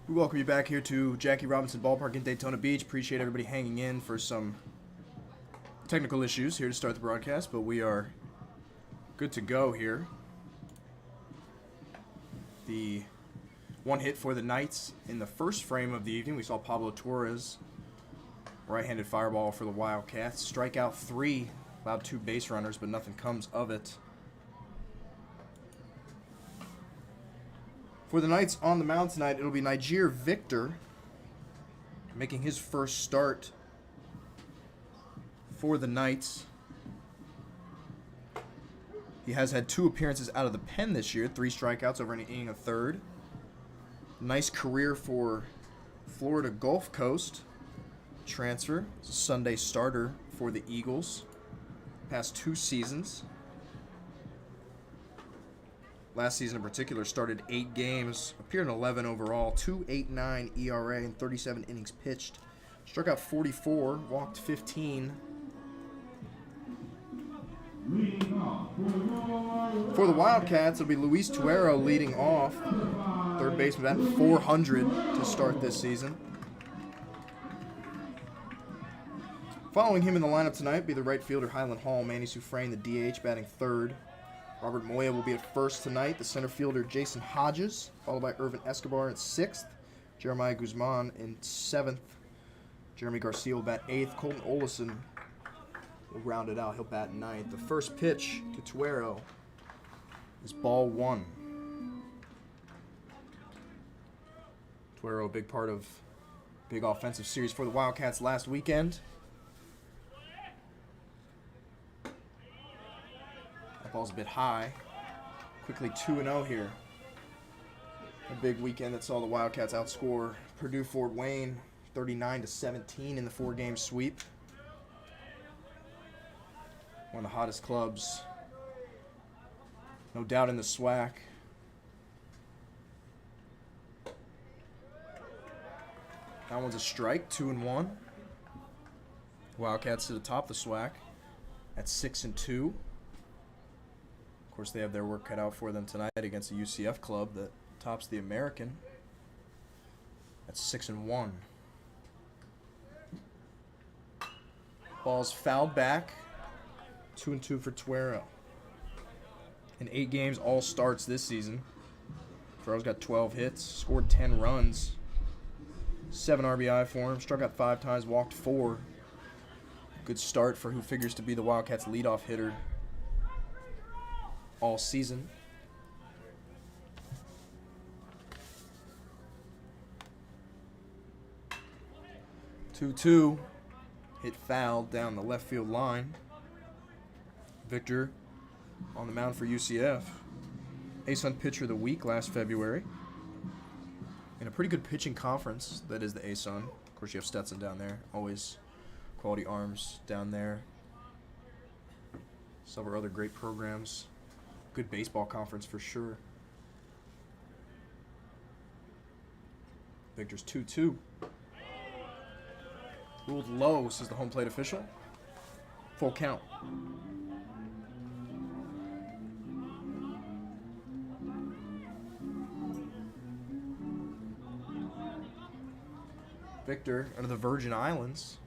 We welcome you back here to Jackie Robinson Ballpark in Daytona Beach. Appreciate everybody hanging in for some technical issues here to start the broadcast, but we are good to go here. The one hit for the Knights in the first frame of the evening. We saw Pablo Torres, right-handed fireball for the Wildcats. Strikeout 3, allowed 2 base runners, but nothing comes of it. For the Knights on the mound tonight, it'll be Niger Victor making his first start for the Knights. He has had 2 appearances out of the pen this year, 3 strikeouts over an inning a third. Nice career for Florida Gulf Coast transfer. He's a Sunday starter for the Eagles. Past 2 seasons. Last season in particular, started 8 games, appeared in 11 overall, 2.89 ERA and 37 innings pitched. Struck out 44, walked 15. For the Wildcats, it'll be Luis Tuero leading off. Third baseman at 400 to start this season. Following him in the lineup tonight will be the right fielder Highland Hall, Manny Sufrain, the DH, batting third. Robert Moya will be at first tonight. The center fielder, Jason Hodges, followed by Irvin Escobar at 6th. Jeremiah Guzman in 7th. Jeremy Garcia will bat 8th. Colton Olison will round it out. He'll bat 9th. The first pitch to Tuero is ball 1. Tuero, a big part of big offensive series for the Wildcats last weekend. Ball's a bit high. Quickly 2-0 here. A big weekend that saw the Wildcats outscore Purdue Fort Wayne 39-17 in the 4-game sweep. One of the hottest clubs, no doubt, in the SWAC. That one's a strike, 2-1. Wildcats to the top of the SWAC at 6-2. Of course, they have their work cut out for them tonight against the UCF club that tops the American. That's 6-1. Ball's fouled back. 2-2 for Tuero. In 8 games, all starts this season. Tuero's got 12 hits, scored 10 runs, 7 RBI for him, struck out 5 times, walked 4. Good start for who figures to be the Wildcats' leadoff hitter all season. Two hit foul down the left field line. Victor on the mound for UCF. ASUN pitcher of the week last February. In a pretty good pitching conference that is the ASUN. Of course, you have Stetson down there. Always quality arms down there. Several other great programs. Good baseball conference for sure. Victor's 2-2. Ruled low, says the home plate official. Full count. Victor under the Virgin Islands.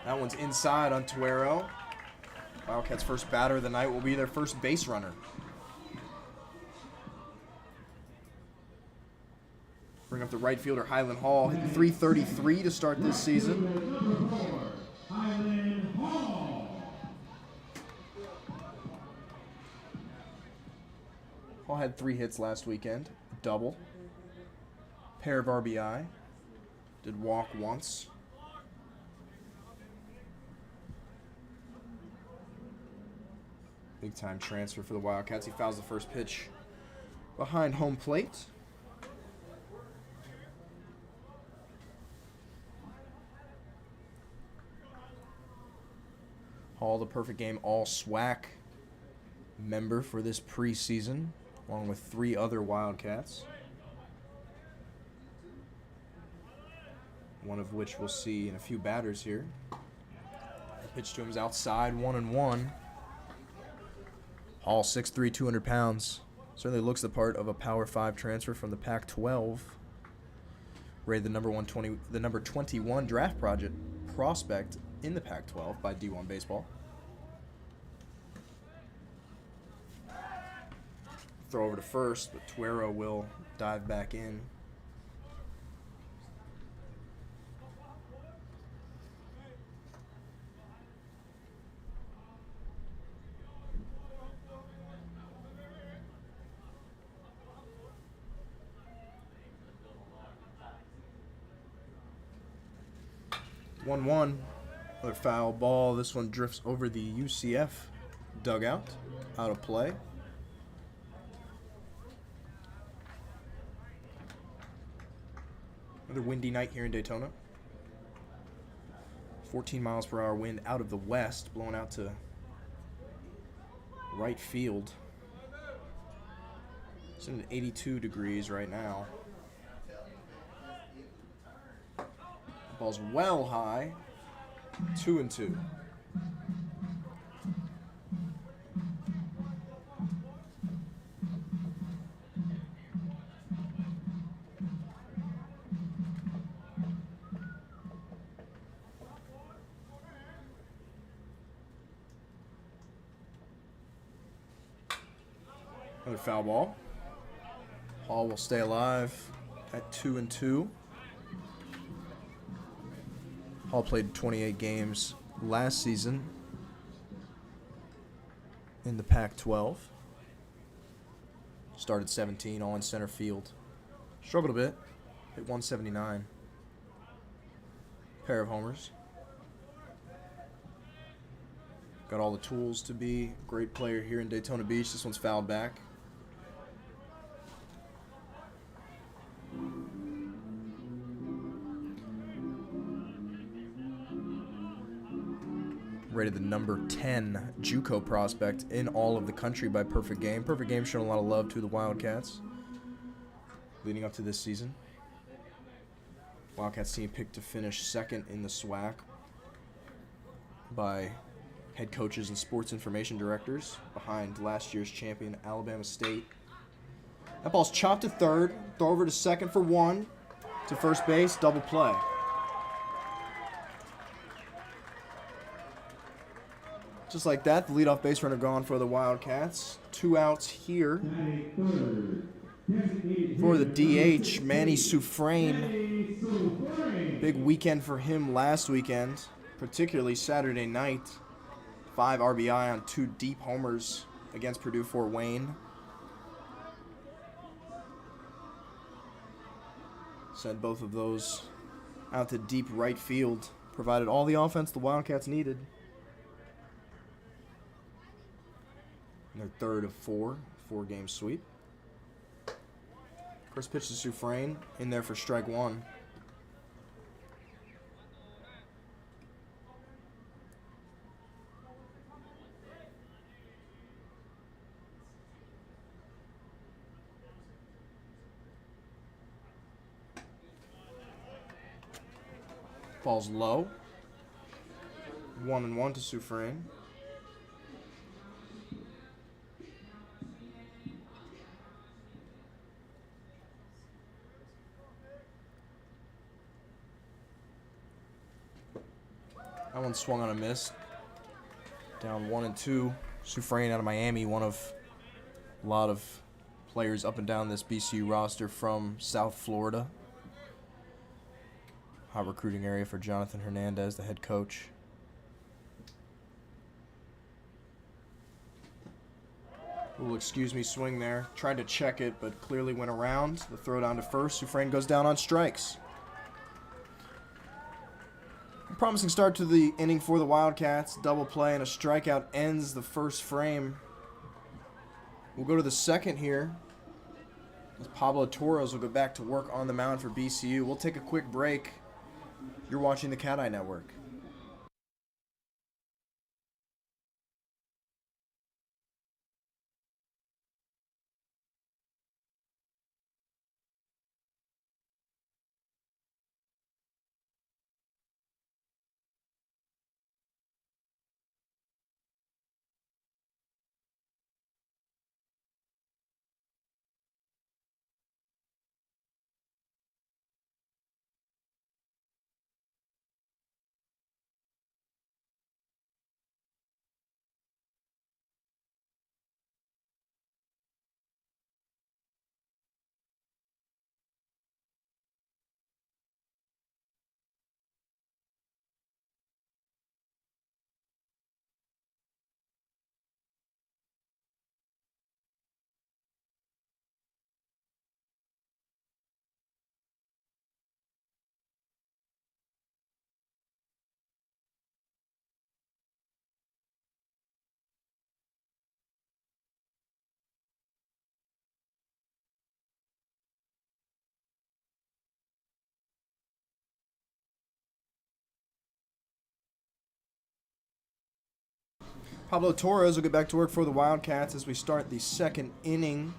That one's inside on Tuero. Wildcats' first batter of the night will be their first base runner. Bring up the right fielder, Highland Hall, hitting .333 to start this season. Hall had 3 hits last weekend, double, pair of RBI, did walk once. Big time transfer for the Wildcats. He fouls the first pitch behind home plate. Hall, the perfect game all SWAC member for this preseason, along with 3 other Wildcats. One of which we'll see in a few batters here. The pitch to him is outside, 1-1. Hall, 6'3", 200 pounds. Certainly looks the part of a Power 5 transfer from the Pac-12. Rated the number 21 draft prospect in the Pac-12 by D1 Baseball. Throw over to first, but Tuero will dive back in. One. Another foul ball. This one drifts over the UCF dugout. Out of play. Another windy night here in Daytona. 14 miles per hour wind out of the west, blowing out to right field. It's at 82 degrees right now. Ball's well high. 2-2. Another foul ball. Hall will stay alive at 2-2. Hall played 28 games last season in the Pac-12. Started 17, all in center field. Struggled a bit. Hit 179. Pair of homers. Got all the tools to be a great player here in Daytona Beach. This one's fouled back. Rated the number 10 JUCO prospect in all of the country by Perfect Game. Perfect Game showing a lot of love to the Wildcats leading up to this season. Wildcats team picked to finish second in the SWAC by head coaches and sports information directors behind last year's champion Alabama State. That ball's chopped to third. Throw over to second for one. To first base, double play. Just like that, the leadoff base runner gone for the Wildcats. 2 outs here for the DH, Manny Soufrain. Big weekend for him last weekend, particularly Saturday night. 5 RBI on 2 deep homers against Purdue Fort Wayne. Sent both of those out to deep right field. Provided all the offense the Wildcats needed. And their third of 4-game sweep. First pitch to Soufrain, in there for strike one. Ball's low. 1-1 to Soufrain. That one swung on a miss. Down 1-2. Soufrain out of Miami, one of a lot of players up and down this BCU roster from South Florida. Hot recruiting area for Jonathan Hernandez, the head coach. Little excuse me swing there. Tried to check it, but clearly went around. The throw down to first. Soufrain goes down on strikes. A promising start to the inning for the Wildcats. Double play and a strikeout ends the first frame. We'll go to the second here. As Pablo Torres will go back to work on the mound for BCU. We'll take a quick break. You're watching the Cat Eye Network. Pablo Torres will get back to work for the Wildcats as we start the second inning.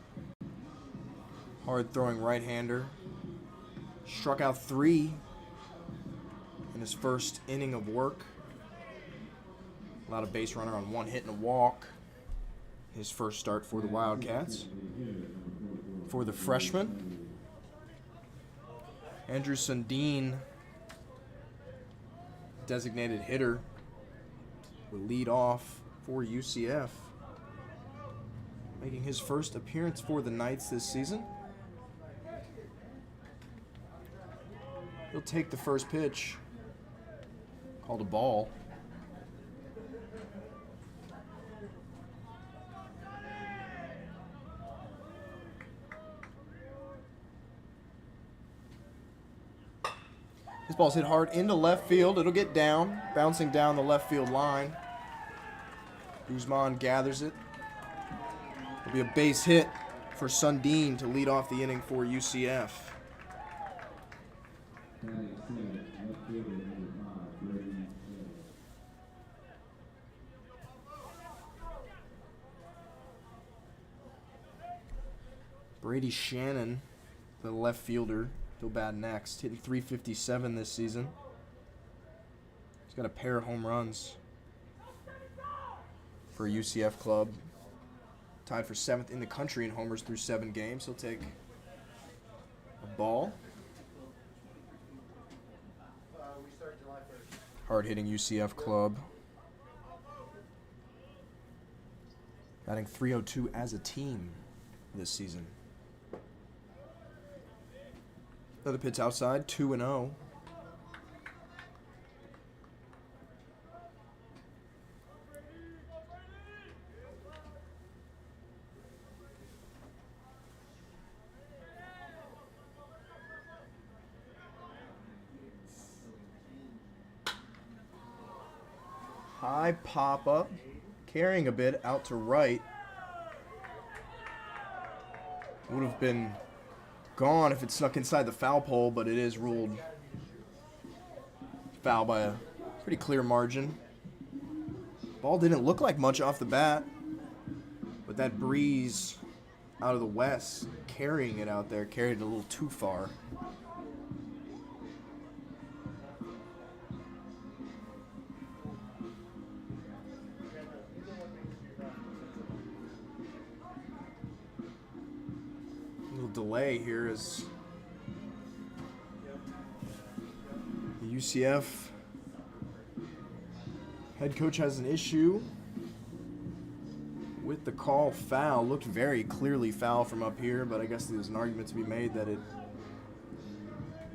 Hard-throwing right-hander. Struck out 3 in his first inning of work. Allowed a base runner on 1 hit and a walk. His first start for the Wildcats. For the freshman, Andrew Sundin, designated hitter, will lead off for UCF, making his first appearance for the Knights this season. He'll take the first pitch, called a ball. This ball's hit hard into left field. It'll get down, bouncing down the left field line. Guzman gathers it. It'll be a base hit for Sundin to lead off the inning for UCF. Brady Shannon, the left fielder, he'll bat next, hitting .357 this season. He's got a pair of home runs for a UCF club. Tied for 7th in the country in homers through 7 games. He'll take a ball. Hard-hitting UCF club. Batting .302 as a team this season. Another pitch outside, 2-0. High pop-up, carrying a bit out to right. Would have been gone if it snuck inside the foul pole, but it is ruled foul by a pretty clear margin. Ball didn't look like much off the bat, but that breeze out of the west carrying it out there carried it a little too far. Delay here as the UCF head coach has an issue with the call. Foul. Looked very clearly foul from up here, but I guess there's an argument to be made that it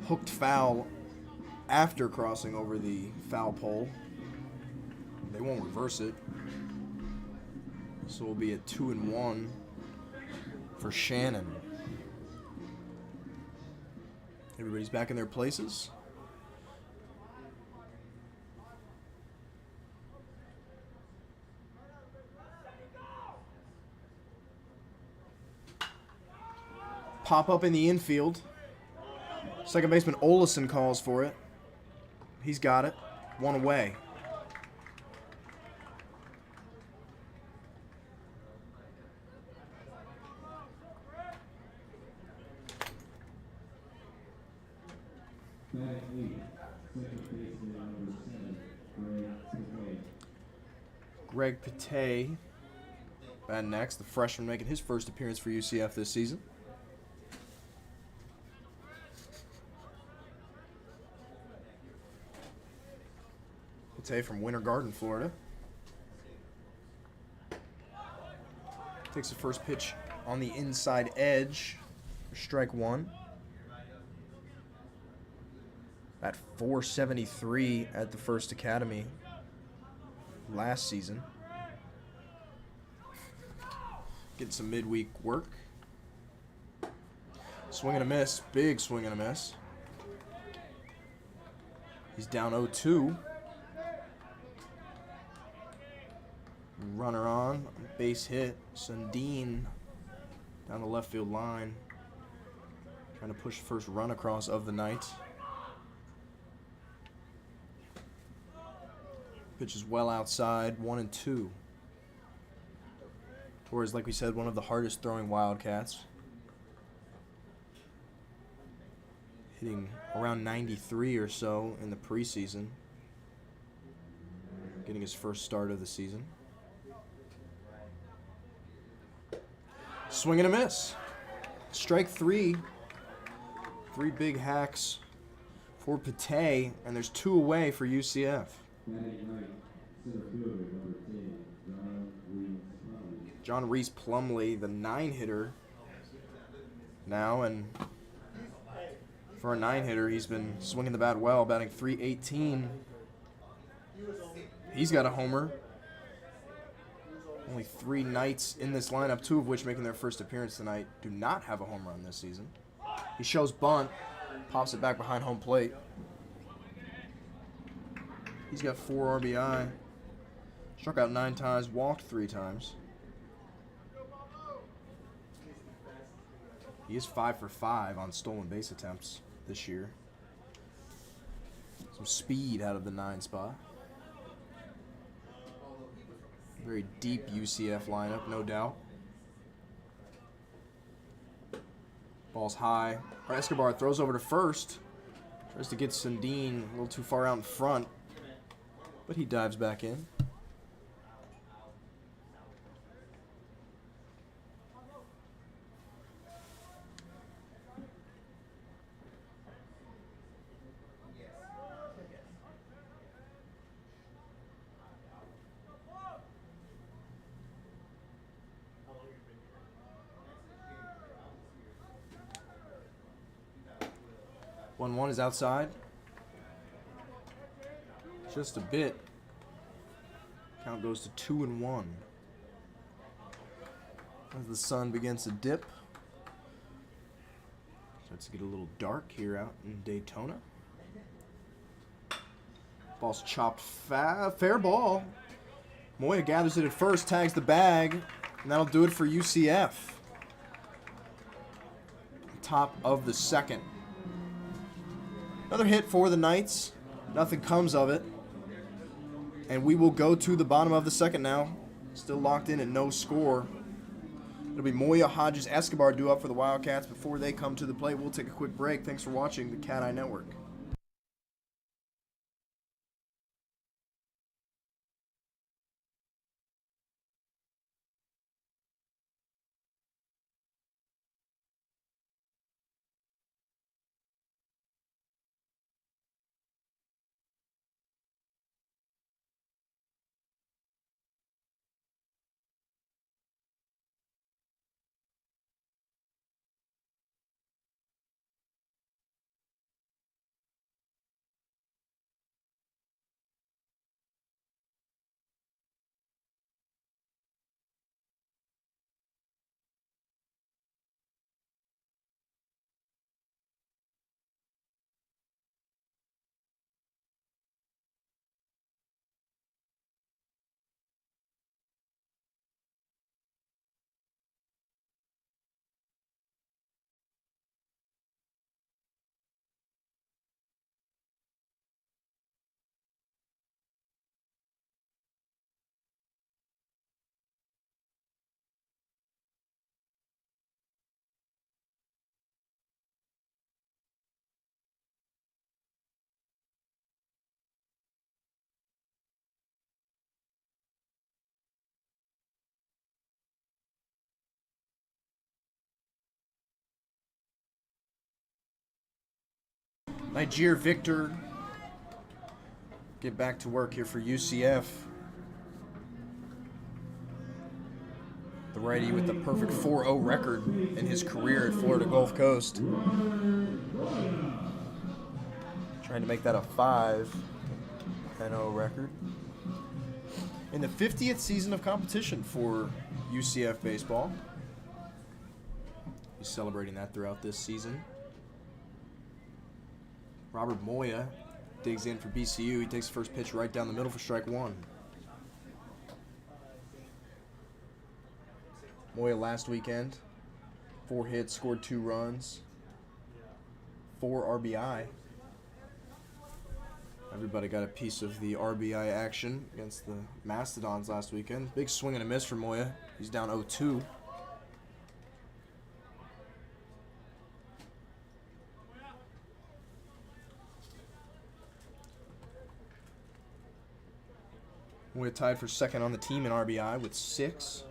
hooked foul after crossing over the foul pole. They won't reverse it, so it'll be a 2-1 for Shannon. Everybody's back in their places. Pop up in the infield. Second baseman Olesen calls for it. He's got it. 1 away. Greg Pate batting next, the freshman making his first appearance for UCF this season. Pate from Winter Garden, Florida. Takes the first pitch on the inside edge for strike 1. At .473 at the First Academy last season. Getting some midweek work. Swing and a miss. Big swing and a miss. He's down 0-2. Runner on. Base hit. Sundin down the left field line. Trying to push the first run across of the night. Pitch is well outside, 1-2. Torres, like we said, one of the hardest throwing Wildcats. Hitting around 93 or so in the preseason. Getting his first start of the season. Swing and a miss. Strike three. 3 big hacks for Pate, and there's 2 away for UCF. John Reese Plumlee, the 9-hitter now, and for a 9-hitter, he's been swinging the bat well, batting .318. He's got a homer. Only 3 Knights in this lineup, 2 of which making their first appearance tonight, do not have a home run this season. He shows bunt, pops it back behind home plate. He's got 4 RBI. Struck out 9 times, walked 3 times. He is 5 for 5 on stolen base attempts this year. Some speed out of the 9 spot. Very deep UCF lineup, no doubt. Ball's high. Escobar throws over to first. Tries to get Sundin a little too far out in front, but he dives back in. One is outside. Just a bit. Count goes to 2-1. As the sun begins to dip. Starts to get a little dark here out in Daytona. Ball's chopped fair ball. Moya gathers it at first, tags the bag, and that'll do it for UCF. Top of the second. Another hit for the Knights. Nothing comes of it. And we will go to the bottom of the second now. Still locked in at no score. It'll be Moya, Hodges, Escobar due up for the Wildcats. Before they come to the plate, we'll take a quick break. Thanks for watching the Cat Eye Network. Niger Victor get back to work here for UCF. The righty with the perfect 4-0 record in his career at Florida Gulf Coast. Trying to make that a 5-0 record. In the 50th season of competition for UCF baseball. He's celebrating that throughout this season. Robert Moya digs in for BCU. He takes the first pitch right down the middle for strike 1. Moya last weekend, 4 hits, scored 2 runs, 4 RBI. Everybody got a piece of the RBI action against the Mastodons last weekend. Big swing and a miss for Moya. He's down 0-2. We're tied for second on the team in RBI with 6.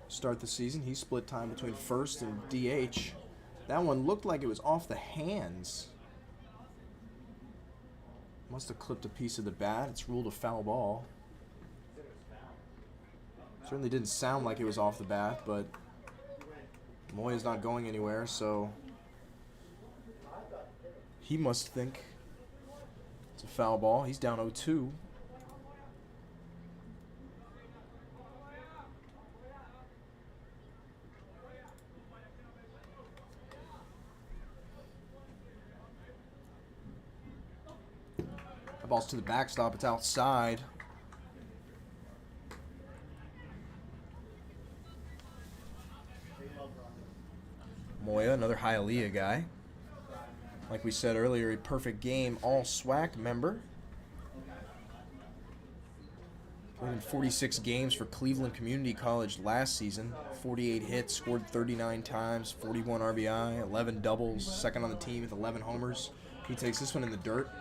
Start the season. He split time between first and DH. That one looked like it was off the hands. Must have clipped a piece of the bat. It's ruled a foul ball. Certainly didn't sound like it was off the bat, but Moya's not going anywhere, so he must think it's a foul ball. He's down 0-2. The ball's to the backstop. It's outside. Moya, another Hialeah guy. Like we said earlier, a perfect game all SWAC member. Played in 46 games for Cleveland Community College last season. 48 hits, scored 39 times, 41 RBI, 11 doubles, second on the team with 11 homers. He takes this one in the dirt.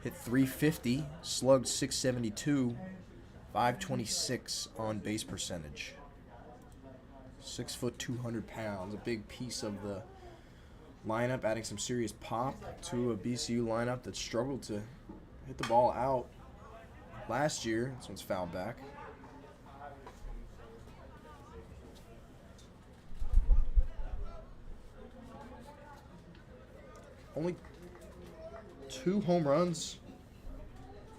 Hit 350, slugged 672, 526 on base percentage. 6 foot, 200 pounds. A big piece of the lineup, adding some serious pop to a BCU lineup that struggled to hit the ball out last year. This one's fouled back. Only 2 home runs,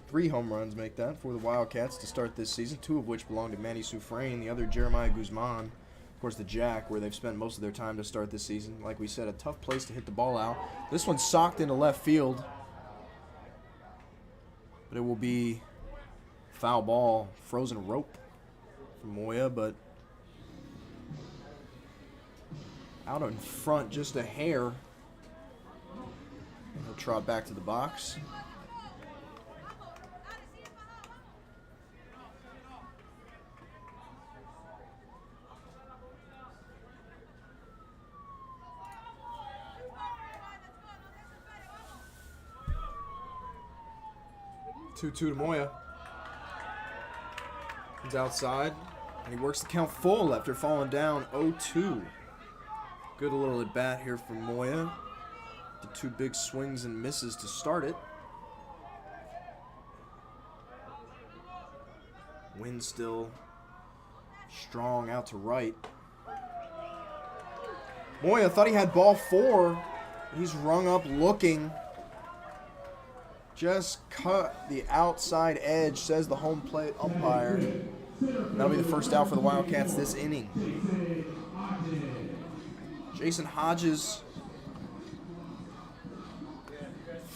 3 home runs make that for the Wildcats to start this season, 2 of which belong to Manny Soufrain, the other Jeremiah Guzman. Of course, the Jack, where they've spent most of their time to start this season. Like we said, a tough place to hit the ball out. This one's socked into left field, but it will be foul ball, frozen rope from Moya, but out in front just a hair. He'll trot back to the box. Two to Moya. He's outside, and he works the count full after falling down 0-2. Good little at bat here from Moya. The 2 big swings and misses to start it. Wind still strong out to right. Moya thought he had ball 4. He's rung up looking. Just cut the outside edge, says the home plate umpire. That'll be the first out for the Wildcats this inning. Jason Hodges,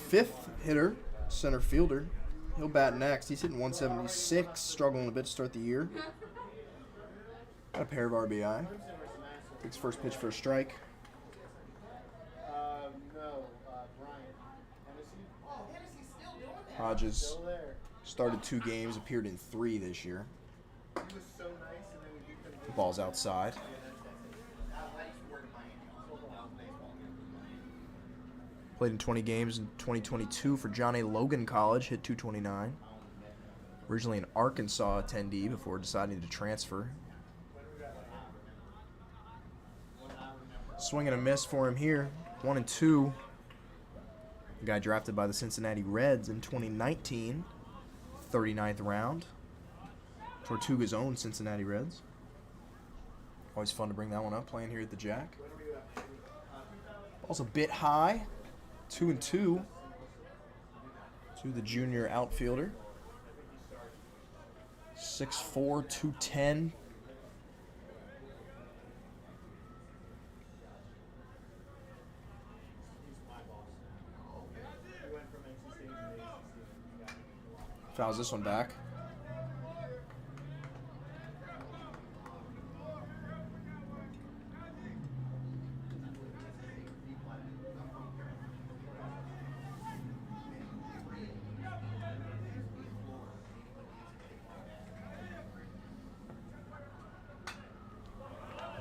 5th hitter, center fielder. He'll bat next. He's hitting 176, struggling a bit to start the year. Got a pair of RBI. Takes first pitch for a strike. Hodges started 2 games, appeared in 3 this year. The ball's outside. Played in 20 games in 2022 for John A. Logan College, hit 229. Originally an Arkansas attendee before deciding to transfer. Swing and a miss for him here, 1-2. The guy drafted by the Cincinnati Reds in 2019, 39th round. Tortuga's own Cincinnati Reds. Always fun to bring that one up, playing here at the Jack. Ball's a bit high, 2-2 to the junior outfielder. 6'4", 210. Fouls this one back.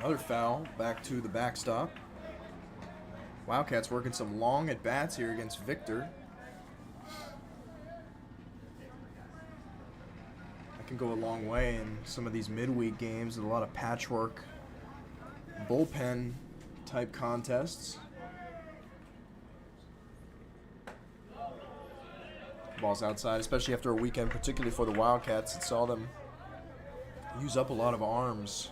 Another foul back to the backstop. Wildcats working some long at-bats here against Victor. That can go a long way in some of these midweek games with a lot of patchwork bullpen type contests. Ball's outside, especially after a weekend, particularly for the Wildcats. It saw them use up a lot of arms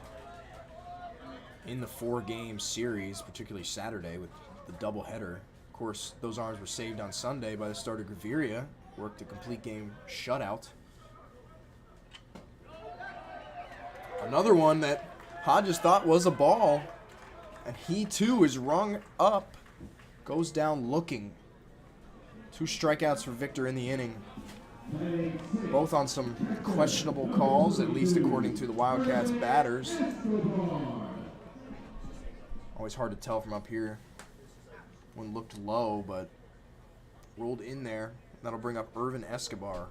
in the 4-game series, particularly Saturday with the doubleheader. Of course, those arms were saved on Sunday by the starter Gaviria, worked a complete game shutout. Another one that Hodges thought was a ball, and he too is rung up, goes down looking. 2 strikeouts for Victor in the inning. Both on some questionable calls, at least according to the Wildcats batters. Always hard to tell from up here. One looked low, but rolled in there. That'll bring up Irvin Escobar.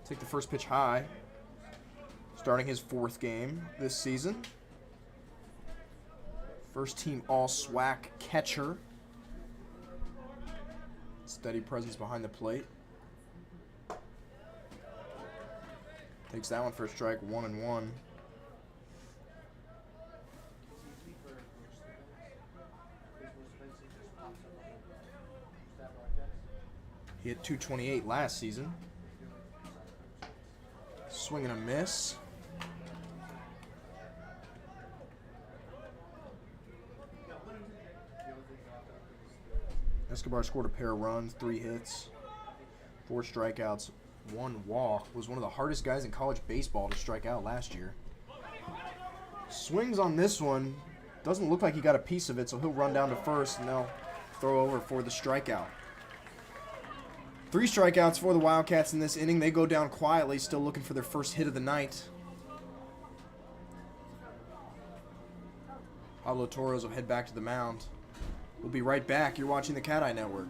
Take the first pitch high. Starting his 4th game this season. First team all-SWAC catcher. Steady presence behind the plate. Takes that one for a strike, 1-1. He hit .228 last season. Swing and a miss. Escobar scored a pair of runs, 3 hits, 4 strikeouts, 1 walk. Was one of the hardest guys in college baseball to strike out last year. Swings on this one. Doesn't look like he got a piece of it, so he'll run down to first, and they'll throw over for the strikeout. 3 strikeouts for the Wildcats in this inning. They go down quietly, still looking for their first hit of the night. Pablo Torres will head back to the mound. We'll be right back. You're watching the Cat Eye Network.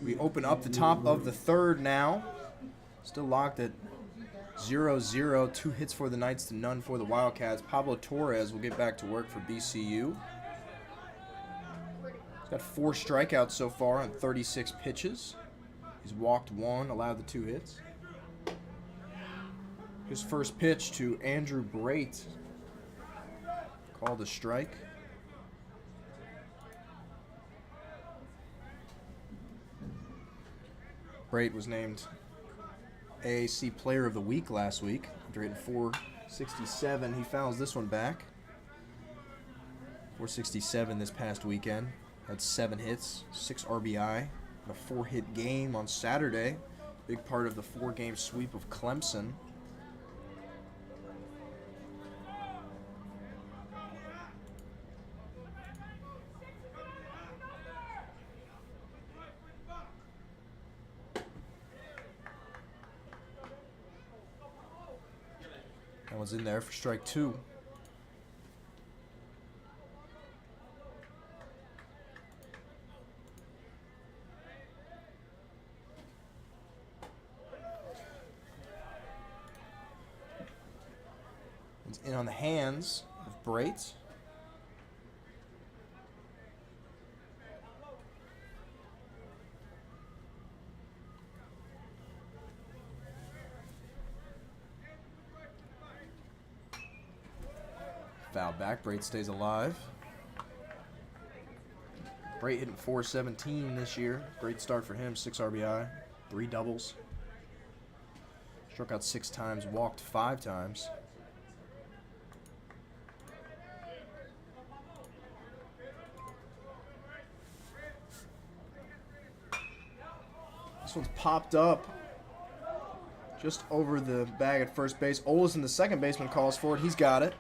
We open up the top of the 3rd now. Still locked at 0-0. 2 hits for the Knights to none for the Wildcats. Pablo Torres will get back to work for BCU. He's got 4 strikeouts so far on 36 pitches. He's walked 1, allowed the 2 hits. His first pitch to Andrew Brait. Called a strike. Brate was named AAC Player of the Week last week after hitting 467. He fouls this one back. 467 this past weekend. Had 7 hits, 6 RBI, a 4-hit game on Saturday. Big part of the 4-game sweep of Clemson. That one's in there for strike 2. It's in on the hands of Brate. Foul back. Brate stays alive. Brate hitting 417 this year. Great start for him. 6 RBI, 3 doubles. Struck out 6 times, walked 5 times. This one's popped up just over the bag at first base. Olesen, the second baseman, calls for it. He's got it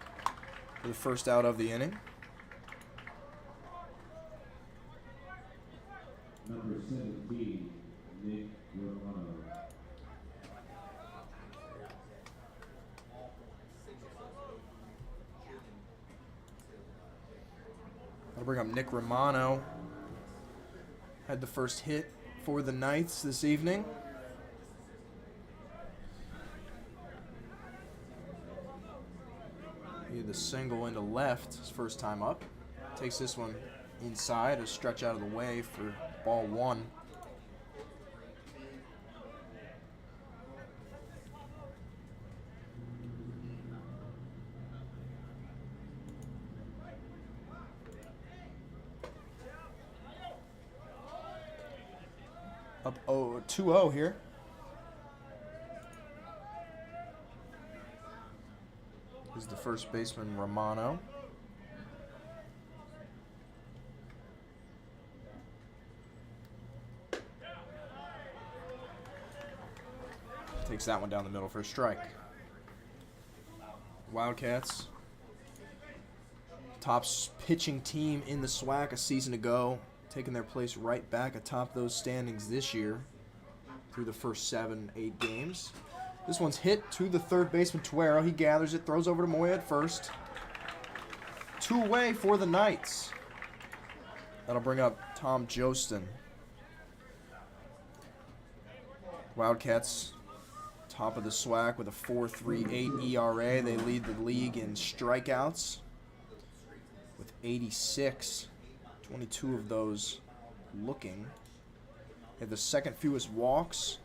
for the first out of the inning. Number 17, Nick Romano. I'll bring up Nick Romano. Had the first hit for the Knights this evening. He had the single into left his first time up. Takes this one inside, a stretch out of the way for ball 1. Up 2-0 here. This is the first baseman, Romano. Takes that one down the middle for a strike. Wildcats, top pitching team in the SWAC a season ago, taking their place right back atop those standings this year through the first 7-8 games. This one's hit to the third baseman, Tuero. He gathers it, throws over to Moya at first. 2 away for the Knights. That'll bring up Tom Jostin. Wildcats, top of the SWAC with a 4.38 ERA. They lead the league in strikeouts with 86. 22 of those looking. They have the second fewest walks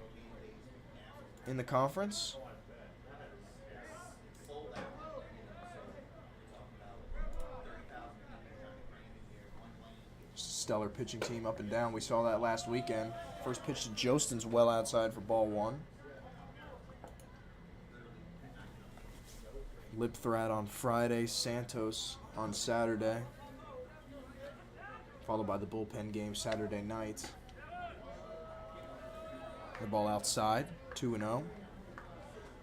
in the conference. Stellar pitching team up and down. We saw that last weekend. First pitch to Jostin's well outside for ball 1. Lipthrat on Friday, Santos on Saturday, followed by the bullpen game Saturday night. The ball outside, 2-0.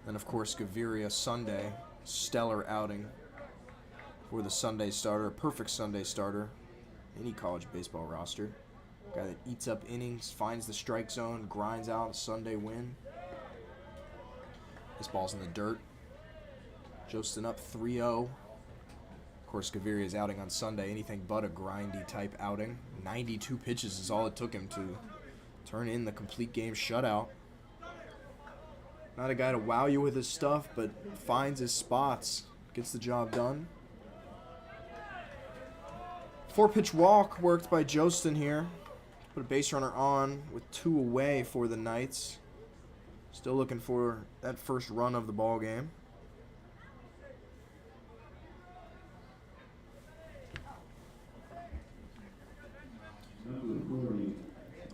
Then, of course, Gaviria Sunday, stellar outing for the Sunday starter, a perfect Sunday starter, any college baseball roster. Guy that eats up innings, finds the strike zone, grinds out a Sunday win. This ball's in the dirt. Jostin up 3-0. Of course, Gaviria's outing on Sunday, anything but a grindy type outing. 92 pitches is all it took him to turn in the complete game shutout. Not a guy to wow you with his stuff, but finds his spots, gets the job done. 4-pitch walk worked by Jostin here. Put a base runner on with 2 away for the Knights. Still looking for that first run of the ball game.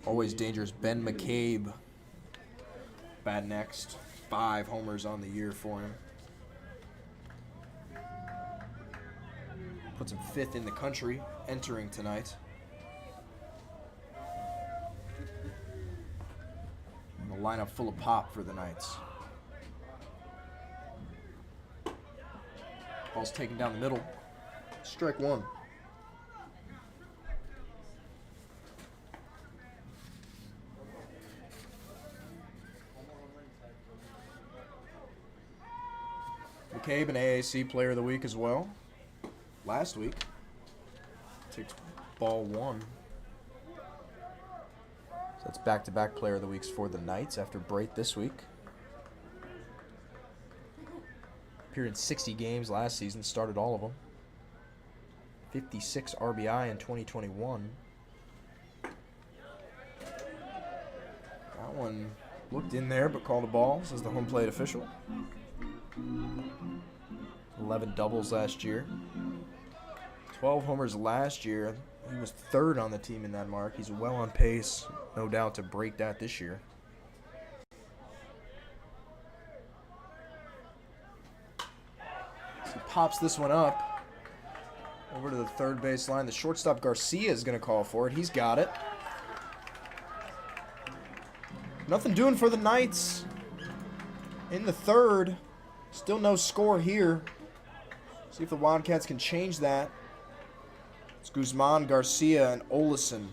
Always dangerous Ben McCabe. Bad next. 5 homers on the year for him. Puts him 5th in the country entering tonight. And a lineup full of pop for the Knights. Ball's taken down the middle. Strike 1. McCabe, an AAC Player of the Week as well. Last week. Takes ball 1. So that's back-to-back Player of the Weeks for the Knights after Brait this week. Appeared in 60 games last season, started all of them. 56 RBI in 2021. That one looked in there but called a ball, says the home plate official. 11 doubles last year. 12 homers last year. He was 3rd on the team in that mark. He's well on pace, no doubt, to break that this year. So he pops this one up over to the third base line. The shortstop Garcia is going to call for it. He's got it. Nothing doing for the Knights in the third. Still no score here. See if the Wildcats can change that. It's Guzman, Garcia, and Olesen.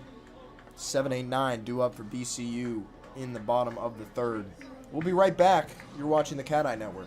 7, 8, 9 due up for BCU in the bottom of the third. We'll be right back. You're watching the Cat Eye Network.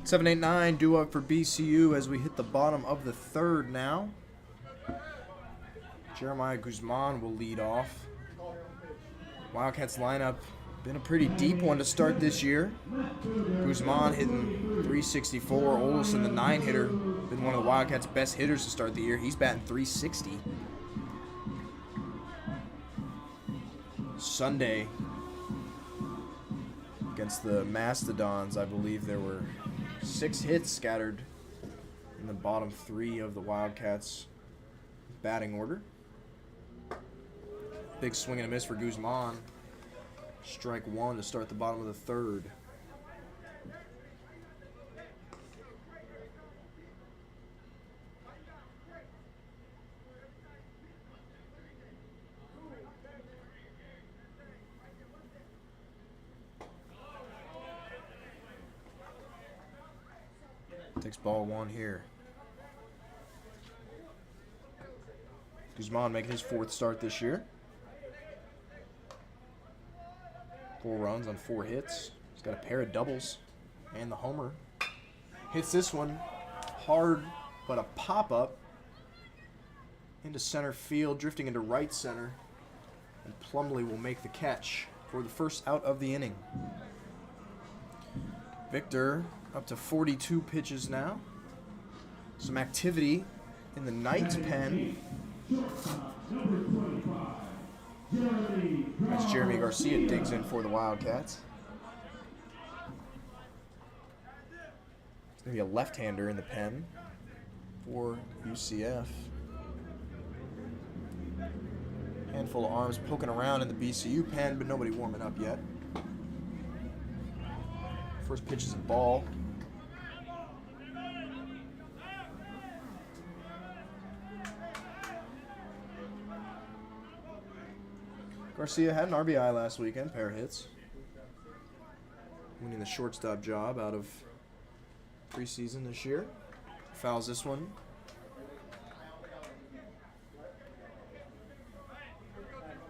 Seven, 8, 9 due up for BCU as we hit the bottom of the third now. Jeremiah Guzman will lead off. Wildcats lineup been a pretty deep one to start this year. Guzman hitting 364. Olesen, the 9-hitter, been one of the Wildcats' best hitters to start the year. He's batting 360. Sunday against the Mastodons, I believe there were 6 hits scattered in the bottom 3 of the Wildcats' batting order. Big swing and a miss for Guzman. Strike 1 to start the bottom of the third. Takes ball 1 here. Guzman making his 4th start this year. 4 runs on 4 hits. He's got a pair of doubles and the homer. Hits this one hard, but a pop-up into center field, drifting into right center. And Plumlee will make the catch for the first out of the inning. Victor up to 42 pitches now. Some activity in the Knights pen as Jeremy Garcia digs in for the Wildcats. It's going to be a left-hander in the pen for UCF. Handful of arms poking around in the BCU pen, but nobody warming up yet. First pitch is a ball. Garcia had an RBI last weekend, pair of hits. Winning the shortstop job out of preseason this year. Fouls this one.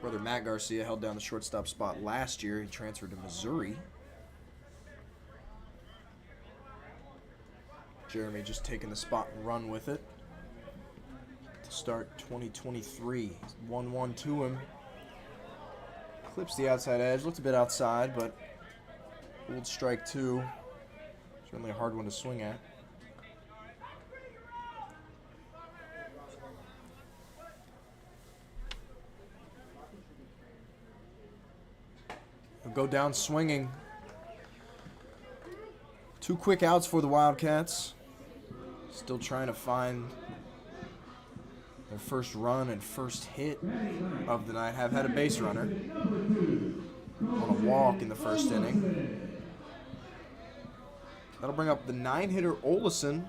Brother Matt Garcia held down the shortstop spot last year. He transferred to Missouri. Jeremy just taking the spot and run with it to start 2023. 1-1 to him. Clips the outside edge. Looked a bit outside, but old strike two. Certainly a hard one to swing at. He'll go down swinging. 2 quick outs for the Wildcats. Still trying to find their first run and first hit of the night. Have had a base runner on a walk in the first inning. That'll bring up the 9-hitter Olesen.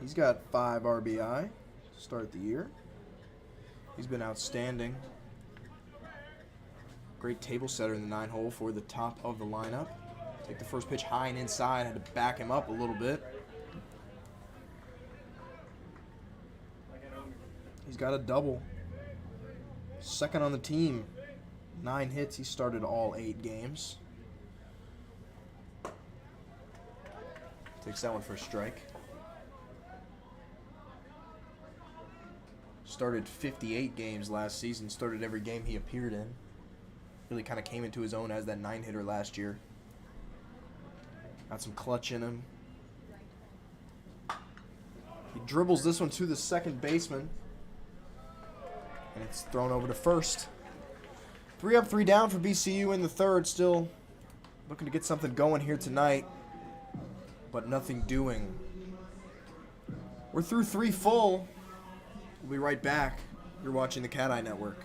He's got 5 RBI to start the year. He's been outstanding. Great table setter in the 9-hole for the top of the lineup. Take the first pitch high and inside. Had to back him up a little bit. He's got a double. Second on the team. 9 hits. He started all 8 games. Takes that one for a strike. Started 58 games last season. Started every game he appeared in. Really kind of came into his own as that 9-hitter last year. Got some clutch in him. He dribbles this one to the second baseman. And it's thrown over to first. 3 up, 3 down for BCU in the third. Still looking to get something going here tonight, but nothing doing. We're through 3 full. We'll be right back. You're watching the Cat Eye Network.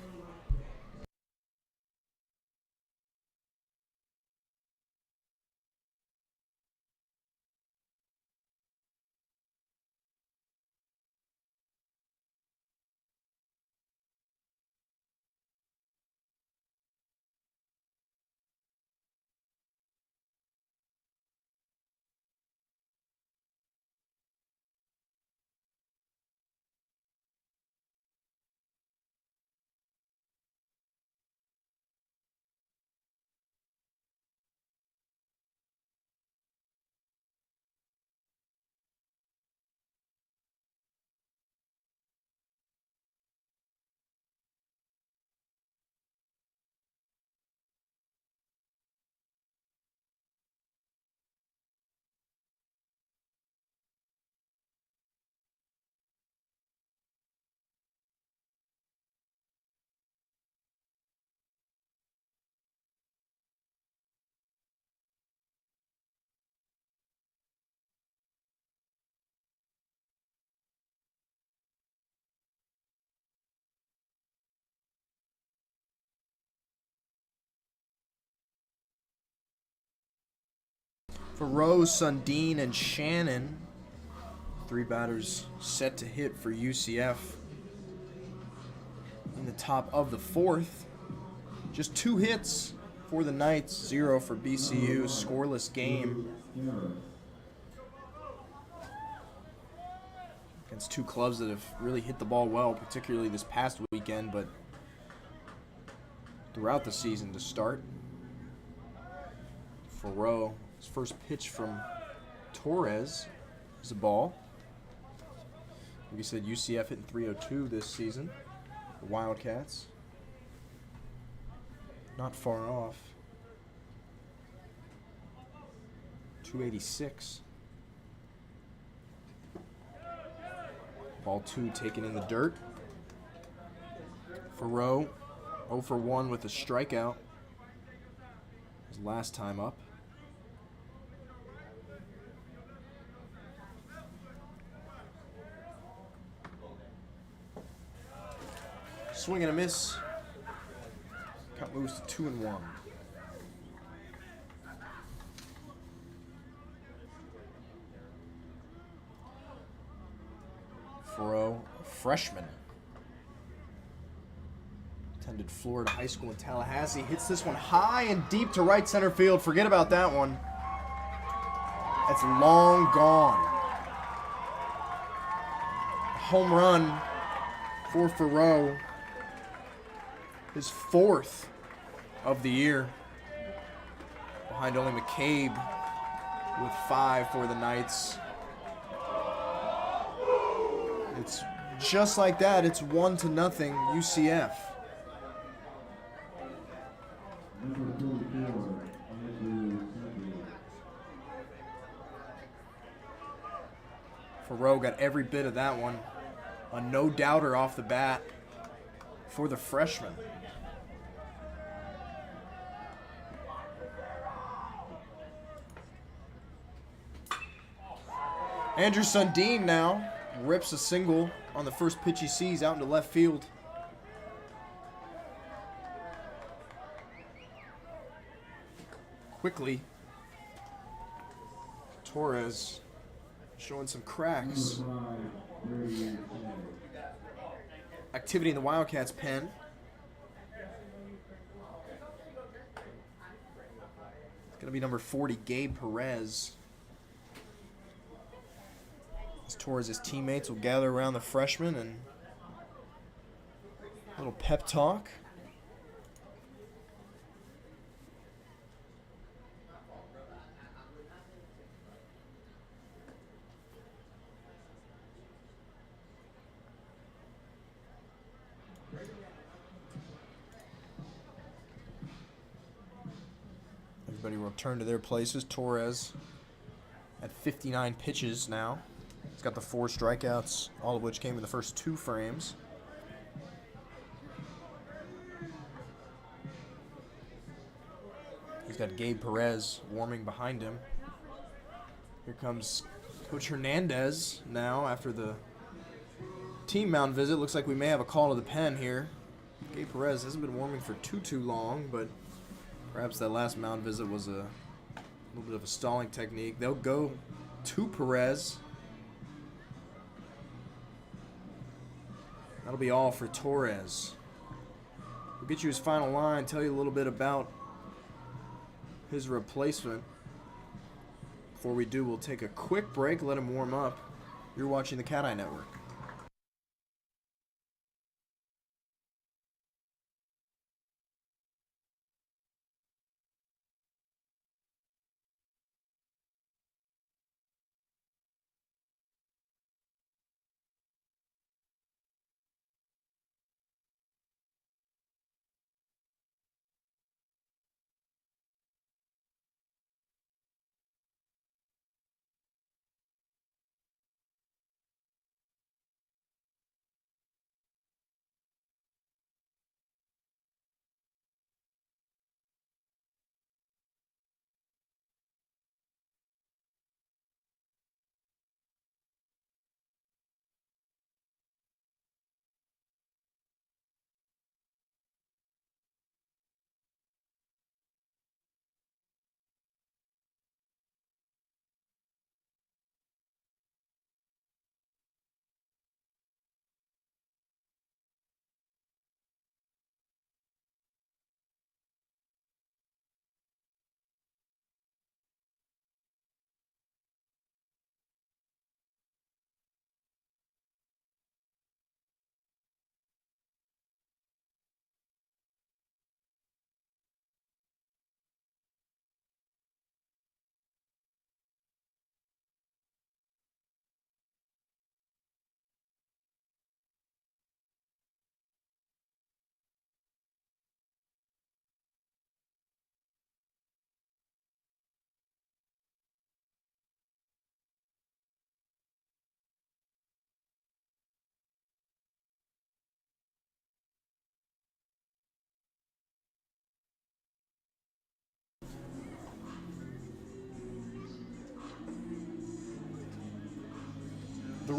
For Rose, Sundin, and Shannon, 3 batters set to hit for UCF in the top of the 4th. Just 2 hits for the Knights, 0 for BCU, scoreless game. Against 2 clubs that have really hit the ball well, particularly this past weekend, but throughout the season to start. For Rowe, his first pitch from Torres is a ball. Like you said, UCF hitting 302 this season. The Wildcats. Not far off. 286. Ball 2 taken in the dirt. Farrow 0 for 1 with a strikeout. His last time up. Swing and a miss. Count moves to 2-1. Farrow, a freshman. Attended Florida High School in Tallahassee. Hits this one high and deep to right center field. Forget about that one. That's long gone. A home run for Farrow. His 4th of the year. Behind only McCabe with 5 for the Knights. It's just like that. It's 1-0 UCF. Number 44, Andrew Sunday. Farrow got every bit of that one. A no-doubter off the bat for the freshman. Andrew Sundin now rips a single on the first pitch he sees out into left field. Quickly, Torres showing some cracks. Number 5, Brady Activity in the Wildcats pen. It's going to be number 40, Gabe Perez. As Torres' teammates will gather around the freshman and a little pep talk. Everybody will return to their places. Torres at 59 pitches now. He's got the 4 strikeouts, all of which came in the first 2 frames. He's got Gabe Perez warming behind him. Here comes Coach Hernandez now after the team mound visit. Looks like we may have a call to the pen here. Gabe Perez hasn't been warming for too long, but perhaps that last mound visit was a little bit of a stalling technique. They'll go to Perez. That'll be all for Torres. We'll get you his final line, tell you a little bit about his replacement. Before we do, we'll take a quick break, let him warm up. You're watching the Cat Eye Network.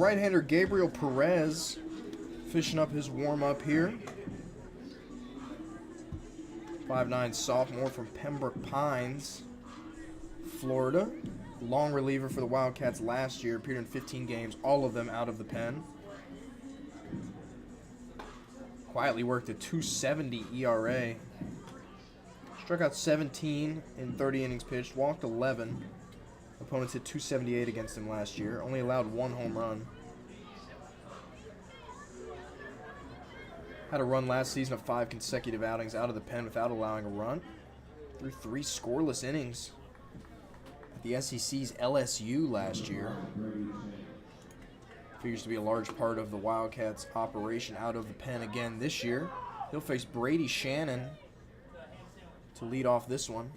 right-hander Gabriel Perez fishing up his warm-up here. 5'9" sophomore from Pembroke Pines, Florida. Long reliever for the Wildcats last year. Appeared in 15 games, all of them out of the pen. Quietly worked a 2.70 ERA. Struck out 17 in 30 innings pitched. Walked 11. Opponents hit 278 against him last year. Only allowed 1 home run. Had a run last season of 5 consecutive outings out of the pen without allowing a run. Threw 3 scoreless innings at the SEC's LSU last year. Figures to be a large part of the Wildcats' operation out of the pen again this year. He'll face Brady Shannon to lead off this one.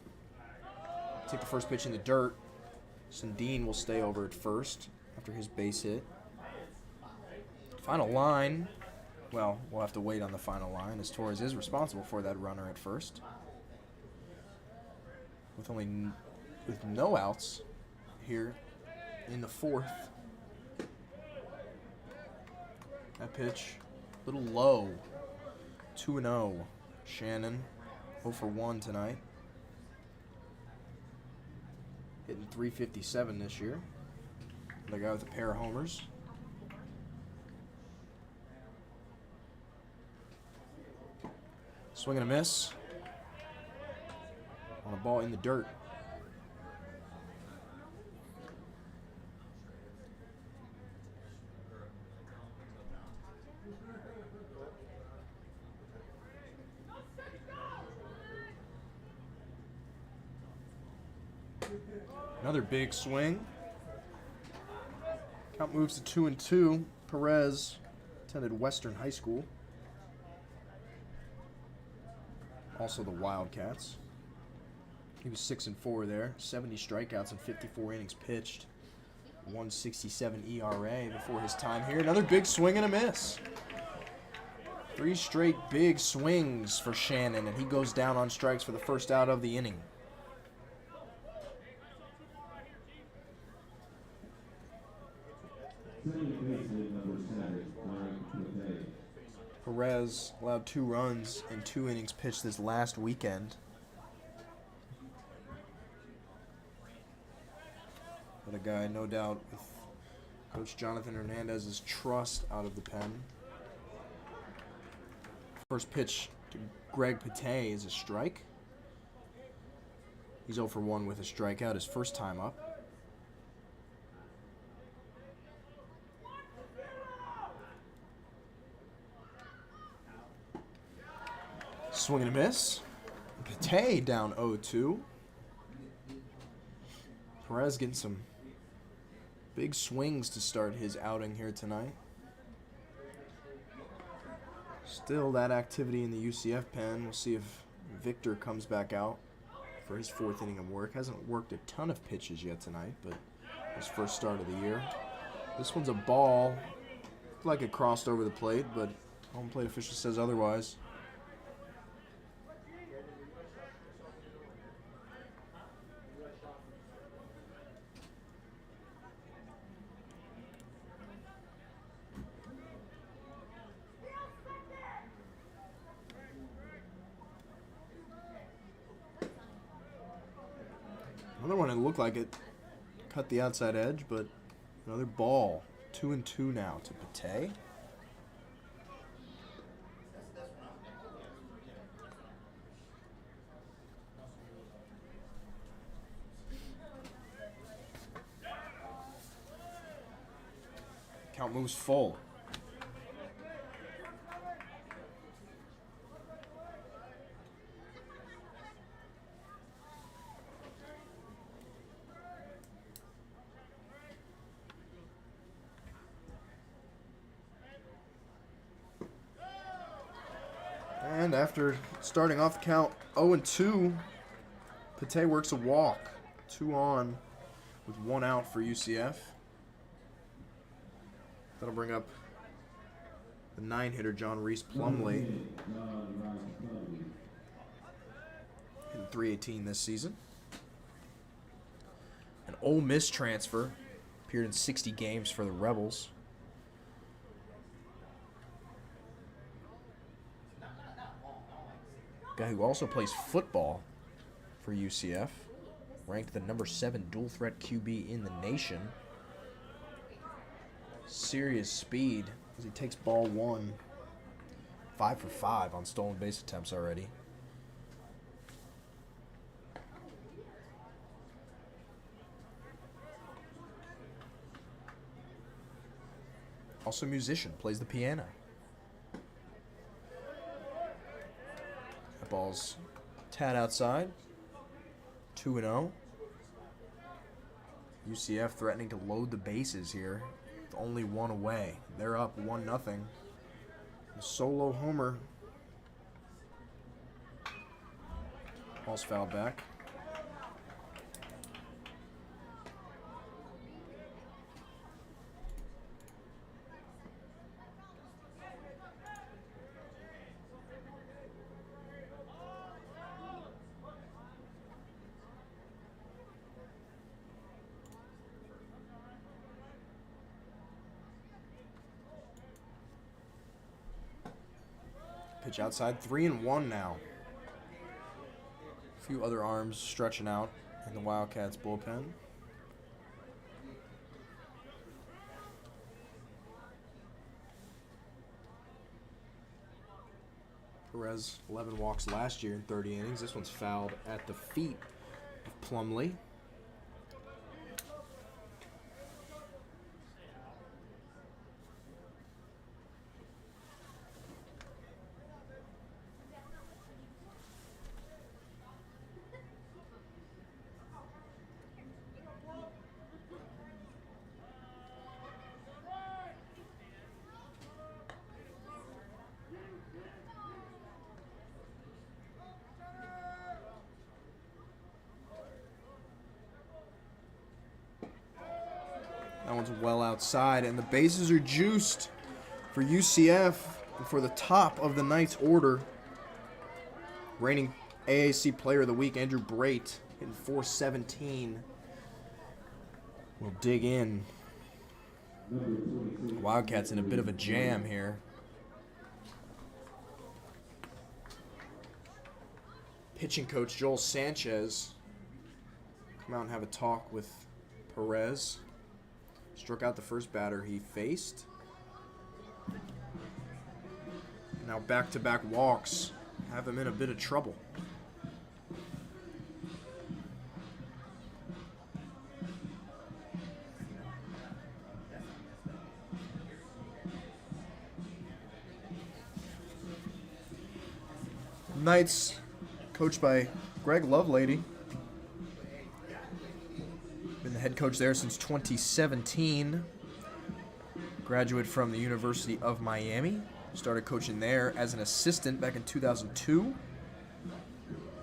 Take the first pitch in the dirt. Sundin will stay over at first after his base hit. Final line. Well, we'll have to wait on the final line as Torres is responsible for that runner at first. With no outs here in the 4th. That pitch, a little low. 2-0. Shannon, 0 for 1 tonight. Hitting .357 this year. The guy with a pair of homers. Swing and a miss on a ball in the dirt. Another big swing. Count moves to 2-2. Perez attended Western High School. Also the Wildcats. He was 6-4 there. 70 strikeouts and 54 innings pitched. 1.67 ERA before his time here. Another big swing and a miss. 3 straight big swings for Shannon, and he goes down on strikes for the first out of the inning. Perez allowed 2 runs in 2 innings pitched this last weekend. But a guy, no doubt, with Coach Jonathan Hernandez's trust out of the pen. First pitch to Greg Pate is a strike. He's 0 for 1 with a strikeout his first time up. Swing and a miss. Pate down 0-2. Perez getting some big swings to start his outing here tonight. Still that activity in the UCF pen. We'll see if Victor comes back out for his 4th inning of work. Hasn't worked a ton of pitches yet tonight, but his first start of the year. This one's a ball. Looked like it crossed over the plate, but home plate official says otherwise. Another one, it looked like it cut the outside edge, but another ball. 2-2 now to Pate. Count moves full. And after starting off the count 0-2, Pate works a walk. 2 on with 1 out for UCF. That'll bring up the 9-hitter John Reese Plumlee. Hitting .318 this season. An Ole Miss transfer. Appeared in 60 games for the Rebels. Guy who also plays football for UCF. Ranked the number 7 dual threat QB in the nation. Serious speed as he takes ball 1. 5 for 5 on stolen base attempts already. Also a musician, plays the piano. That ball's tad outside. 2-0. UCF threatening to load the bases here with only 1 away. They're up 1-0. A solo homer. Ball's fouled back. Pitch outside, 3-1 now. A few other arms stretching out in the Wildcats bullpen. Perez, 11 walks last year in 30 innings. This one's fouled at the feet of Plumlee. That one's well outside, and the bases are juiced for UCF and for the top of the night's order. Reigning AAC Player of the Week, Andrew Brate, hitting .417. We'll dig in. Wildcats in a bit of a jam here. Pitching coach Joel Sanchez come out and have a talk with Perez. Struck out the first batter he faced. Now back-to-back walks have him in a bit of trouble. Knights, coached by Greg Lovelady. Been the head coach there since 2017. Graduate from the University of Miami. Started coaching there as an assistant back in 2002.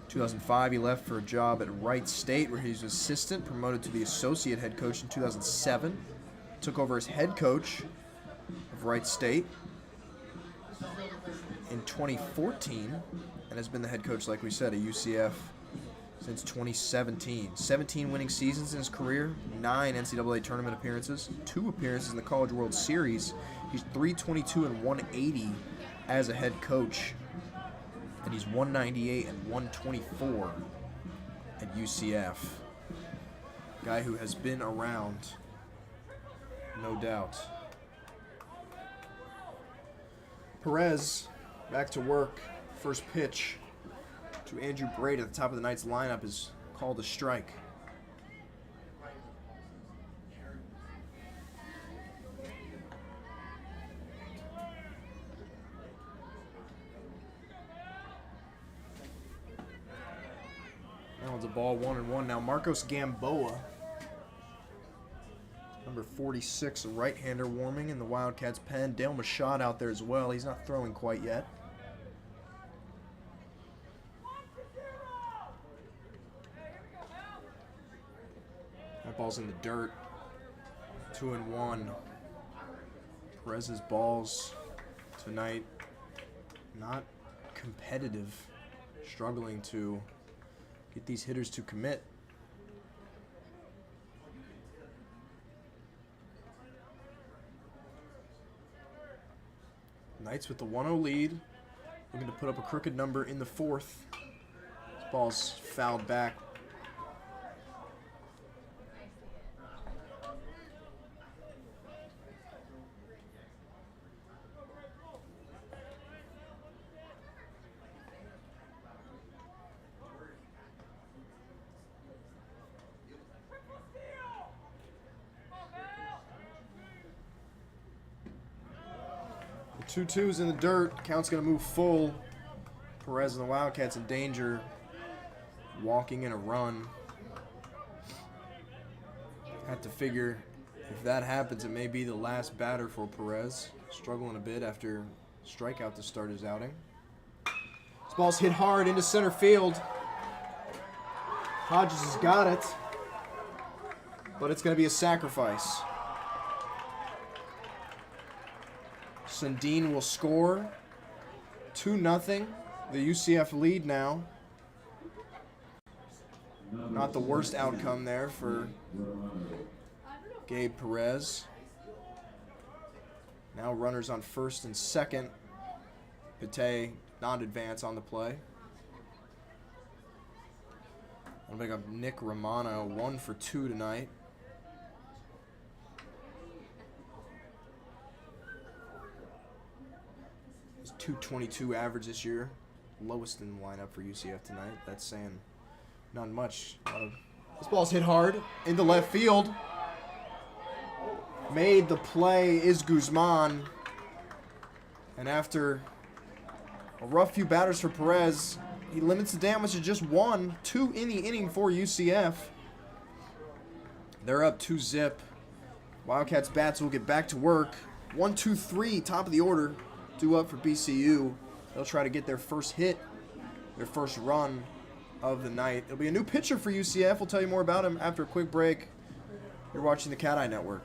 2005, he left for a job at Wright State where he was assistant, promoted to the associate head coach in 2007. Took over as head coach of Wright State in 2014 and has been the head coach, like we said, at UCF since 2017. 17 winning seasons in his career, 9 NCAA tournament appearances, 2 appearances in the College World Series. He's .322 and .180 as a head coach, and he's .198 and .124 at UCF. Guy who has been around, no doubt. Perez back to work. First pitch to Andrew Brate at the top of the night's lineup is called a strike. That one's a ball, 1-1. Now Marcos Gamboa, number 46, a right-hander warming in the Wildcats pen. Dale Machad out there as well. He's not throwing quite yet. That ball's in the dirt. 2-1. Perez's balls tonight not competitive. Struggling to get these hitters to commit. Knights with the 1-0 lead. looking to put up a crooked number in the fourth. This ball's fouled back. The 2-2's in the dirt. Count's going to move full. Perez and the Wildcats in danger. Walking in a run. Had to figure if that happens, it may be the last batter for Perez. Struggling a bit after strikeout to start his outing. This ball's hit hard into center field. Hodges has got it. But it's going to be a sacrifice. Sundin will score. 2-0. The UCF lead now. Not the worst outcome there for Gabe Perez. Now runners on first and second. Pate not advance on the play. I'll pick up Nick Romano, 1 for 2 tonight. His .222 average this year. Lowest in the lineup for UCF tonight. That's saying not much. This ball's hit hard into left field. Made the play is Guzman. And after a rough few batters for Perez, he limits the damage to just 1. 2 in the inning for UCF. They're up 2-0. Wildcats bats will get back to work. 1, 2, 3, top of the order. Due up for BCU. They'll try to get their first hit, their first run of the night. It'll be a new pitcher for UCF. We'll tell you more about him after a quick break. You're watching the Cat Eye Network.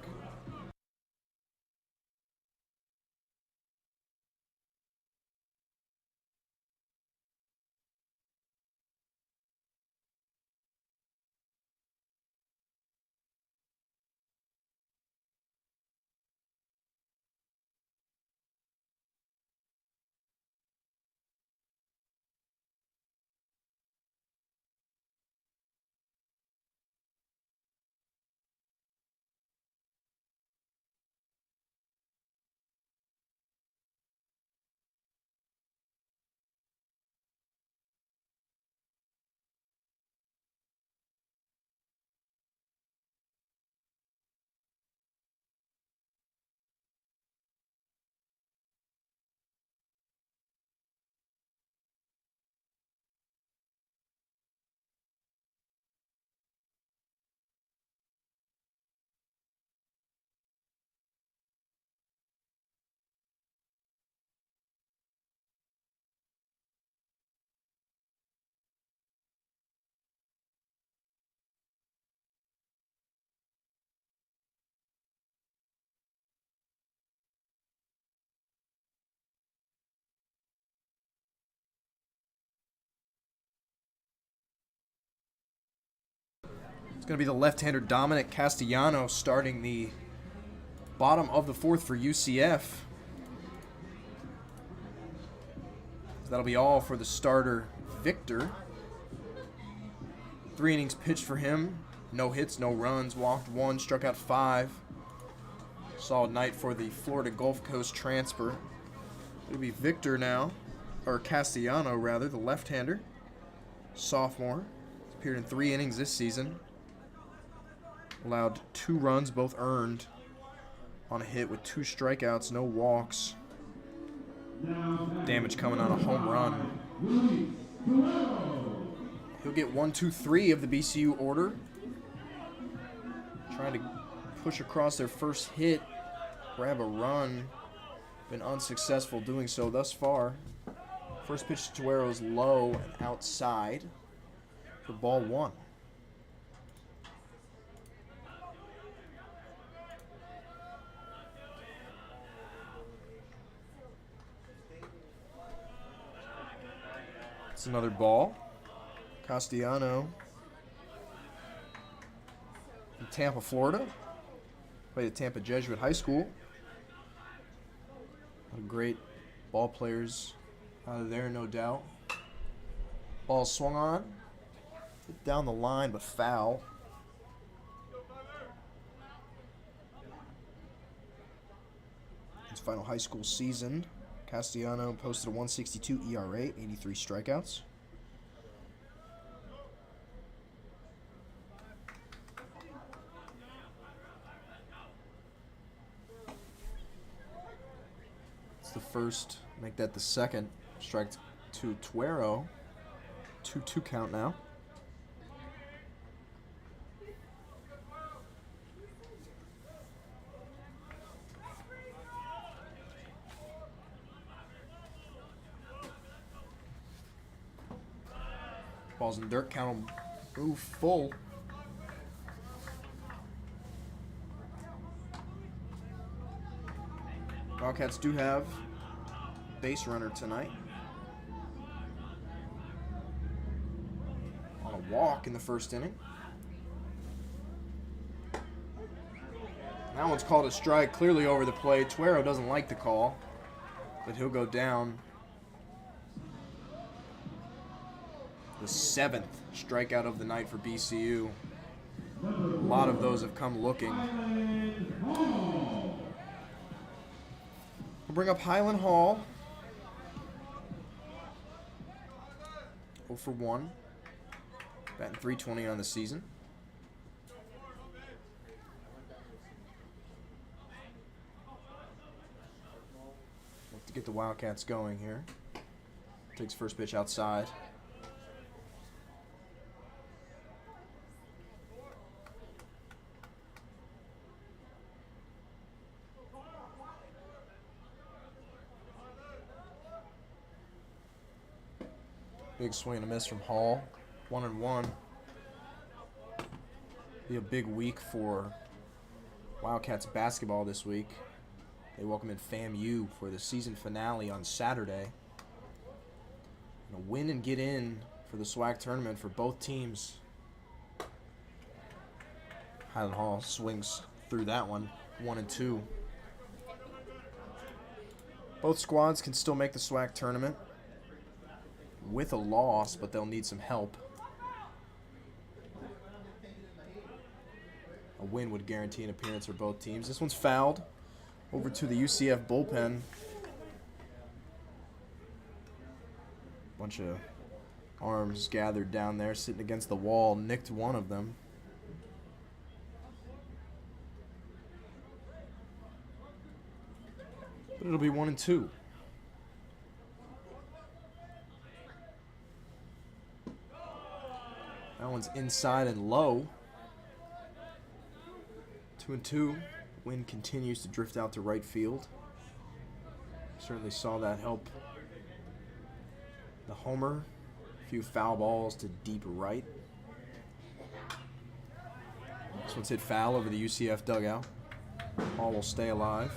It's going to be the left-hander Dominic Castellano starting the bottom of the fourth for UCF. So that'll be all for the starter, Victor. 3 innings pitched for him. No hits, no runs. Walked 1, struck out 5. Solid night for the Florida Gulf Coast transfer. It'll be Victor now, or Castellano rather, the left-hander. Sophomore. He's appeared in 3 innings this season. Allowed 2 runs, both earned on a hit with 2 strikeouts, no walks. Damage coming on a home run. He'll get 1, 2, 3 of the BCU order. Trying to push across their first hit, grab a run. Been unsuccessful doing so thus far. First pitch to Tuero is low and outside for ball 1. It's another ball. Castellano from Tampa, Florida. Played at Tampa Jesuit High School. A lot of great ball players Out of there, no doubt. Ball swung on. Hit down the line, but foul. His final high school season, Castellano posted a 162 ERA, 83 strikeouts. It's the first, make that the second. Strike to Tuero. 2-2 count now. Ball's in dirt, count 'em. Move full. Wildcats do have base runner tonight. On a walk in the first inning. That one's called a strike, clearly over the plate. Tuero doesn't like the call, but he'll go down. The 7th strikeout of the night for BCU. A lot of those have come looking. We'll bring up Highland Hall. 0 for 1. Batting .320 on the season. Look to get the Wildcats going here. Takes first pitch outside. Big swing and a miss from Hall. 1-1. Be a big week for Wildcats basketball this week. They welcome in FAMU for the season finale on Saturday. And a win and get in for the SWAC tournament for both teams. Highland Hall swings through that one. 1-2. Both squads can still make the SWAC tournament with a loss, but they'll need some help. A win would guarantee an appearance for both teams. This one's fouled over to the UCF bullpen. Bunch of arms gathered down there, sitting against the wall. Nicked one of them. But it'll be 1-2. That one's inside and low. 2-2. Wind continues to drift out to right field. Certainly saw that help the homer. A few foul balls to deep right. This one's hit foul over the UCF dugout. Ball will stay alive.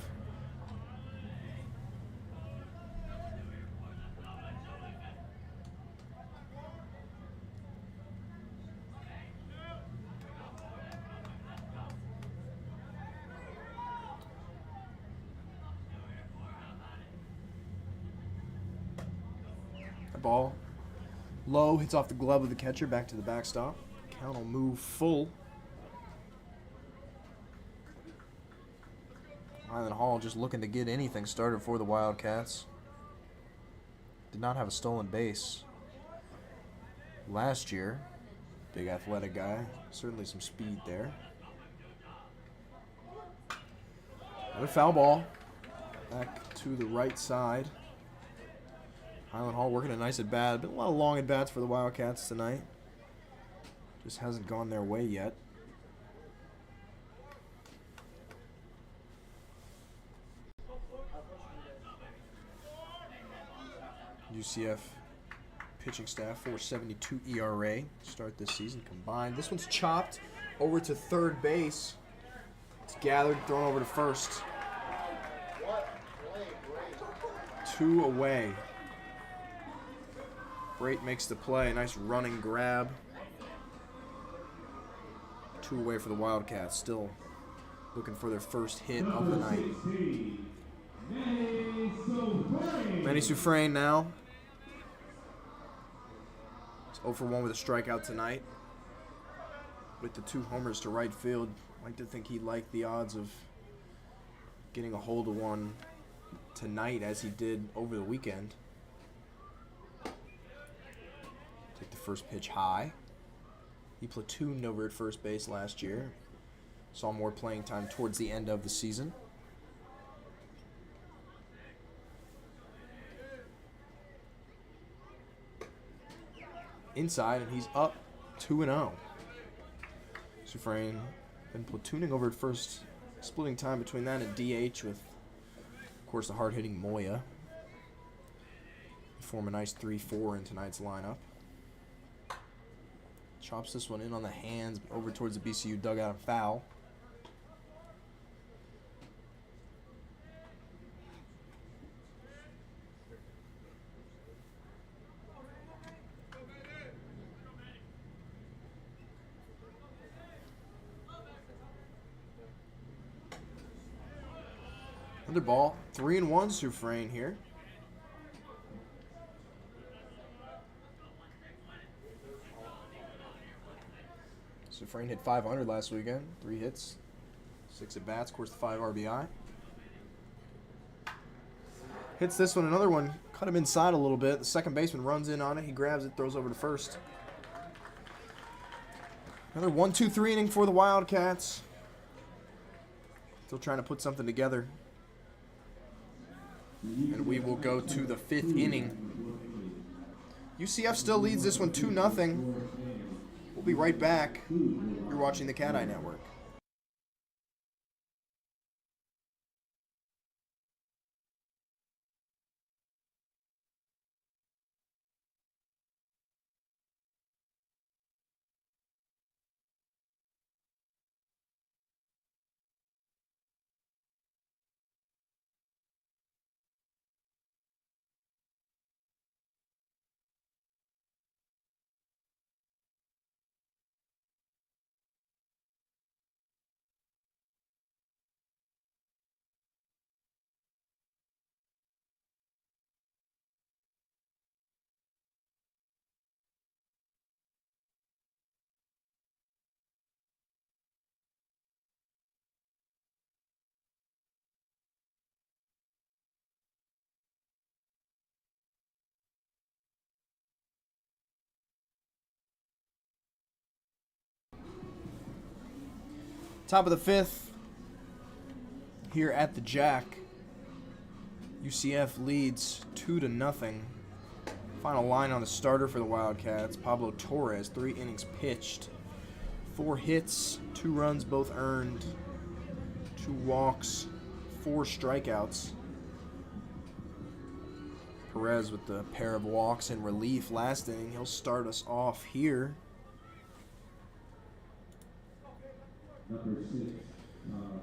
Ball low, hits off the glove of the catcher, back to the backstop. Count will move full. Highland Hall just looking to get anything started for the Wildcats. Did not have a stolen base last year. Big athletic guy. Certainly some speed there. Another foul ball. Back to the right side. Highland Hall working a nice at bat. Been a lot of long at bats for the Wildcats tonight. Just hasn't gone their way yet. UCF pitching staff, 4.72 ERA. Start this season combined. This one's chopped over to third base. It's gathered, thrown over to first. 2 away. Great makes the play. Nice running grab. 2 away for the Wildcats. Still looking for their first hit of the night. Manny Soufrain now 0 for 1 with a strikeout tonight. With the 2 homers to right field, I'd like to think he liked the odds of getting a hold of one tonight as he did over the weekend. Take the first pitch high. He platooned over at first base last year. Saw more playing time towards the end of the season. Inside, and he's up 2-0. Sufrain been platooning over at first, splitting time between that and DH with, of course, the hard-hitting Moya. Form a nice 3-4 in tonight's lineup. Chops this one in on the hands, over towards the BCU dugout and foul. Another ball, 3-1 Sufrain here. Sufrain hit .500 last weekend, 3 hits, 6 at bats, of course the 5 RBI. Hits this one, another one, cut him inside a little bit. The second baseman runs in on it, he grabs it, throws over to first. Another 1-2-3 inning for the Wildcats. Still trying to put something together. And we will go to the 5th inning. UCF still leads this one 2-0. We'll be right back. You're watching the Cat Eye Network. Top of the 5th here at the Jack. UCF leads 2-0. Final line on the starter for the Wildcats. Pablo Torres, 3 innings pitched, 4 hits, 2 runs both earned, 2 walks, 4 strikeouts. Perez with the pair of walks in relief last inning. He'll start us off here.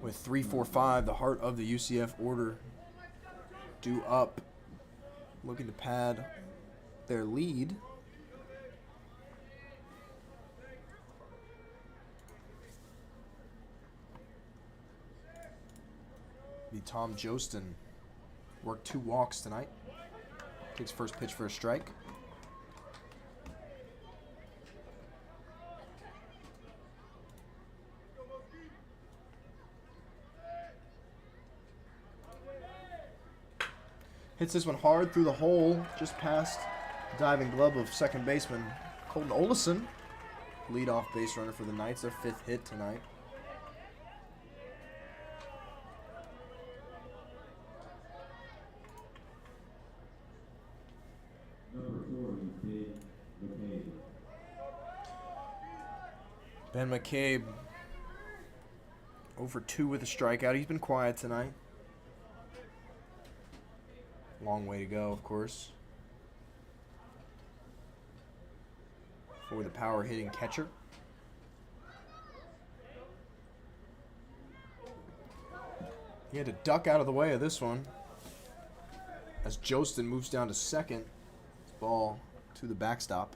With 3-4-5, the heart of the UCF order due up, looking to pad their lead. Be Tom Jostin. Worked 2 walks tonight. Takes first pitch for a strike. Hits this one hard through the hole, just past the diving glove of second baseman Colton Olesen. Leadoff base runner for the Knights, their 5th hit tonight. Ben McCabe 0 for 2 with a strikeout. He's been quiet tonight. Long way to go, of course, for the power hitting catcher. He had to duck out of the way of this one as Jostin moves down to second. Ball to the backstop.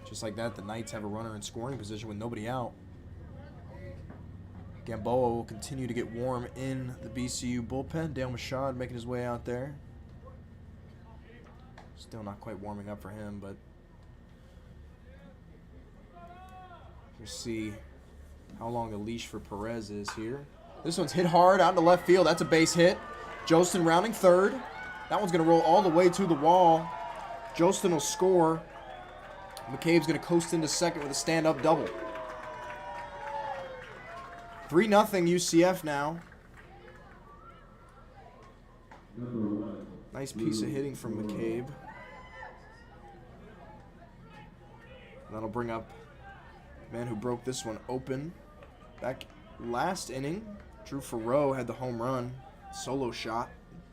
Just like that, the Knights have a runner in scoring position with nobody out. Gamboa will continue to get warm in the BCU bullpen. Dale Machad making his way out there. Still not quite warming up for him, but we'll see how long the leash for Perez is here. This one's hit hard out into left field. That's a base hit. Jostin rounding third. That one's going to roll all the way to the wall. Jostin will score. McCabe's going to coast into second with a stand-up double. 3-0 UCF now. Nice piece of hitting from McCabe. That'll bring up the man who broke this one open. Back last inning, Drew Farrow had the home run. Solo shot.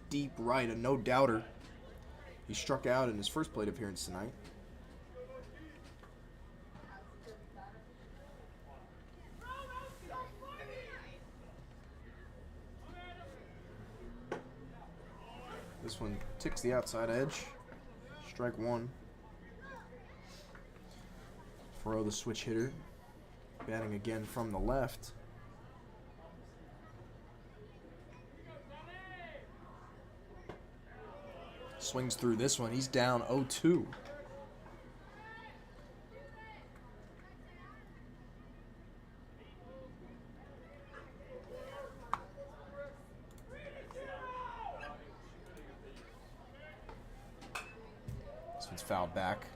Deep right, a no-doubter. He struck out in his first plate appearance tonight. This one ticks the outside edge. Strike one. Farrow, the switch hitter, batting again from the left. Swings through this one. He's down 0-2. This one's fouled back.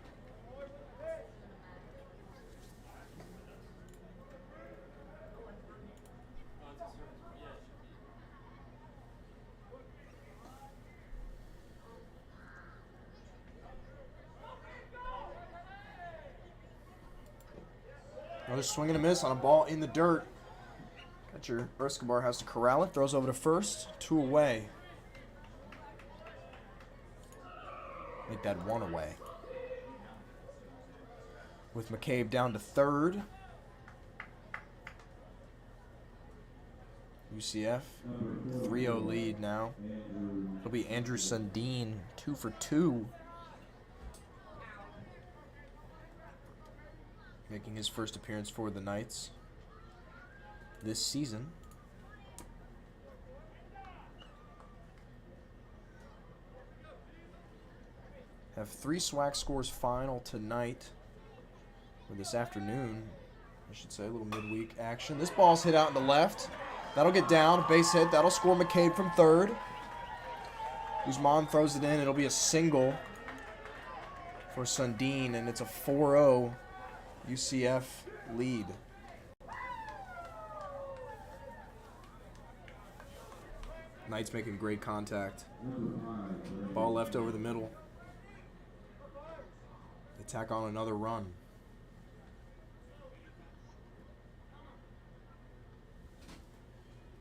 Another swing and a miss on a ball in the dirt. Catcher Escobar has to corral it. Throws over to first. 2 away. Make that 1 away. With McCabe down to third. UCF 3-0 lead now. It'll be Andrew Sundin, 2 for 2. Making his first appearance for the Knights this season. Have 3 SWAC scores final tonight, or this afternoon, I should say, a little midweek action. This ball's hit out in the left. That'll get down, base hit. That'll score McCabe from third. Guzman throws it in. It'll be a single for Sundin, and it's a 4-0 UCF lead. Knights making great contact. Ball left over the middle. They tack on another run.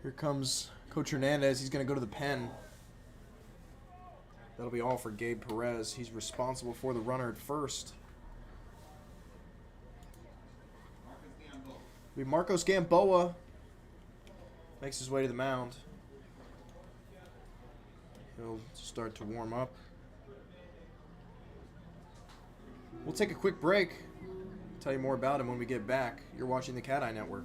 Here comes Coach Hernandez. He's going to go to the pen. That'll be all for Gabe Perez. He's responsible for the runner at first. Marcos Gamboa makes his way to the mound. He'll start to warm up. We'll take a quick break. Tell you more about him when we get back. You're watching the Cat Eye Network.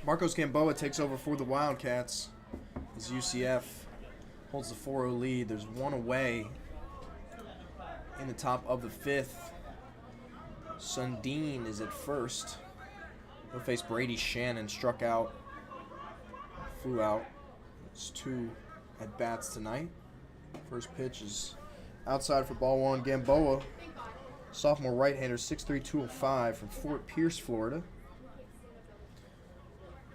Marcos Gamboa takes over for the Wildcats as UCF holds the 4-0 lead. There's one away in the top of the fifth. Sundin is at first. He'll face Brady Shannon, struck out, flew out. It's 2 at bats tonight. First pitch is outside for ball 1. Gamboa, sophomore right-hander, 6'3", 205 from Fort Pierce, Florida.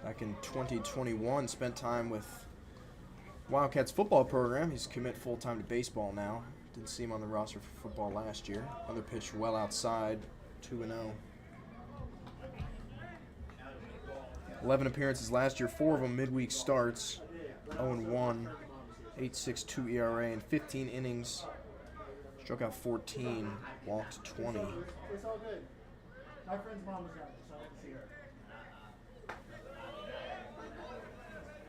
Back in 2021, spent time with Wildcats football program. He's commit full-time to baseball now. Didn't see him on the roster for football last year. Another pitch well outside, 2-0. 11 appearances last year, 4 of them midweek starts. 0-1, 8.62 ERA, and 15 innings. Struck out 14, walked 20. It's all good. My friend's mom was out there, so I went to see her.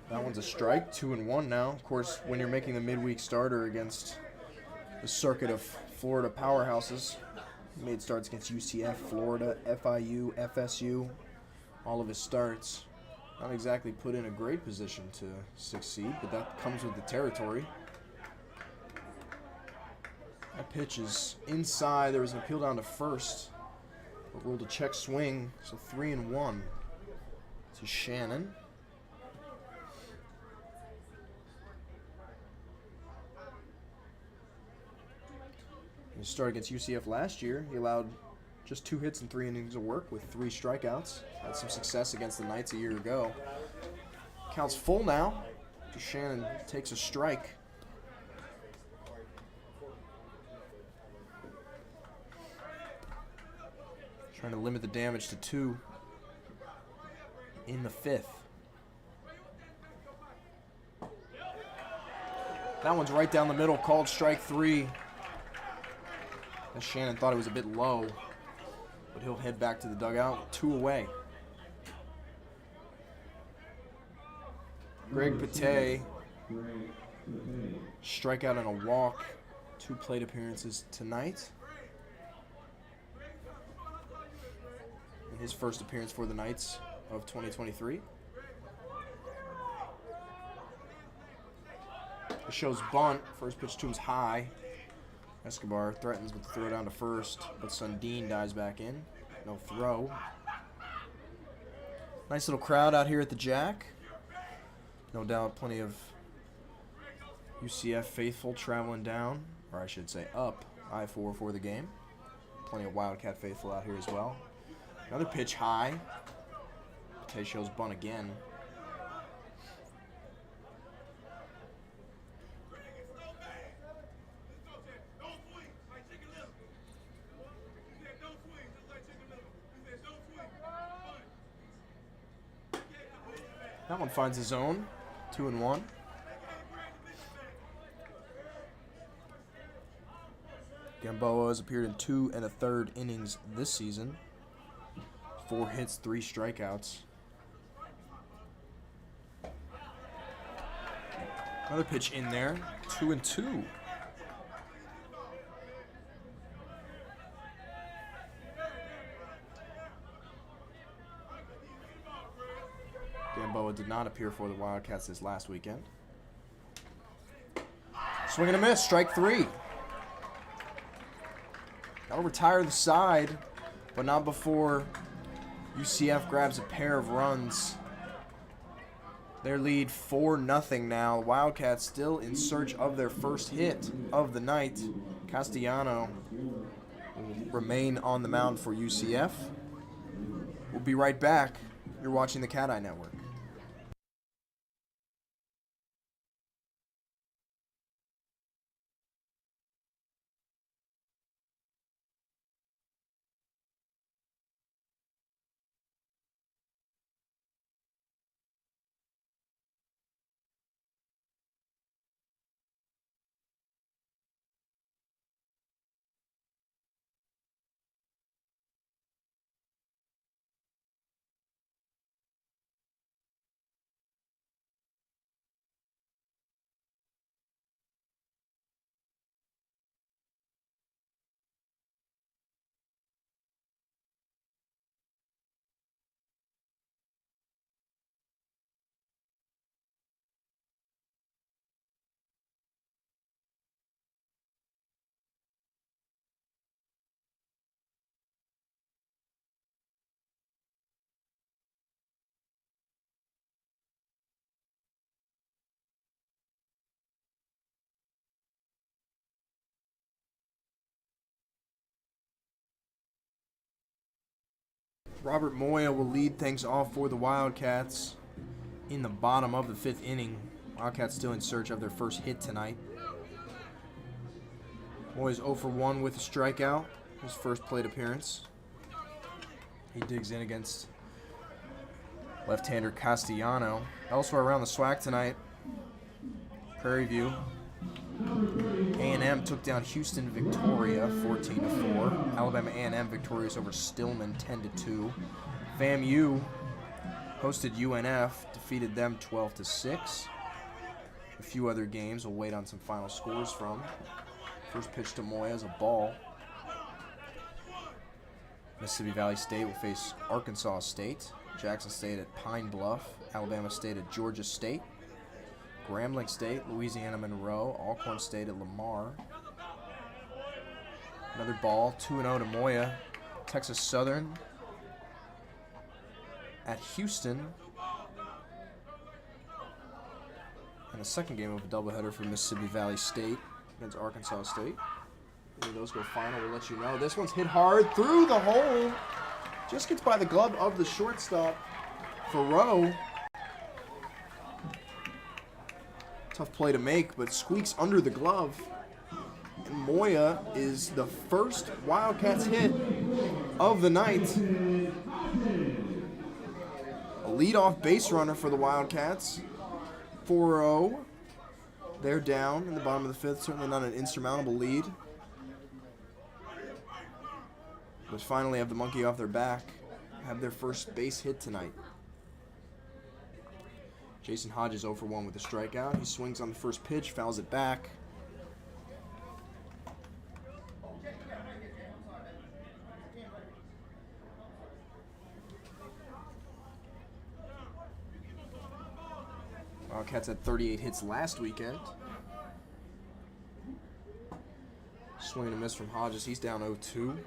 That one's a strike, 2-1 now. Of course, when you're making the midweek starter against the circuit of Florida powerhouses, he made starts against UCF, Florida, FIU, FSU, all of his starts. Not exactly put in a great position to succeed, but that comes with the territory. That pitch is inside. There was an appeal down to first, but ruled a check swing, so 3-1 to Shannon. He started against UCF last year. He allowed just 2 hits and 3 innings of work with 3 strikeouts. Had some success against the Knights a year ago. Count's full now. Shannon takes a strike. Trying to limit the damage to 2 in the 5th. That one's right down the middle, called strike 3. And Shannon thought it was a bit low, but he'll head back to the dugout. 2 away. Greg Pate, strikeout and a walk. 2 plate appearances tonight. In his first appearance for the Knights of 2023. It shows bunt. First pitch to him's high. Escobar threatens with the throw down to first, but Sundin dives back in. No throw. Nice little crowd out here at the Jack. No doubt plenty of UCF faithful traveling down, or I should say up, I-4 for the game. Plenty of Wildcat faithful out here as well. Another pitch high. Pate shows bunt again. That one finds his zone. 2-1. Gamboa has appeared in 2 1/3 innings this season. 4 hits, 3 strikeouts. Another pitch in there. 2-2. Gamboa did not appear for the Wildcats this last weekend. Swing and a miss, strike 3. That'll retire the side, but not before UCF grabs a pair of runs. Their lead 4-0 now. Wildcats still in search of their first hit of the night. Castellano will remain on the mound for UCF. We'll be right back. You're watching the Cat Eye Network. Robert Moya will lead things off for the Wildcats in the bottom of the 5th inning. Wildcats still in search of their first hit tonight. Moya's 0 for 1 with a strikeout, his first plate appearance. He digs in against left-hander Castellano. Elsewhere around the SWAC tonight, Prairie View. A&M took down Houston Victoria 14-4. Alabama A&M victorious over Stillman 10-2. FAMU hosted UNF, defeated them 12-6. A few other games we'll wait on some final scores from. First pitch to Moya is a ball. Mississippi Valley State will face Arkansas State. Jackson State at Pine Bluff. Alabama State at Georgia State. Grambling State, Louisiana Monroe. Alcorn State at Lamar. Another ball, 2-0 to Moya. Texas Southern at Houston. And the second game of a doubleheader for Mississippi Valley State against Arkansas State. When those go final, we'll let you know. This one's hit hard through the hole. Just gets by the glove of the shortstop, Farrow. Tough play to make, but squeaks under the glove. And Moya is the first Wildcats hit of the night. A leadoff base runner for the Wildcats. 4-0. They're down in the bottom of the 5th. Certainly not an insurmountable lead. But finally have the monkey off their back. Have their first base hit tonight. Jason Hodges 0 for 1 with a strikeout. He swings on the first pitch, fouls it back. Wildcats had 38 hits last weekend. Swing and a miss from Hodges. He's down 0-2.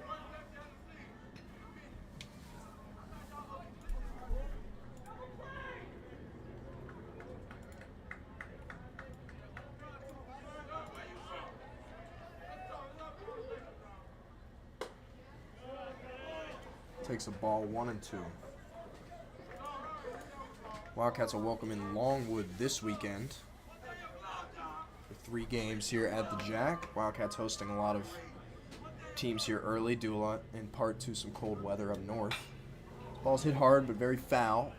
Takes a ball 1-2. Wildcats will welcome in Longwood this weekend for 3 games here at the Jack. Wildcats hosting a lot of teams here early, due a lot in part to some cold weather up north. Ball's hit hard but very foul.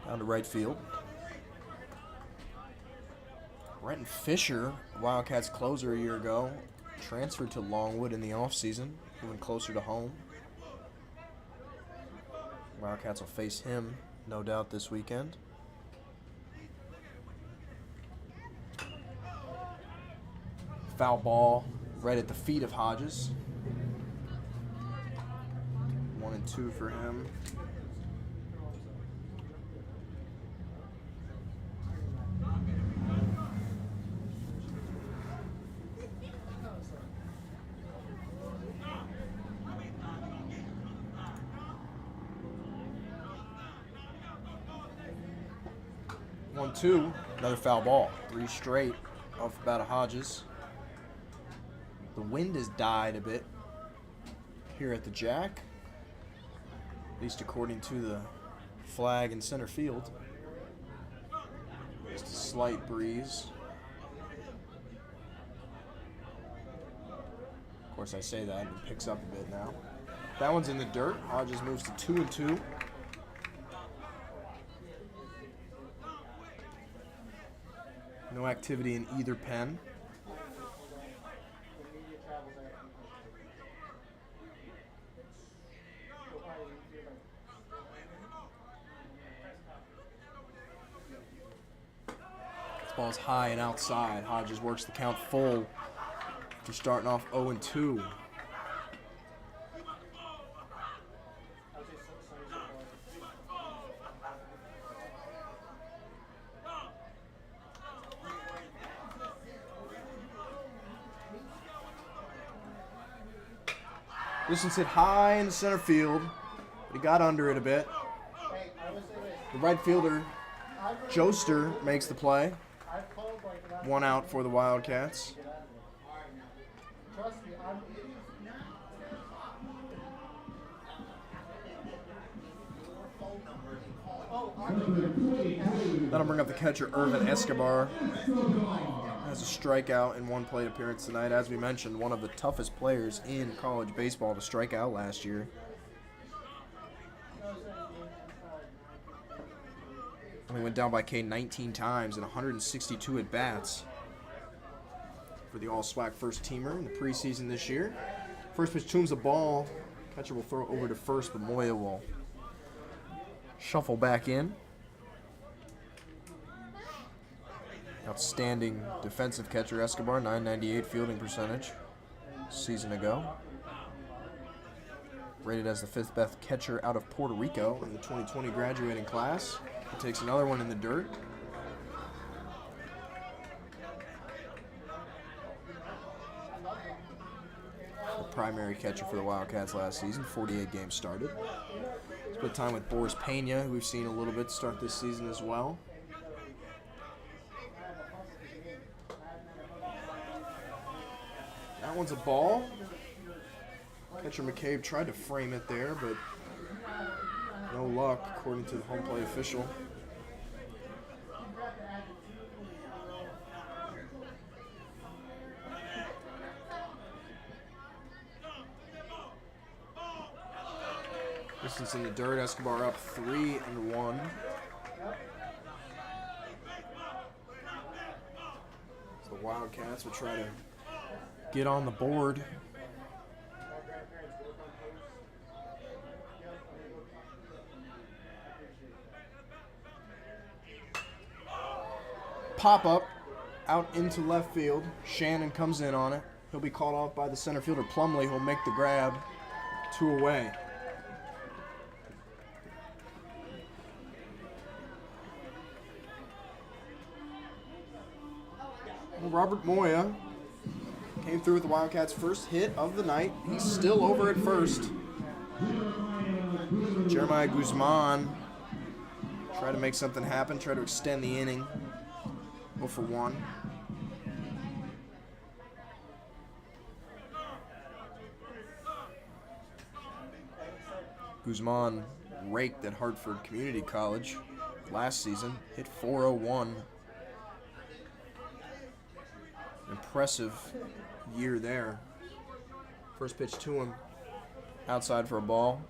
Down to right field. Renton Fisher, Wildcats closer a year ago, transferred to Longwood in the offseason, moving closer to home. Wildcats will face him, no doubt, this weekend. Foul ball right at the feet of Hodges. 1-2 for him. Another foul ball. 3 straight off the bat of Hodges. The wind has died a bit here at the Jack, at least according to the flag in center field. Just a slight breeze. Of course, I say that and it picks up a bit now. That one's in the dirt. Hodges moves to 2-2. No activity in either pen. This ball's high and outside. Hodges works the count full after starting off 0-2. This one's hit high in the center field, but he got under it a bit. The right fielder, Joester, makes the play. 1 out for the Wildcats. That'll bring up the catcher, Irvin Escobar. Has a strikeout in one plate appearance tonight. As we mentioned, one of the toughest players in college baseball to strike out last year. Only went down by K 19 times and 162 at-bats for the all-SWAC first-teamer in the preseason this year. First pitch to him's a ball. Catcher will throw it over to first, but Moya will shuffle back in. Outstanding defensive catcher Escobar, 998 fielding percentage season ago. Rated as the 5th best catcher out of Puerto Rico in the 2020 graduating class. He takes another one in the dirt. The primary catcher for the Wildcats last season, 48 games started. Split time with Boris Pena, who we've seen a little bit start this season as well. That one's a ball. Catcher McCabe tried to frame it there, but no luck, according to the home plate official. Distance in the dirt, Escobar up 3-1. So the Wildcats will try to get on the board. Pop up out into left field. Shannon comes in on it. He'll be called off by the center fielder Plumley, who'll make the grab. 2 away. Robert Moya came through with the Wildcats' first hit of the night. He's still over at first. Jeremiah Guzman try to make something happen, try to extend the inning. 0 for 1. Guzman raked at Hartford Community College last season, hit .401. Impressive year there. First pitch to him, outside for a ball.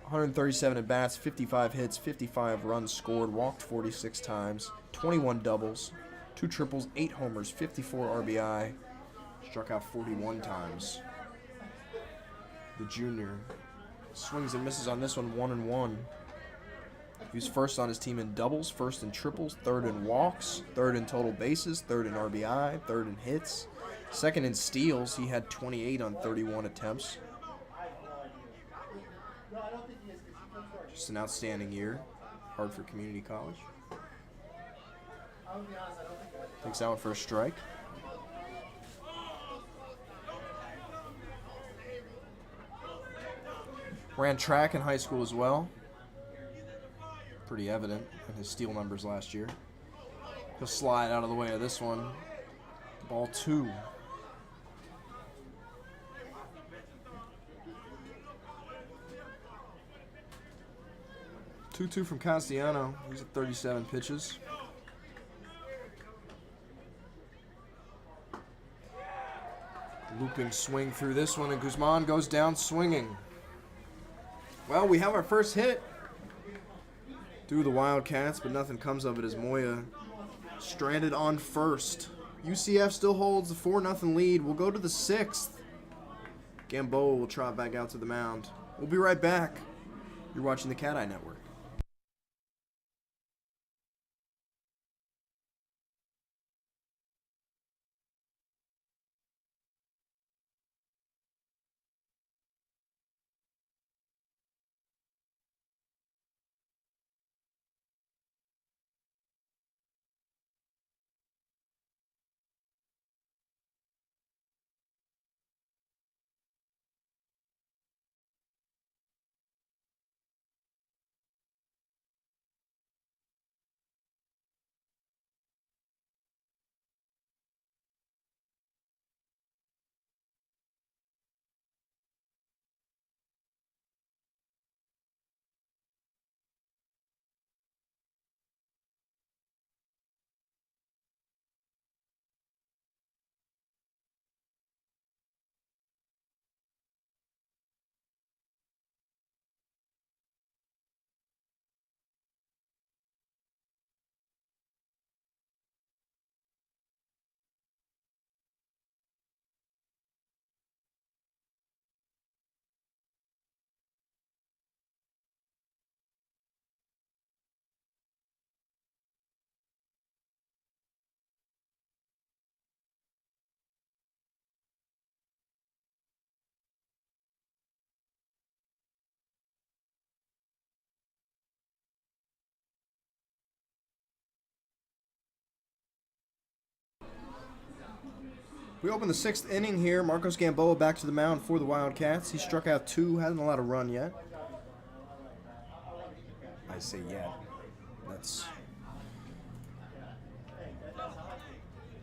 137 at-bats, 55 hits, 55 runs scored, walked 46 times, 21 doubles, 2 triples, 8 homers, 54 RBI, struck out 41 times. The junior swings and misses on this one, 1-1. He was first on his team in doubles, first in triples, third in walks, third in total bases, third in RBI, third in hits, second in steals. He had 28 on 31 attempts. Just an outstanding year. Hartford Community College. Takes that one for a strike. Ran track in high school as well. Pretty evident in his steal numbers last year. He'll slide out of the way of this one. Ball 2. Two from Castellano. He's at 37 pitches. Looping swing through this one, and Guzman goes down swinging. Well, we have our first hit through the Wildcats, but nothing comes of it as Moya stranded on first. UCF still holds the 4-0 lead. We'll go to the 6th. Gamboa will trot back out to the mound. We'll be right back. You're watching the Cat Eye Network. We open the 6th inning here. Marcos Gamboa back to the mound for the Wildcats. He struck out 2, hasn't allowed a run yet. I say yet. That's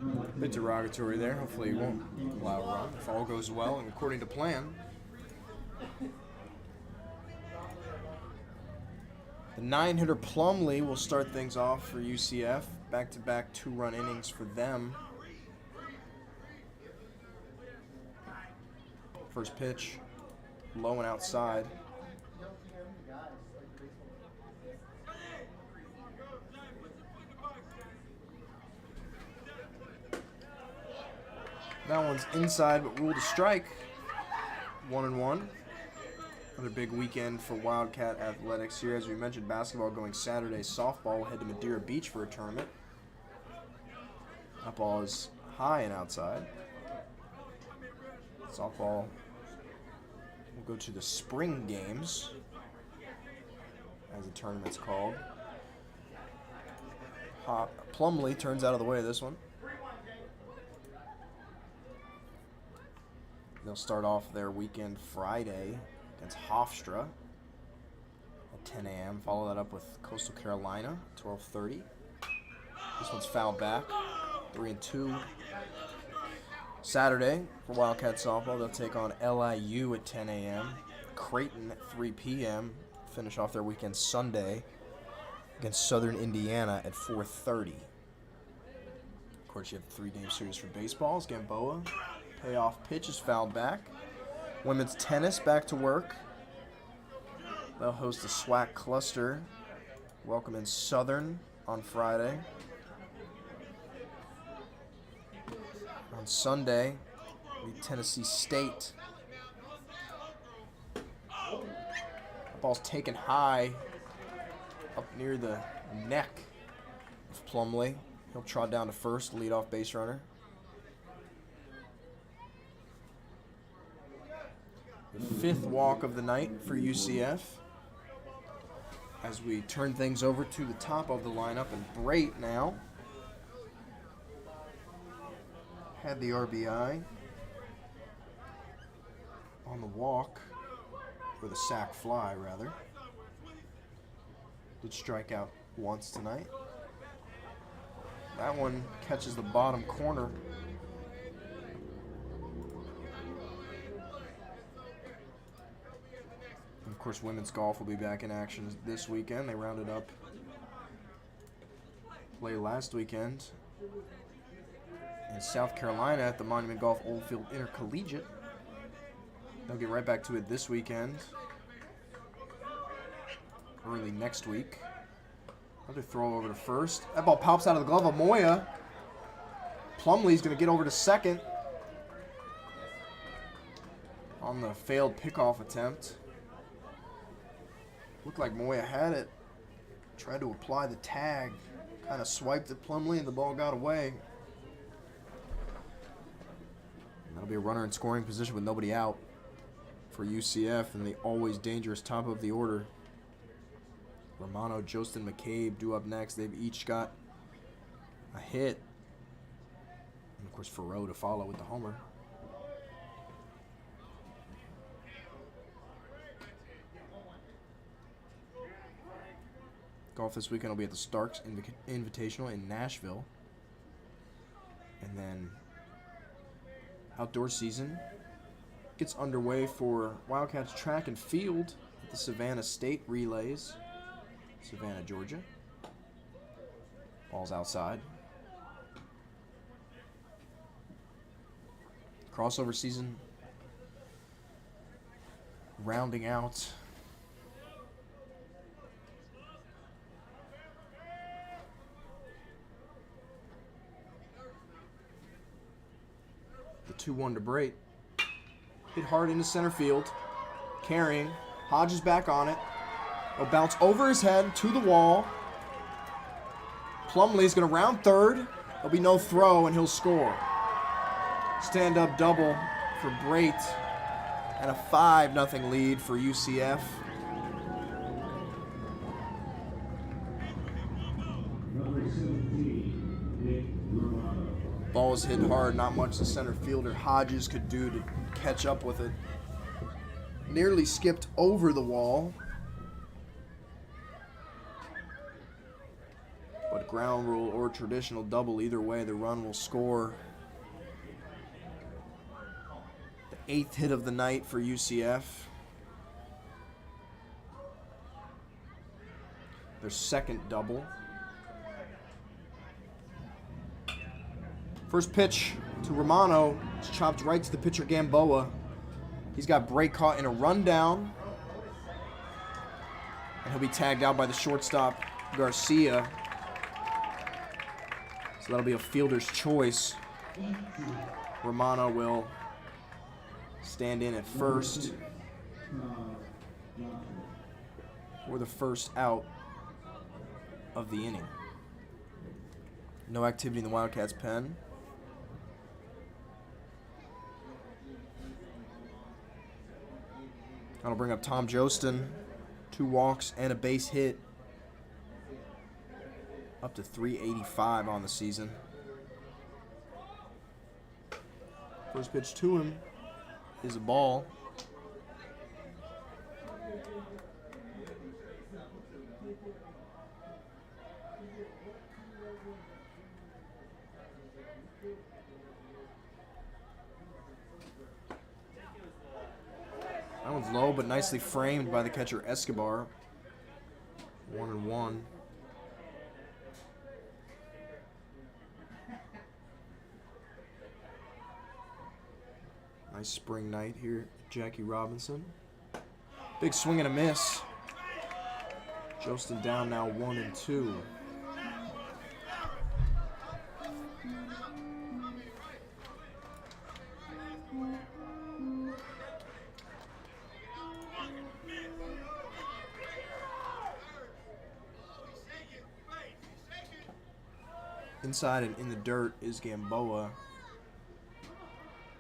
a bit derogatory there. Hopefully he won't allow a run if all goes well and according to plan. The 9-hitter Plumlee will start things off for UCF. Back-to-back 2-run innings for them. First pitch, low and outside. That one's inside, but ruled a strike. 1-1. Another big weekend for Wildcat Athletics here. As we mentioned, basketball going Saturday. Softball will head to Madeira Beach for a tournament. That ball is high and outside. Softball will go to the spring games, as the tournament's called. Plumlee turns out of the way of this one. They'll start off their weekend Friday against Hofstra at 10 a.m. Follow that up with Coastal Carolina, 12:30. This one's fouled back, 3-2. Saturday for Wildcat softball, they'll take on LIU at 10 a.m. Creighton at 3 p.m. Finish off their weekend Sunday against Southern Indiana at 4:30. Of course, you have the 3-game series for baseball. It's Gamboa. Payoff pitch is fouled back. Women's tennis back to work. They'll host the SWAC Cluster. Welcome in Southern on Friday. On Sunday, the Tennessee State. The ball's taken high up near the neck of Plumlee. He'll trot down to first, leadoff base runner. The 5th walk of the night for UCF. As we turn things over to the top of the lineup, and Brait now had the RBI on the walk, or the sac fly rather. Did strike out once tonight. That one catches the bottom corner. And of course, women's golf will be back in action this weekend. They rounded up play last weekend in South Carolina at the Monument Golf Oldfield Intercollegiate. They'll get right back to it this weekend, early next week. Another throw over to first. That ball pops out of the glove of Moya. Plumlee's going to get over to second on the failed pickoff attempt. Looked like Moya had it. Tried to apply the tag. Kind of swiped at Plumlee and the ball got away. That'll be a runner in scoring position with nobody out for UCF and the always dangerous top of the order. Romano, Jostin, McCabe due up next. They've each got a hit. And of course, Farrow to follow with the homer. Golf this weekend will be at the Starks Invitational in Nashville. And then outdoor season gets underway for Wildcats track and field at the Savannah State Relays. Savannah, Georgia. Ball's outside. Crossover season rounding out. The 2-1 to Brait. Hit hard into center field. Carrying. Hodges back on it. It'll bounce over his head to the wall. Plumlee's going to round third. There'll be no throw, and he'll score. Stand-up double for Brait. And a 5-0 lead for UCF. Ball was hit hard, not much the center fielder Hodges could do to catch up with it. Nearly skipped over the wall. But ground rule or traditional double, either way, the run will score. The 8th hit of the night for UCF. Their second double. First pitch to Romano. It's chopped right to the pitcher Gamboa. He's got break caught in a rundown. And he'll be tagged out by the shortstop Garcia. So that'll be a fielder's choice. Romano will stand in at first for the first out of the inning. No activity in the Wildcats' pen. That'll bring up Tom Jostin. 2 walks and a base hit. Up to 385 on the season. First pitch to him is a ball. That one's low, but nicely framed by the catcher Escobar. 1-1. Nice spring night here, Jackie Robinson. Big swing and a miss. Jostin down now 1-2. Inside and in the dirt is Gamboa.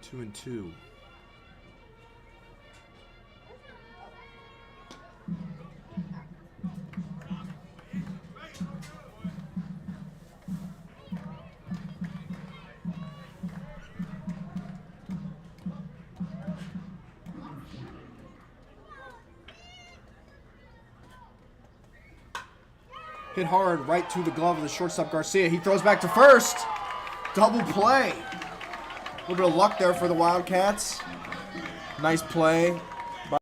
2-2. Hit hard right to the glove of the shortstop Garcia. He throws back to first. Double play. A little bit of luck there for the Wildcats. Nice play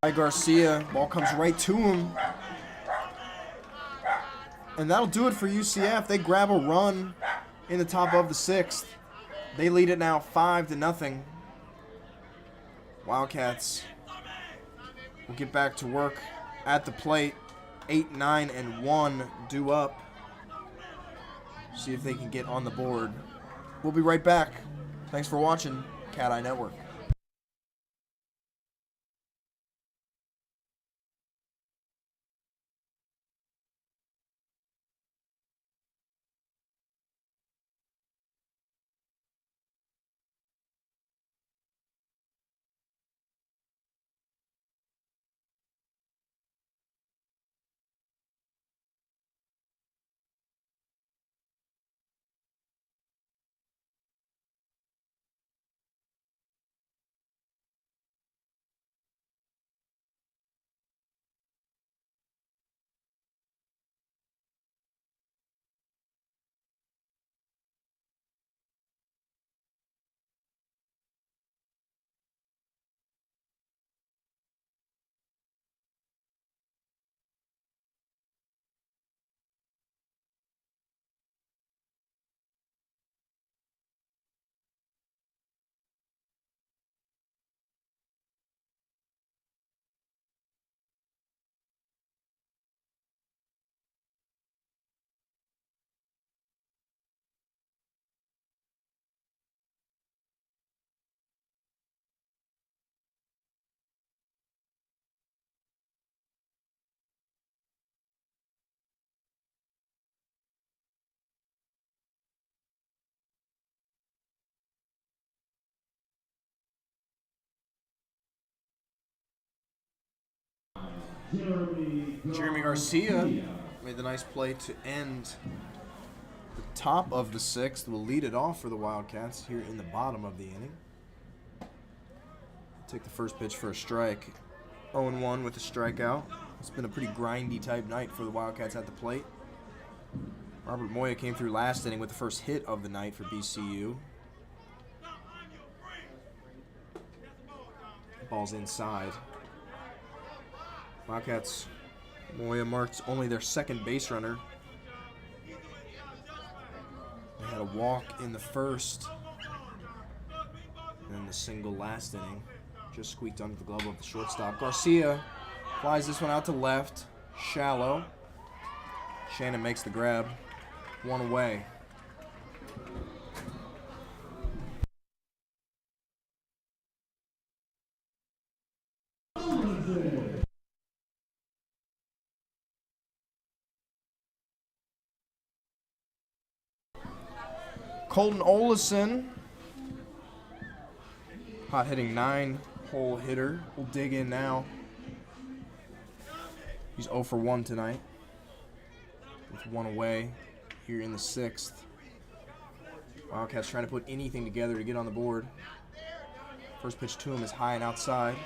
by Garcia. Ball comes right to him. And that'll do it for UCF. They grab a run in the top of the 6th. They lead it now 5-0. Wildcats will get back to work at the plate. 8, 9, and 1 due up. See if they can get on the board. We'll be right back. Thanks for watching Cat Eye Network. Jeremy Garcia made the nice play to end The top of the 6th will lead it off for the Wildcats here in the bottom of the inning. Take the first pitch for a strike. 0-1 with a strikeout. It's been a pretty grindy type night for the Wildcats at the plate. Robert Moya came through last inning with the first hit of the night for BCU. Ball's inside. Wildcats, Moya marked only their second base runner. They had a walk in the first, and then the single last inning. Just squeaked under the glove of the shortstop. Garcia flies this one out to left, shallow. Shannon makes the grab, 1 away. Colton Olison, hot hitting 9-hole hitter, will dig in now. He's 0 for 1 tonight, with 1 away here in the 6th. Wildcats trying to put anything together to get on the board. First pitch to him is high and outside.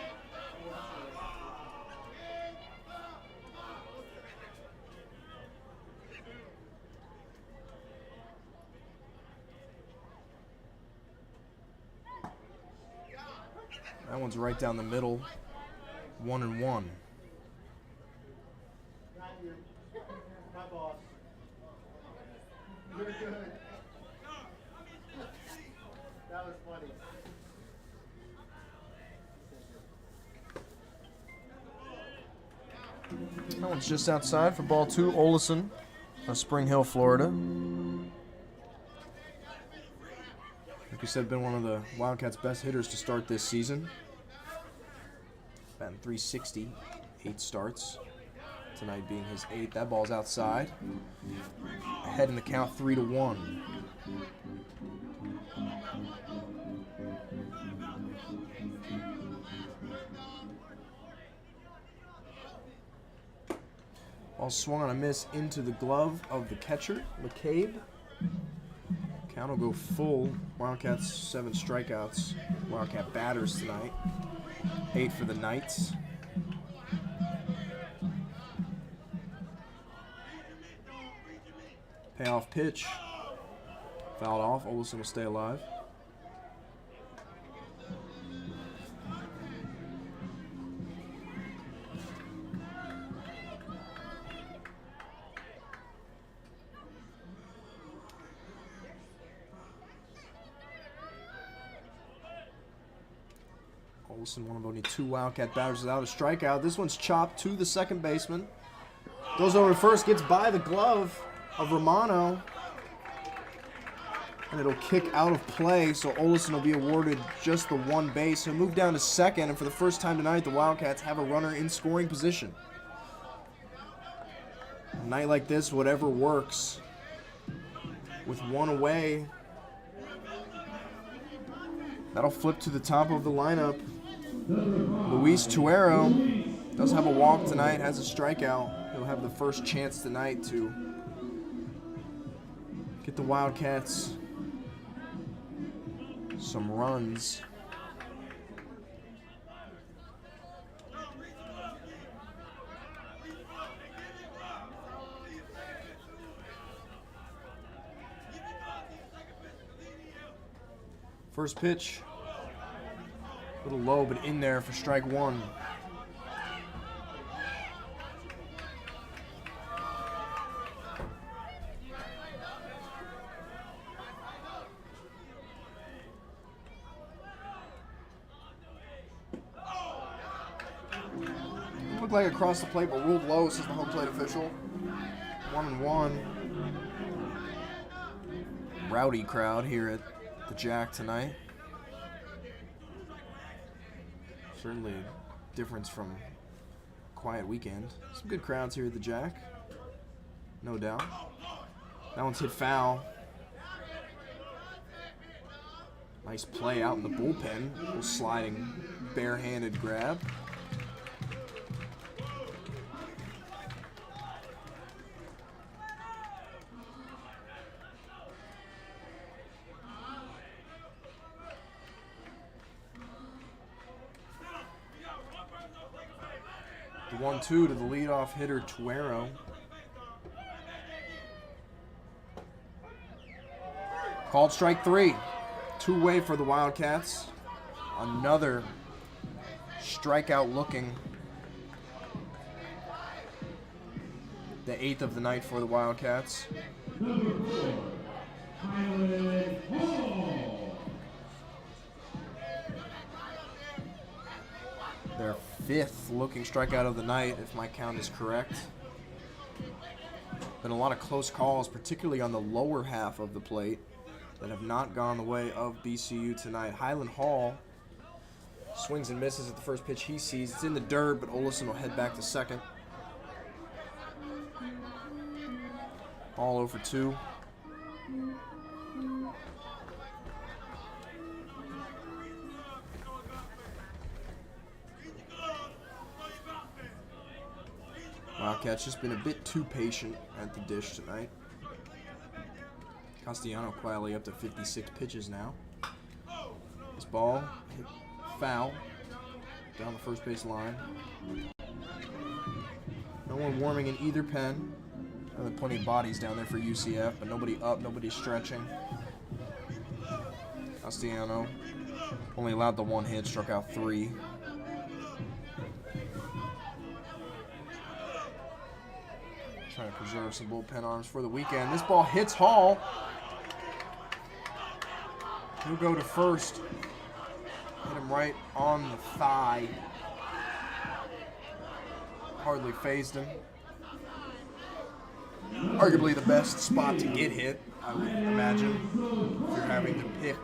That one's right down the middle, 1-1. Not you. My boss. You're good. That was funny. That one's just outside for ball 2. Olison of Spring Hill, Florida. Like we said, been one of the Wildcats' best hitters to start this season. Batting .360, 8 starts. Tonight being his 8th. That ball's outside. Ahead in the count, 3-1. Ball swung on a miss into the glove of the catcher, McCabe. Count will go full. Wildcats 7 strikeouts. Wildcat batters tonight. 8 for the Knights. Payoff pitch. Fouled off. Olison will stay alive. Olison, one of only 2 Wildcat batters without a strikeout. This one's chopped to the second baseman. Goes over to first, gets by the glove of Romano. And it'll kick out of play, so Olison will be awarded just the 1 base. He'll move down to second, and for the first time tonight, the Wildcats have a runner in scoring position. A night like this, whatever works. With 1 away, that'll flip to the top of the lineup. Luis Tuero does have a walk tonight, has a strikeout. He'll have the first chance tonight to get the Wildcats some runs. First pitch, a little low, but in there for strike 1. Looked like across the plate, but ruled low, says the home plate official. 1-1. Rowdy crowd here at the Jack tonight. Certainly a difference from a quiet weekend. Some good crowds here at the Jack, no doubt. That one's hit foul. Nice play out in the bullpen. A little sliding, barehanded grab. The 1-2 to the leadoff hitter, Tuero. Called strike 3. Two-way for the Wildcats. Another strikeout looking. The 8th of the night for the Wildcats. Their 5th looking strikeout of the night, if my count is correct. Been a lot of close calls, particularly on the lower half of the plate, that have not gone the way of BCU tonight. Highland Hall swings and misses at the first pitch he sees. It's in the dirt, but Olison will head back to second. Ball 0 for 2. Wildcats just been a bit too patient at the dish tonight. Castellano quietly up to 56 pitches now. This ball hit foul down the first base line. No one warming in either pen. There are plenty of bodies down there for UCF, but nobody up, nobody stretching. Castellano only allowed the 1 hit, struck out 3. Trying to preserve some bullpen arms for the weekend. This ball hits Hall. He'll go to first. Hit him right on the thigh. Hardly phased him. Arguably the best spot to get hit, I would imagine, if you're having to pick.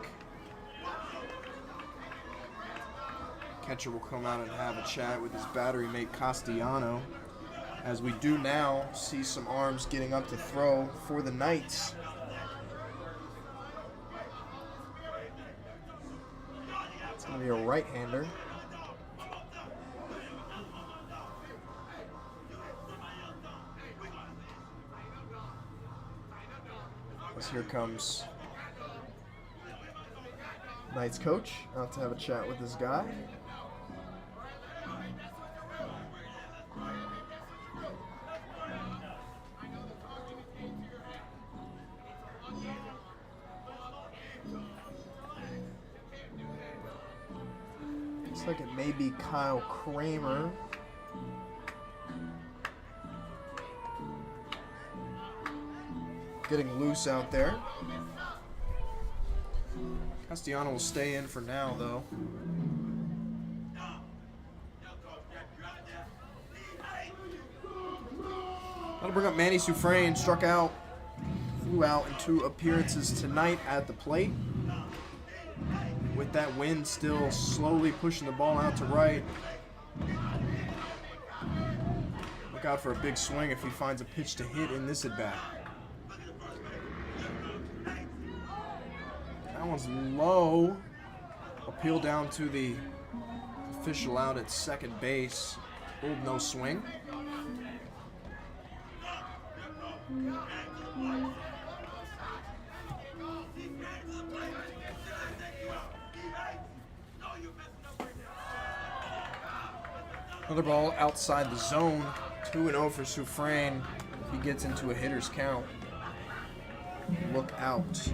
Catcher will come out and have a chat with his battery mate Castellano. As we do now see some arms getting up to throw for the Knights. It's going to be a right-hander. As here comes Knights coach out to have a chat with this guy. Looks like it may be Kyle Kramer. Getting loose out there. Castellano will stay in for now, though. That'll bring up Manny Soufrain. Struck out, flew out in 2 appearances tonight at the plate. With that wind still slowly pushing the ball out to right. Look out for a big swing if he finds a pitch to hit in this at-bat. That one's low. Appeal down to the official out at second base. Old no swing. Another ball outside the zone. 2-0 for Soufrain. If he gets into a hitter's count, look out.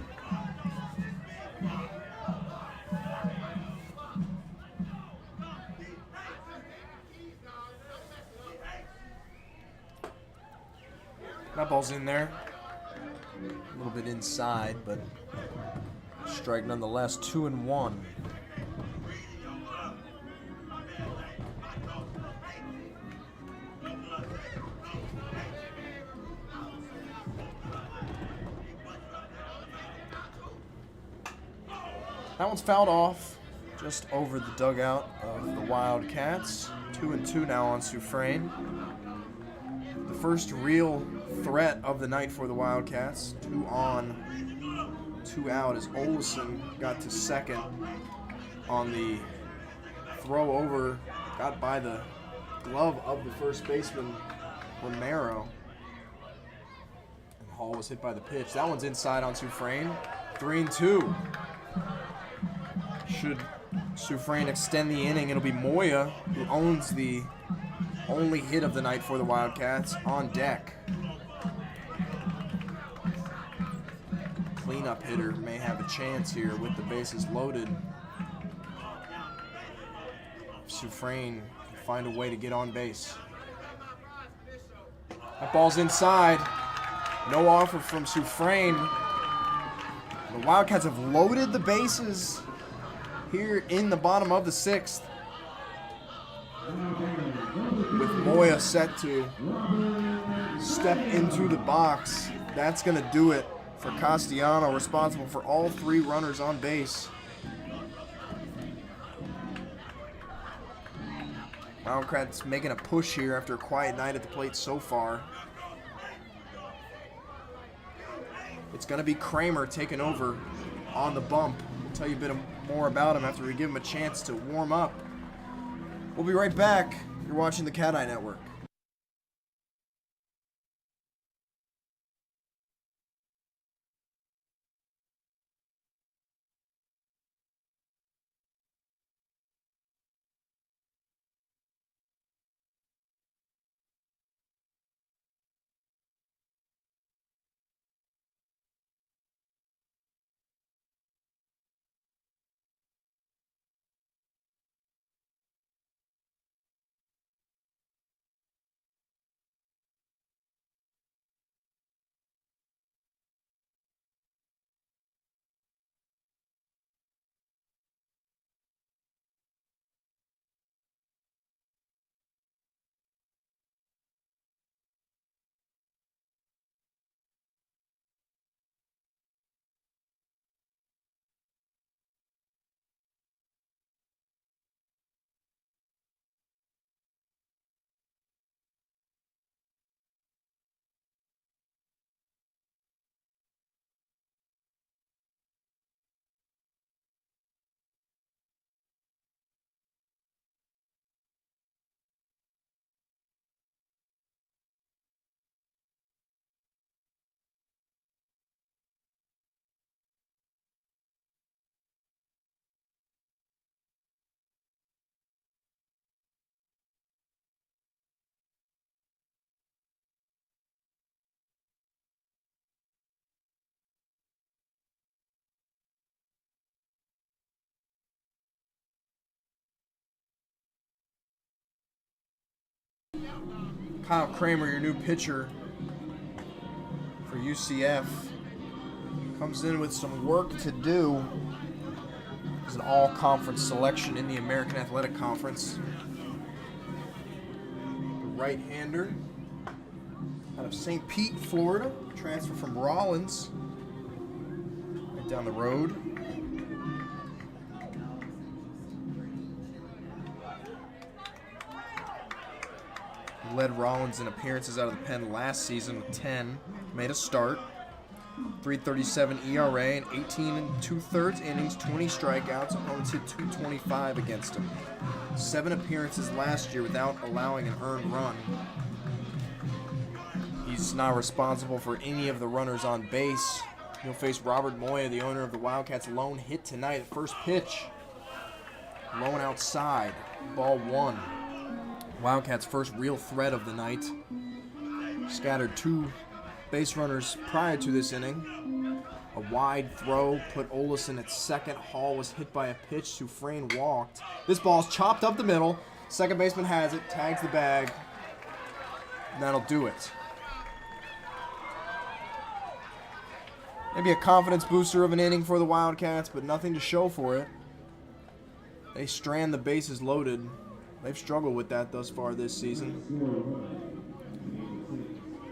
That ball's in there. A little bit inside, but strike nonetheless. 2-1. That one's fouled off just over the dugout of the Wildcats. 2-2 now on Soufrain. The first real threat of the night for the Wildcats. 2 on, 2 out as Olison got to second on the throw over. Got by the glove of the first baseman, Romero. And Hall was hit by the pitch. That one's inside on Soufrain. 3-2. Should Soufrain extend the inning, it'll be Moya who owns the Only hit of the night for the Wildcats on deck. Cleanup hitter may have a chance here with the bases loaded. Suffrain can find a way to get on base. That ball's inside. No offer from Suffrain. The Wildcats have loaded the bases here in the bottom of the 6th. With Moya set to step into the box. That's going to do it for Castellano, responsible for all 3 runners on base. Wildcats making a push here after a quiet night at the plate so far. It's going to be Kramer taking over on the bump. We'll tell you a bit more about him after we give him a chance to warm up. We'll be right back. You're watching the Cat Eye Network. Kyle Kramer, your new pitcher for UCF, comes in with some work to do. It's an all-conference selection in the American Athletic Conference. The right-hander out of St. Pete, Florida, transfer from Rollins, right down the road. Led Rollins in appearances out of the pen last season with 10. Made a start. 3.37 ERA and 18 2/3 innings, 20 strikeouts. Opponents hit 225 against him. 7 appearances last year without allowing an earned run. He's not responsible for any of the runners on base. He'll face Robert Moya, the owner of the Wildcats. Lone hit tonight at first pitch. Lone outside. Ball 1. Wildcats' first real threat of the night. Scattered 2 base runners prior to this inning. A wide throw put Olesen at second. Hall was hit by a pitch. Suffrain walked. This ball's chopped up the middle. Second baseman has it, tags the bag. And that'll do it. Maybe a confidence booster of an inning for the Wildcats, but nothing to show for it. They strand the bases loaded. They've struggled with that thus far this season.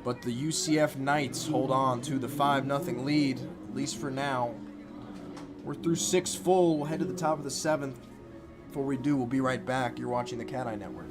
But the UCF Knights hold on to the 5-0 lead, at least for now. We're through 6 full. We'll head to the top of the 7th. Before we do, we'll be right back. You're watching the Cat Eye Network.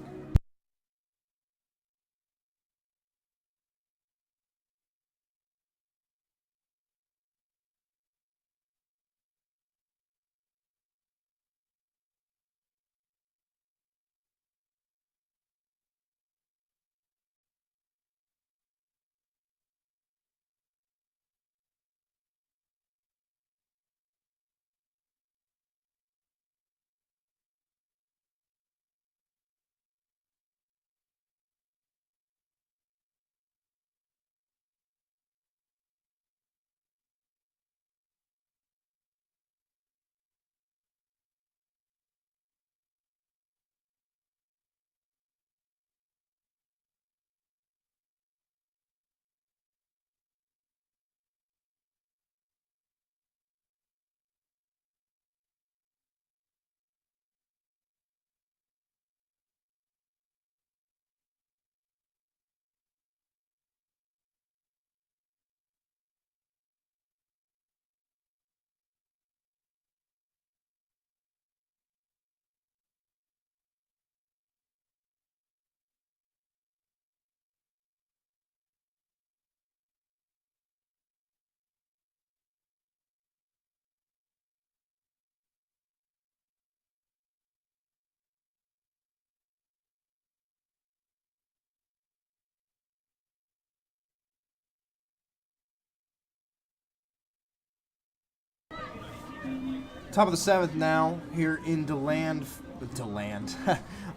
Top of the 7th now here in DeLand.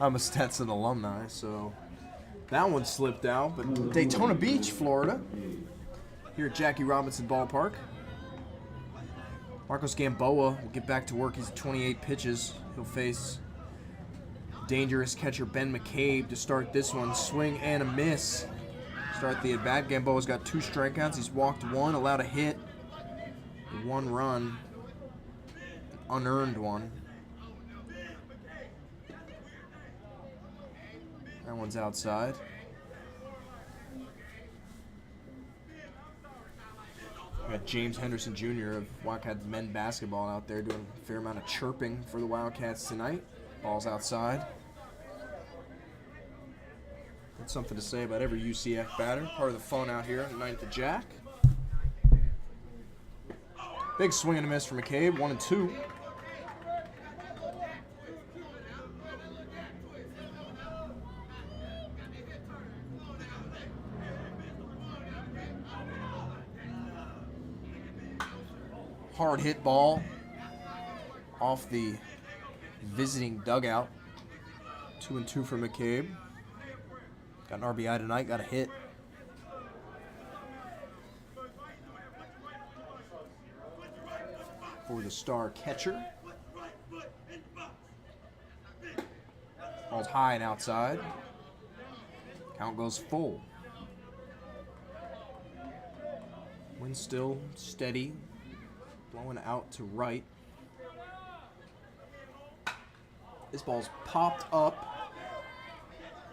I'm a Stetson alumni, so that one slipped out. But Daytona Beach, Florida, here at Jackie Robinson Ballpark. Marcos Gamboa will get back to work. He's at 28 pitches. He'll face dangerous catcher Ben McCabe to start this one. Swing and a miss. Start the at-bat. Gamboa's got 2 strikeouts. He's walked 1, allowed a hit, 1 run, unearned one. That one's outside. We got James Henderson Jr. of Wildcats men basketball out there doing a fair amount of chirping for the Wildcats tonight. Ball's outside. That's something to say about every UCF batter. Part of the fun out here tonight at the Jack. Big swing and a miss for McCabe, 1-2. Hard hit ball off the visiting dugout. 2-2 for McCabe. Got an RBI tonight, got a hit. For the star catcher. Ball's high and outside. Count goes full. Wind still steady. Blowing out to right. This ball's popped up.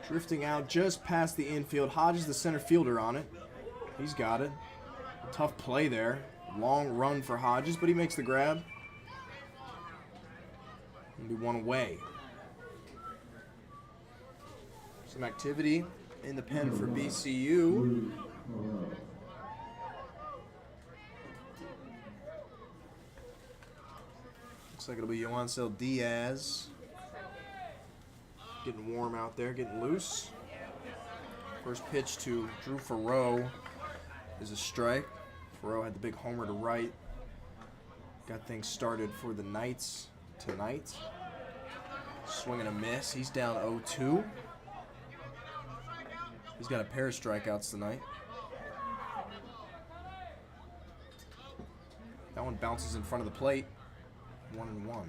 Drifting out just past the infield. Hodges, the center fielder, on it. He's got it. Tough play there. Long run for Hodges, but he makes the grab. Gonna be 1 away. Some activity in the pen for BCU. Looks like it'll be Yoancel Diaz. Getting warm out there, getting loose. First pitch to Drew Farreau is a strike. Farreau had the big homer to right. Got things started for the Knights tonight. Swing and a miss. He's down 0-2. He's got a pair of strikeouts tonight. That one bounces in front of the plate. 1-1.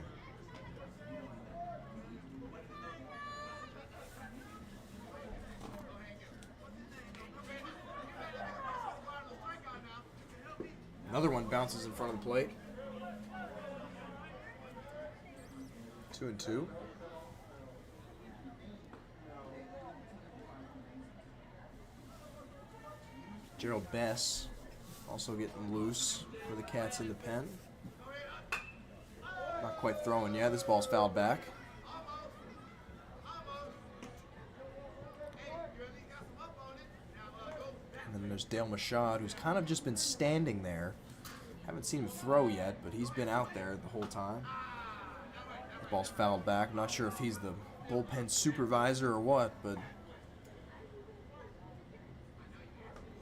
Another one bounces in front of the plate. 2-2. Gerald Bess also getting loose for the Cats in the pen. Not quite throwing yet. This ball's fouled back. And then there's Dale Machad, who's kind of just been standing there. Haven't seen him throw yet, but he's been out there the whole time. The ball's fouled back. Not sure if he's the bullpen supervisor or what, but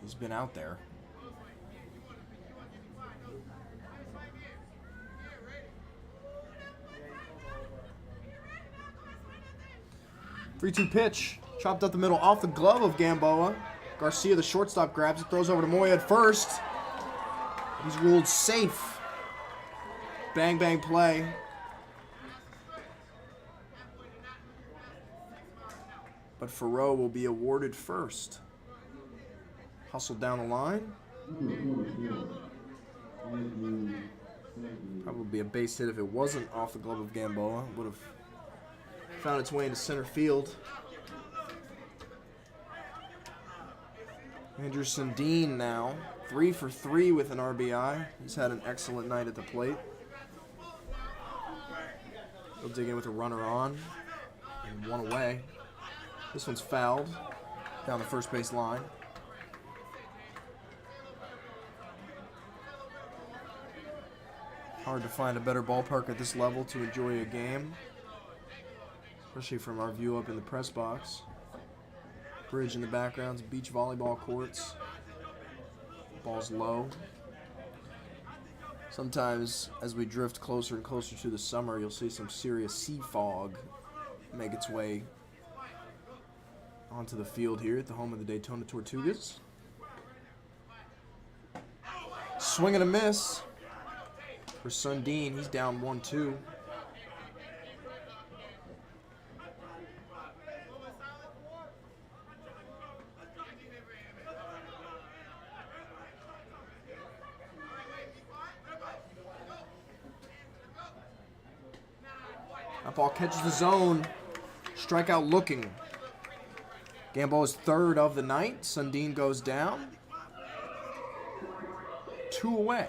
he's been out there. Three-two pitch. Chopped up the middle off the glove of Gamboa. Garcia, the shortstop, grabs it, throws over to Moya at first. He's ruled safe. Bang, bang play. But Farreau will be awarded first. Hustled down the line. Probably a base hit if it wasn't off the glove of Gamboa. Would have found its way into center field. Andrew Sundin now, 3 for 3 with an RBI. He's had an excellent night at the plate. He'll dig in with a runner on and 1 away. This one's fouled down the first base line. Hard to find a better ballpark at this level to enjoy a game, especially from our view up in the press box. Bridge in the background, beach volleyball courts. Ball's low. Sometimes, as we drift closer and closer to the summer, you'll see some serious sea fog make its way onto the field here at the home of the Daytona Tortugas. Swing and a miss for Sundin. He's down 1-2. That ball catches the zone. Strikeout looking. Gamboa's third of the night. Sundin goes down. 2 away.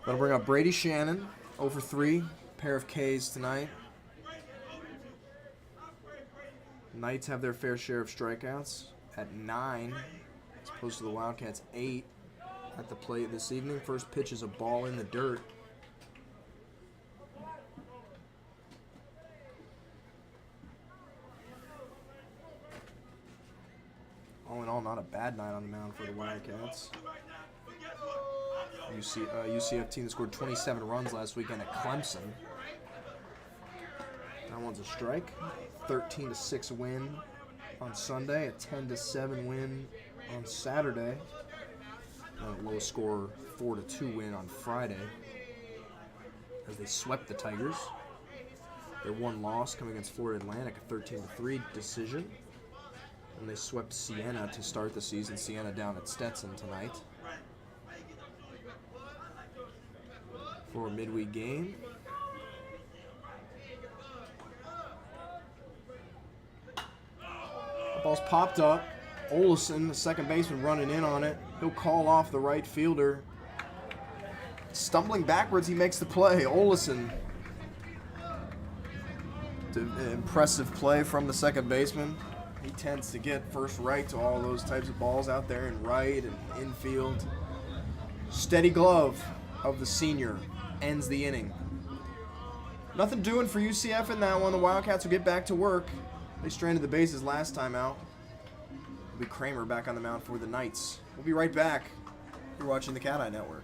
That'll bring up Brady Shannon. 0 for 3. Pair of Ks tonight. Knights have their fair share of strikeouts at 9, as opposed to the Wildcats 8 at the plate this evening. First pitch is a ball in the dirt. All in all, not a bad night on the mound for the Wildcats. UCF team that scored 27 runs last weekend at Clemson. That one's a strike. 13-6 win on Sunday. A 10-7 win on Saturday. And a low score 4-2 win on Friday as they swept the Tigers. Their one loss coming against Florida Atlantic, a 13-3 decision. And they swept Siena to start the season. Siena down at Stetson tonight for a midweek game. The ball's popped up. Olesen, the second baseman, running in on it. He'll call off the right fielder. Stumbling backwards, he makes the play. Olesen. Impressive play from the second baseman. He tends to get first right to all those types of balls out there in right and infield. Steady glove of the senior ends the inning. Nothing doing for UCF in that one. The Wildcats will get back to work. They stranded the bases last time out. It'll be Kramer back on the mound for the Knights. We'll be right back. You're watching the Cat Eye Network.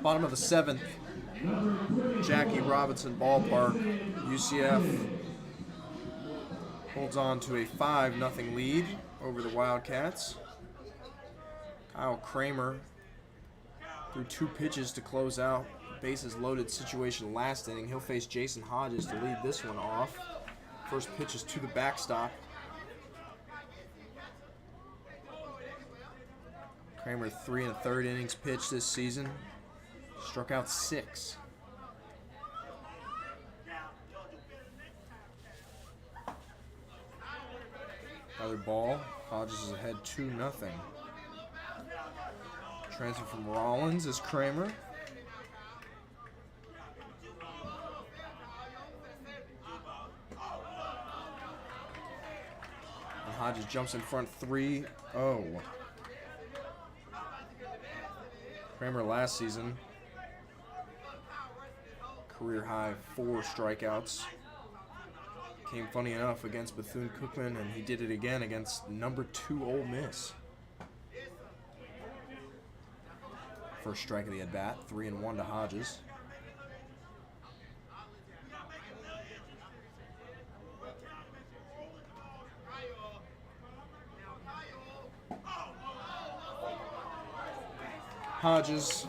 Bottom of the 7th, Jackie Robinson Ballpark. UCF holds on to a 5-0 lead over the Wildcats. Kyle Kramer threw 2 pitches to close out. Bases loaded situation last inning. He'll face Jason Hodges to lead this one off. First pitch is to the backstop. Kramer 3 1/3 innings pitched this season. Struck out 6. Another ball. Hodges is ahead 2-0. Transfer from Rollins is Kramer. Hodges jumps in front 3-0. Kramer last season, career high 4 strikeouts. Came funny enough against Bethune-Cookman, and he did it again against number 2 Ole Miss. First strike of the at-bat, 3-1 to Hodges. Hodges,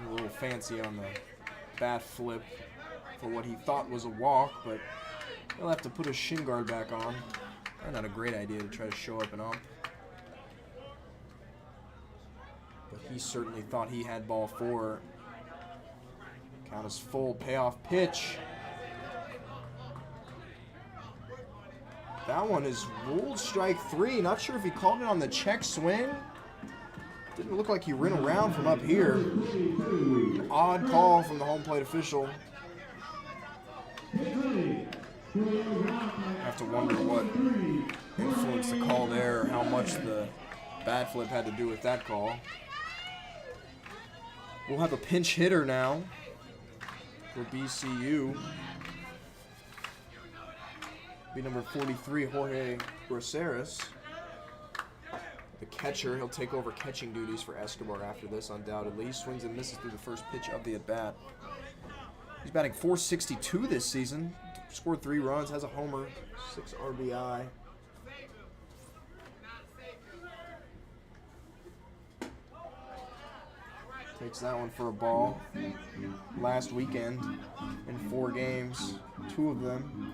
a little fancy on the bat flip for what he thought was a walk, but he'll have to put his shin guard back on. Probably not a great idea to try to show up and ump. But he certainly thought he had ball 4. Count is full, payoff pitch. That one is ruled strike 3. Not sure if he called it on the check swing. Didn't look like he ran around from up here. Odd call from the home plate official. Have to wonder what influenced the call there, or how much the bat flip had to do with that call. We'll have a pinch hitter now for BCU. Be number 43, Jorge Braceras. The catcher, he'll take over catching duties for Escobar after this, undoubtedly. He swings and misses through the first pitch of the at-bat. He's batting .462 this season. Scored 3 runs, has a homer, 6 RBI. Takes that one for a ball. Last weekend, in 4 games, 2 of them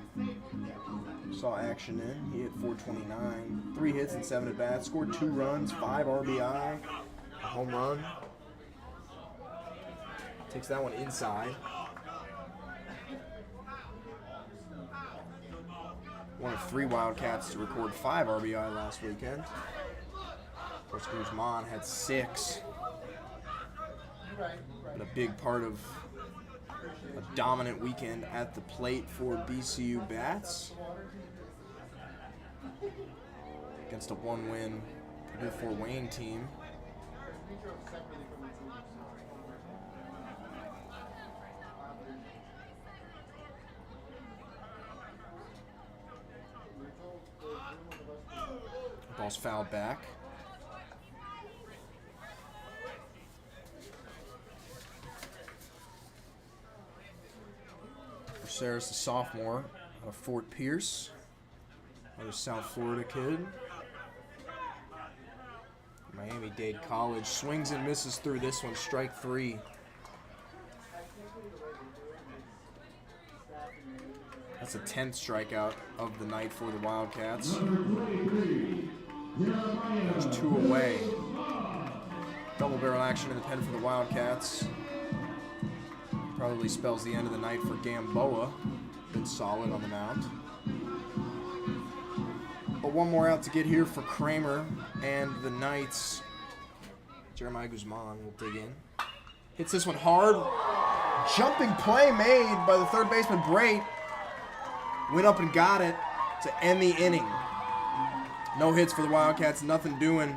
saw action in. He hit .429, 3 hits and 7 at-bats, scored 2 runs, 5 RBI, a home run. Takes that one inside. One of 3 Wildcats to record 5 RBI last weekend. Of course, Guzman had 6. Been a big part of a dominant weekend at the plate for BCU Bats. Against a 1-win Purdue Fort Wayne team. Ball's fouled back. Braceras, the sophomore out of Fort Pierce, another South Florida kid. Miami-Dade College swings and misses through this one, strike 3. That's the 10th strikeout of the night for the Wildcats. There's 2 away. Double barrel action in the pen for the Wildcats. Probably spells the end of the night for Gamboa. Been solid on the mound. But one more out to get here for Kramer and the Knights. Jeremiah Guzman will dig in. Hits this one hard. Jumping play made by the third baseman, Brait. Went up and got it to end the inning. No hits for the Wildcats, nothing doing.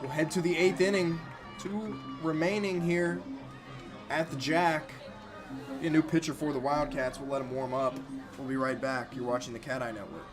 We'll head to the 8th inning. 2 remaining here at the Jack. A new pitcher for the Wildcats. We'll let him warm up. We'll be right back. You're watching the Cat Eye Network.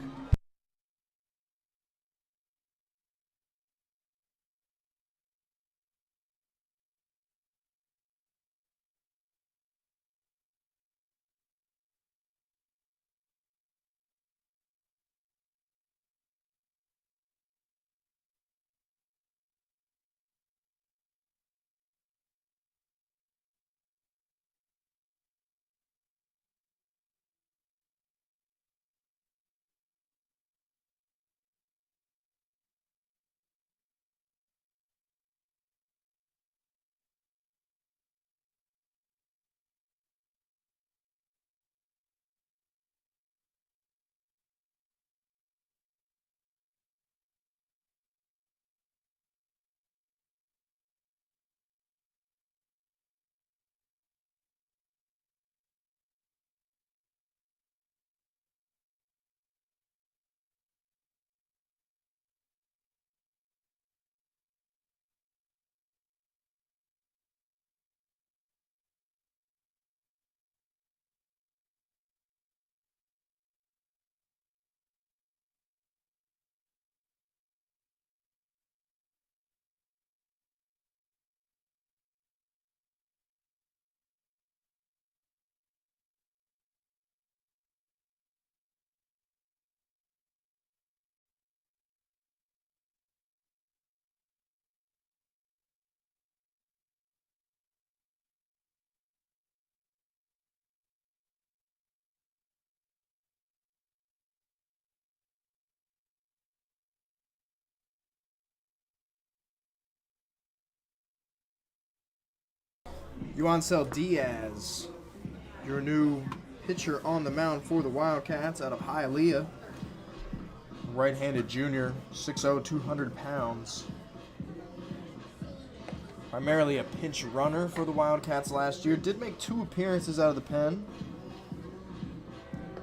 Yuancel Diaz, your new pitcher on the mound for the Wildcats out of Hialeah. Right-handed junior, 6'0", 200 pounds. Primarily a pinch runner for the Wildcats last year. Did make 2 appearances out of the pen.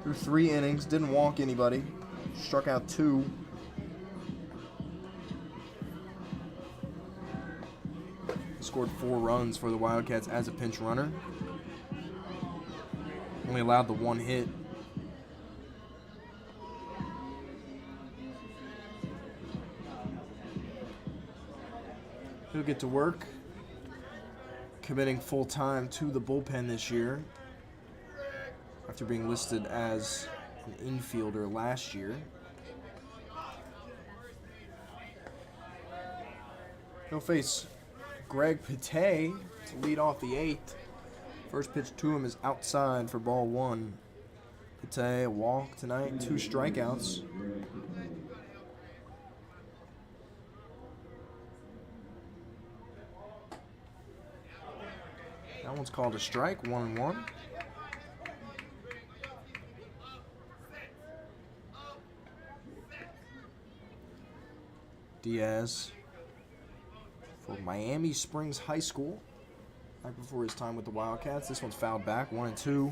Through 3 innings, didn't walk anybody. Struck out 2. He scored 4 runs for the Wildcats as a pinch runner. Only allowed the 1 hit. He'll get to work, committing full-time to the bullpen this year after being listed as an infielder last year. He'll face Greg Pate to lead off the 8th. First pitch to him is outside for ball 1. Pate, a walk tonight, 2 strikeouts. That one's called a strike, 1-1. Diaz for Miami Springs High School, right before his time with the Wildcats. This one's fouled back, 1-2.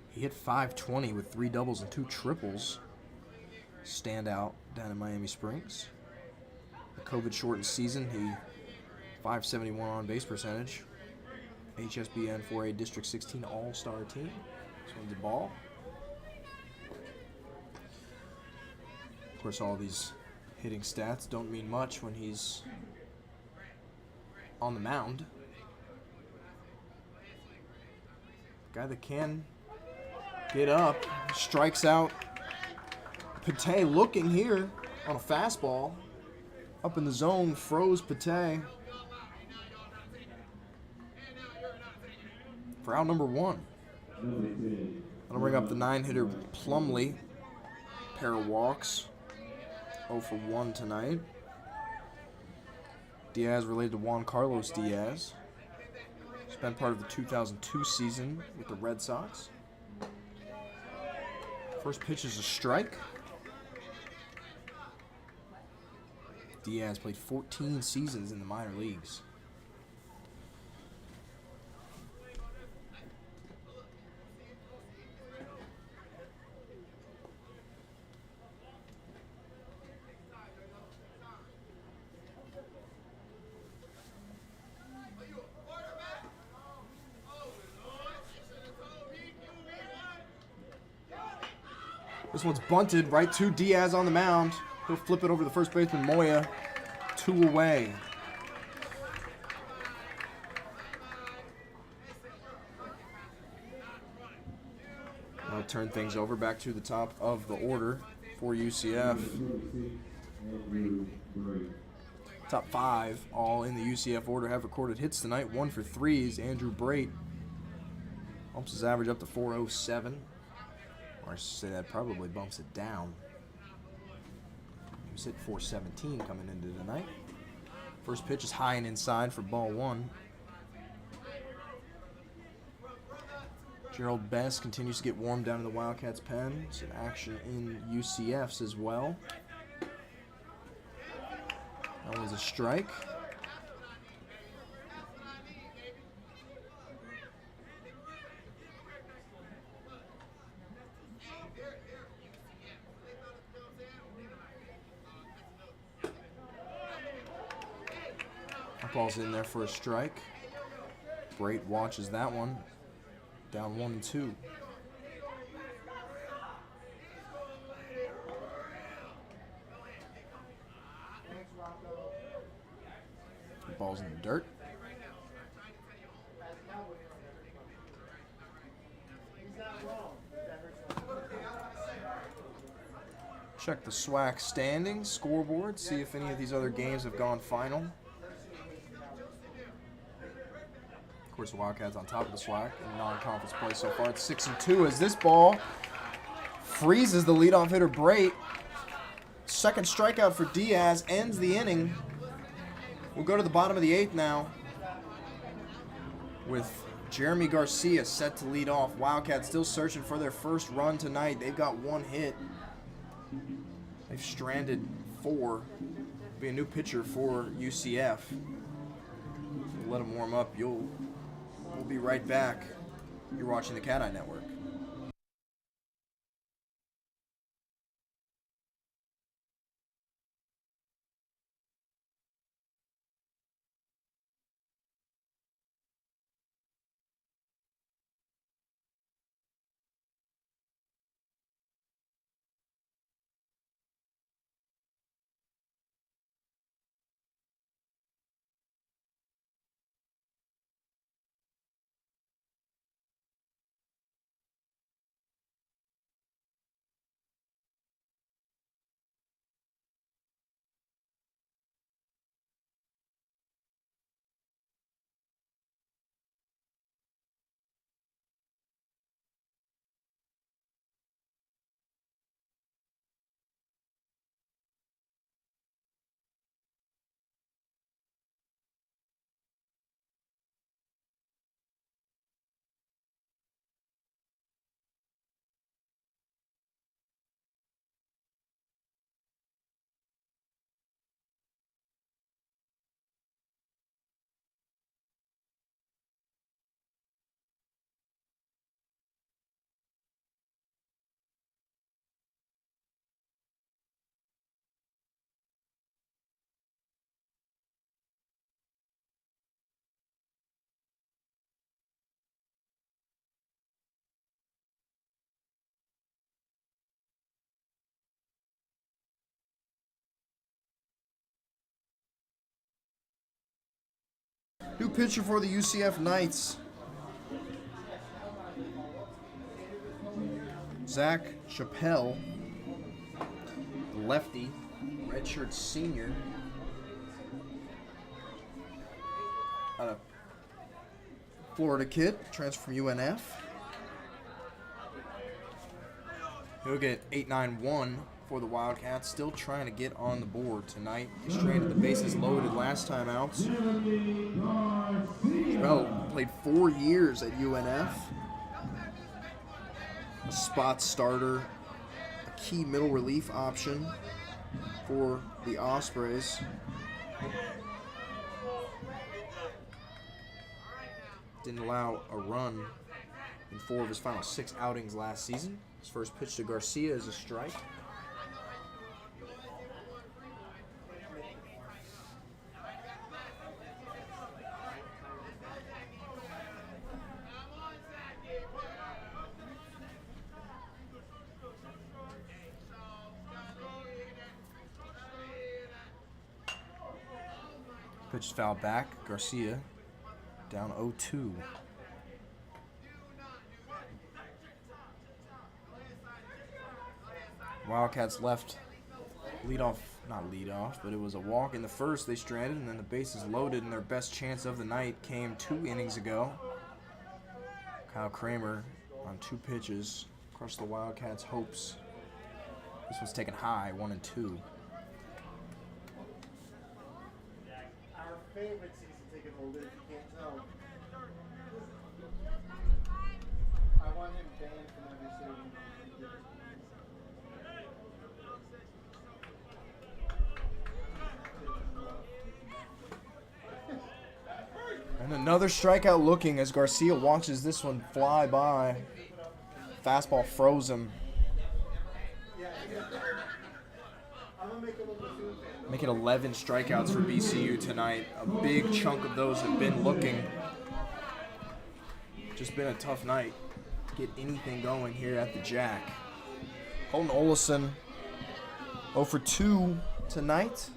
He hit .520 with 3 doubles and 2 triples. Standout down in Miami Springs. The COVID-shortened season, he .571 on base percentage. HSBN 4A District 16 All-Star team. This one's a ball. Of course, all these hitting stats don't mean much when he's on the mound. Guy that can get up, strikes out. Pate looking here on a fastball. Up in the zone, froze Pate. For out number 1. That'll bring up the 9-hitter Plumley. Pair of walks. 0 for 1 tonight. Diaz related to Juan Carlos Diaz. Spent part of the 2002 season with the Red Sox. First pitch is a strike. Diaz played 14 seasons in the minor leagues. This one's bunted right to Diaz on the mound. He'll flip it over the first baseman, Moya. 2 away. I'll turn things over back to the top of the order for UCF. Top 5 all in the UCF order have recorded hits tonight. 1 for 3 is Andrew Brait. Bumps his average up to .407. Or I should say that probably bumps it down. He was hit .417 coming into tonight. First pitch is high and inside for ball 1. Gerald Best continues to get warm down in the Wildcats pen. Some action in UCF's as well. That was a strike. Ball's in there for a strike. Brait watches that one. Down 1-2. Ball's in the dirt. Check the SWAC standings, scoreboard, see if any of these other games have gone final. Of course, the Wildcats on top of the SWAC in non-conference play so far. It's 6-2 as this ball freezes the leadoff hitter Brait. Second strikeout for Diaz ends the inning. We'll go to the bottom of the 8th now with Jeremy Garcia set to lead off. Wildcats still searching for their first run tonight. They've got 1 hit. They've stranded 4. Be a new pitcher for UCF. We'll let them warm up. We'll be right back. You're watching the Cat Eye Network. New pitcher for the UCF Knights. Zach Chappelle, lefty, redshirt senior. Out of Florida kid, transfer from UNF. He'll get 8-9-1 for the Wildcats. Still trying to get on the board tonight. He stranded the bases loaded last time out. Chappelle played 4 years at UNF. A spot starter, a key middle relief option for the Ospreys. Didn't allow a run in 4 of his final 6 outings last season. His first pitch to Garcia is a strike. Pitch is fouled back. Garcia down 0-2. Wildcats left not lead off, but it was a walk in the first. They stranded, and then the bases loaded, and their best chance of the night came 2 innings ago. Kyle Kramer on 2 pitches crushed the Wildcats' hopes. This one's taken high, 1-2. Our favorite season ticket holder, if you can't tell. I want him banned from every stadium. And another strikeout looking as Garcia watches this one fly by. Fastball froze him. Make it 11 strikeouts for BCU tonight. A big chunk of those have been looking. Just been a tough night. Get anything going here at the Jack. Colton Olison 0 for 2 tonight.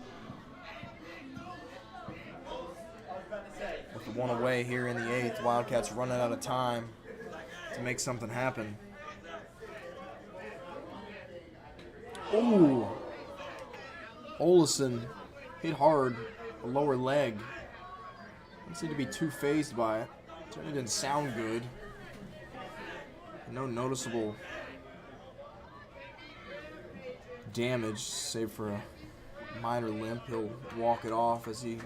With the 1 away here in the 8th, Wildcats running out of time to make something happen. Ooh. Olison hit hard, a lower leg. Didn't seem to be too phased by it. Certainly didn't sound good. No noticeable damage, save for a minor limp. He'll walk it off as he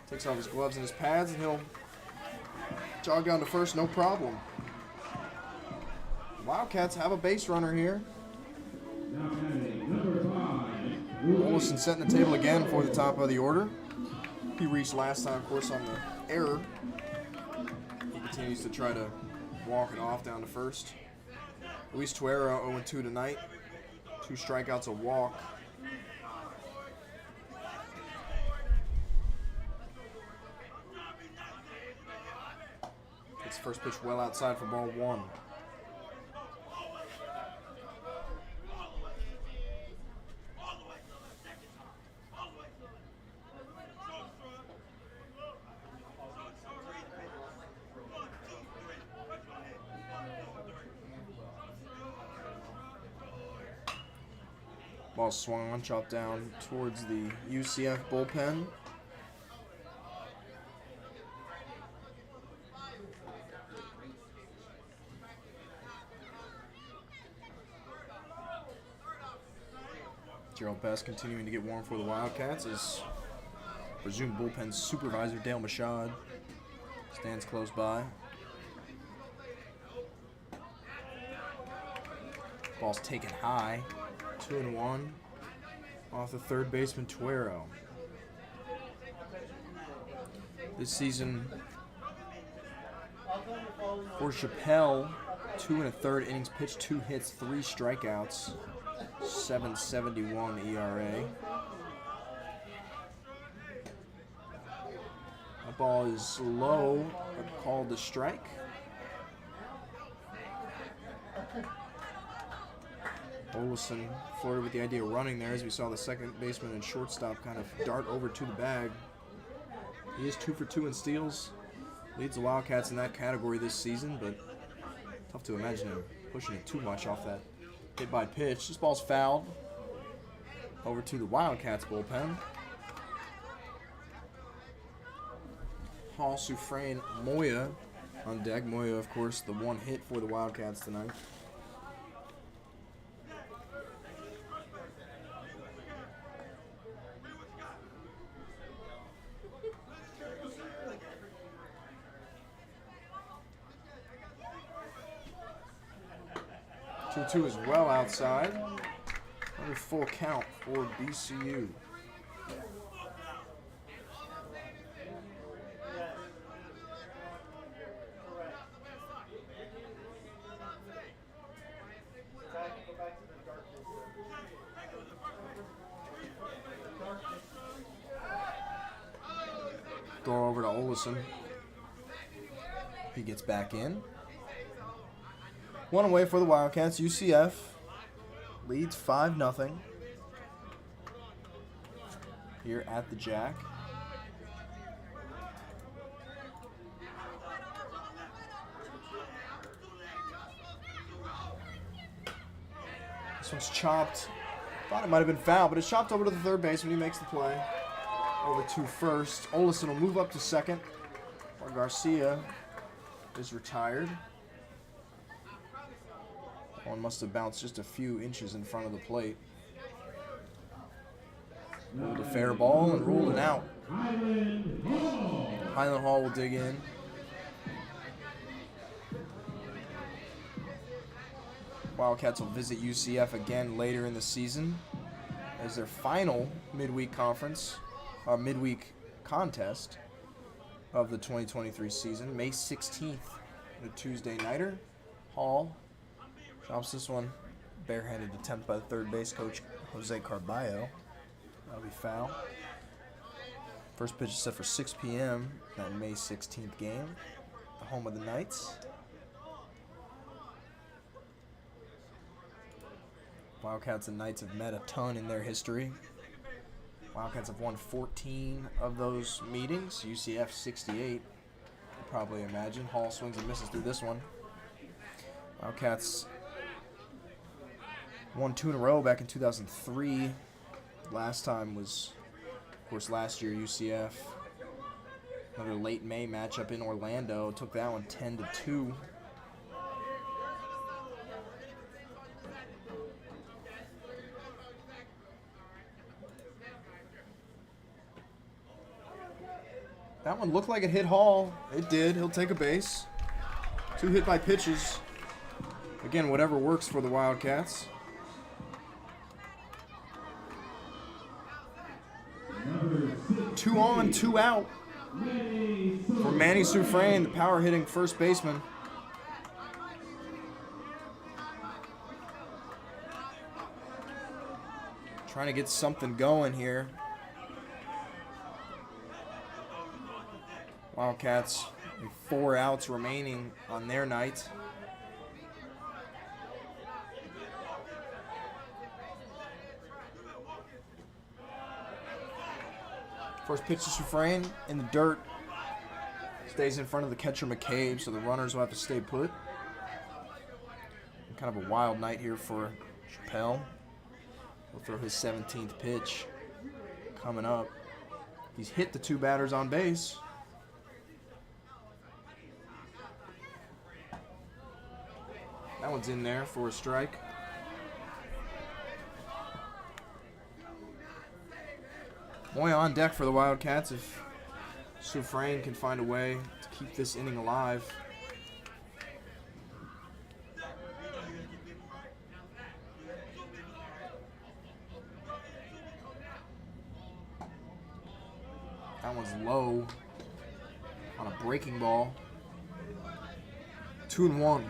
Takes off his gloves and his pads, and he'll jog down to first, no problem. Wildcats have a base runner here. Olson setting the table again for the top of the order. He reached last time, of course, on the error. He continues to try to walk it off down to first. Luis Tuero 0-2 tonight. 2 strikeouts, a walk. Gets first pitch well outside for ball 1. Ball swung on, chopped down towards the UCF bullpen. Gerald Best continuing to get warm for the Wildcats as presumed bullpen supervisor Dale Machad stands close by. Ball's taken high. 2-1 off the third baseman Tuero. This season for Chappelle, 2 1/3 innings pitched, 2 hits, 3 strikeouts, 7.71 ERA. That ball is low, but called a strike. Olson flirted with the idea of running there as we saw the second baseman and shortstop kind of dart over to the bag. He is 2 for 2 in steals. Leads the Wildcats in that category this season, but tough to imagine him pushing it too much off that hit by pitch. This ball's fouled. Over to the Wildcats bullpen. Hall, Sufrain, Moya on deck. Moya, of course, the one hit for the Wildcats tonight. Two is well outside. Another full count for BCU. Throw over to Olson. He gets back in. One away for the Wildcats. UCF leads 5-0 here at the Jack. This one's chopped. Thought it might have been foul, but it's chopped over to the third baseman. He makes the play. Over to first. Olson will move up to second, while Garcia is retired. One must have bounced just a few inches in front of the plate. Ruled a fair ball and ruled it out. Highland Hall will dig in. Wildcats will visit UCF again later in the season as their final midweek contest of the 2023 season. May 16th, the Tuesday nighter. Hall drops this one. Barehanded attempt by the third base coach, Jose Carballo. That'll be foul. First pitch is set for 6 p.m. that May 16th game. The home of the Knights. Wildcats and Knights have met a ton in their history. Wildcats have won 14 of those meetings. UCF 68. You probably imagine. Hall swings and misses through this one. Wildcats won 2 in a row back in 2003. Last time was, of course, last year UCF. Another late May matchup in Orlando. Took that one 10-2. That one looked like it hit Hall. It did. He'll take a base. 2 hit by pitches. Again, whatever works for the Wildcats. Two on, 2 out for Manny Soufrain, the power hitting first baseman. Trying to get something going here. Wildcats with 4 outs remaining on their night. First pitch to Soufrain in the dirt. Stays in front of the catcher McCabe, so the runners will have to stay put. Kind of a wild night here for Chappelle. He'll throw his 17th pitch coming up. He's hit the 2 batters on base. That one's in there for a strike. Moya on deck for the Wildcats if Soufrain can find a way to keep this inning alive. That one's low on a breaking ball. 2-1.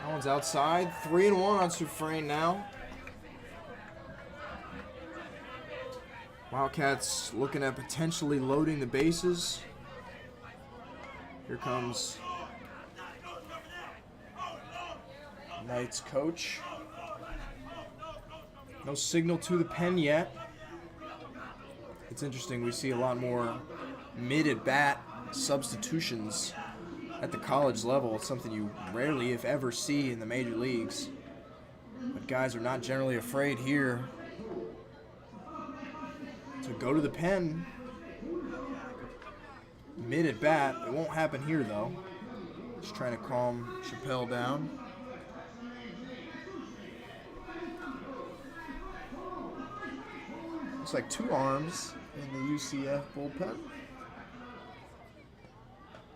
That one's outside. 3-1 on Soufrain now. Wildcats looking at potentially loading the bases. Here comes Knight's coach. No signal to the pen yet. It's interesting, we see a lot more mid-at-bat substitutions at the college level. It's something you rarely, if ever, see in the major leagues. But guys are not generally afraid here to go to the pen mid-at-bat. It won't happen here, though. Just trying to calm Chappelle down. Looks like 2 arms in the UCF bullpen.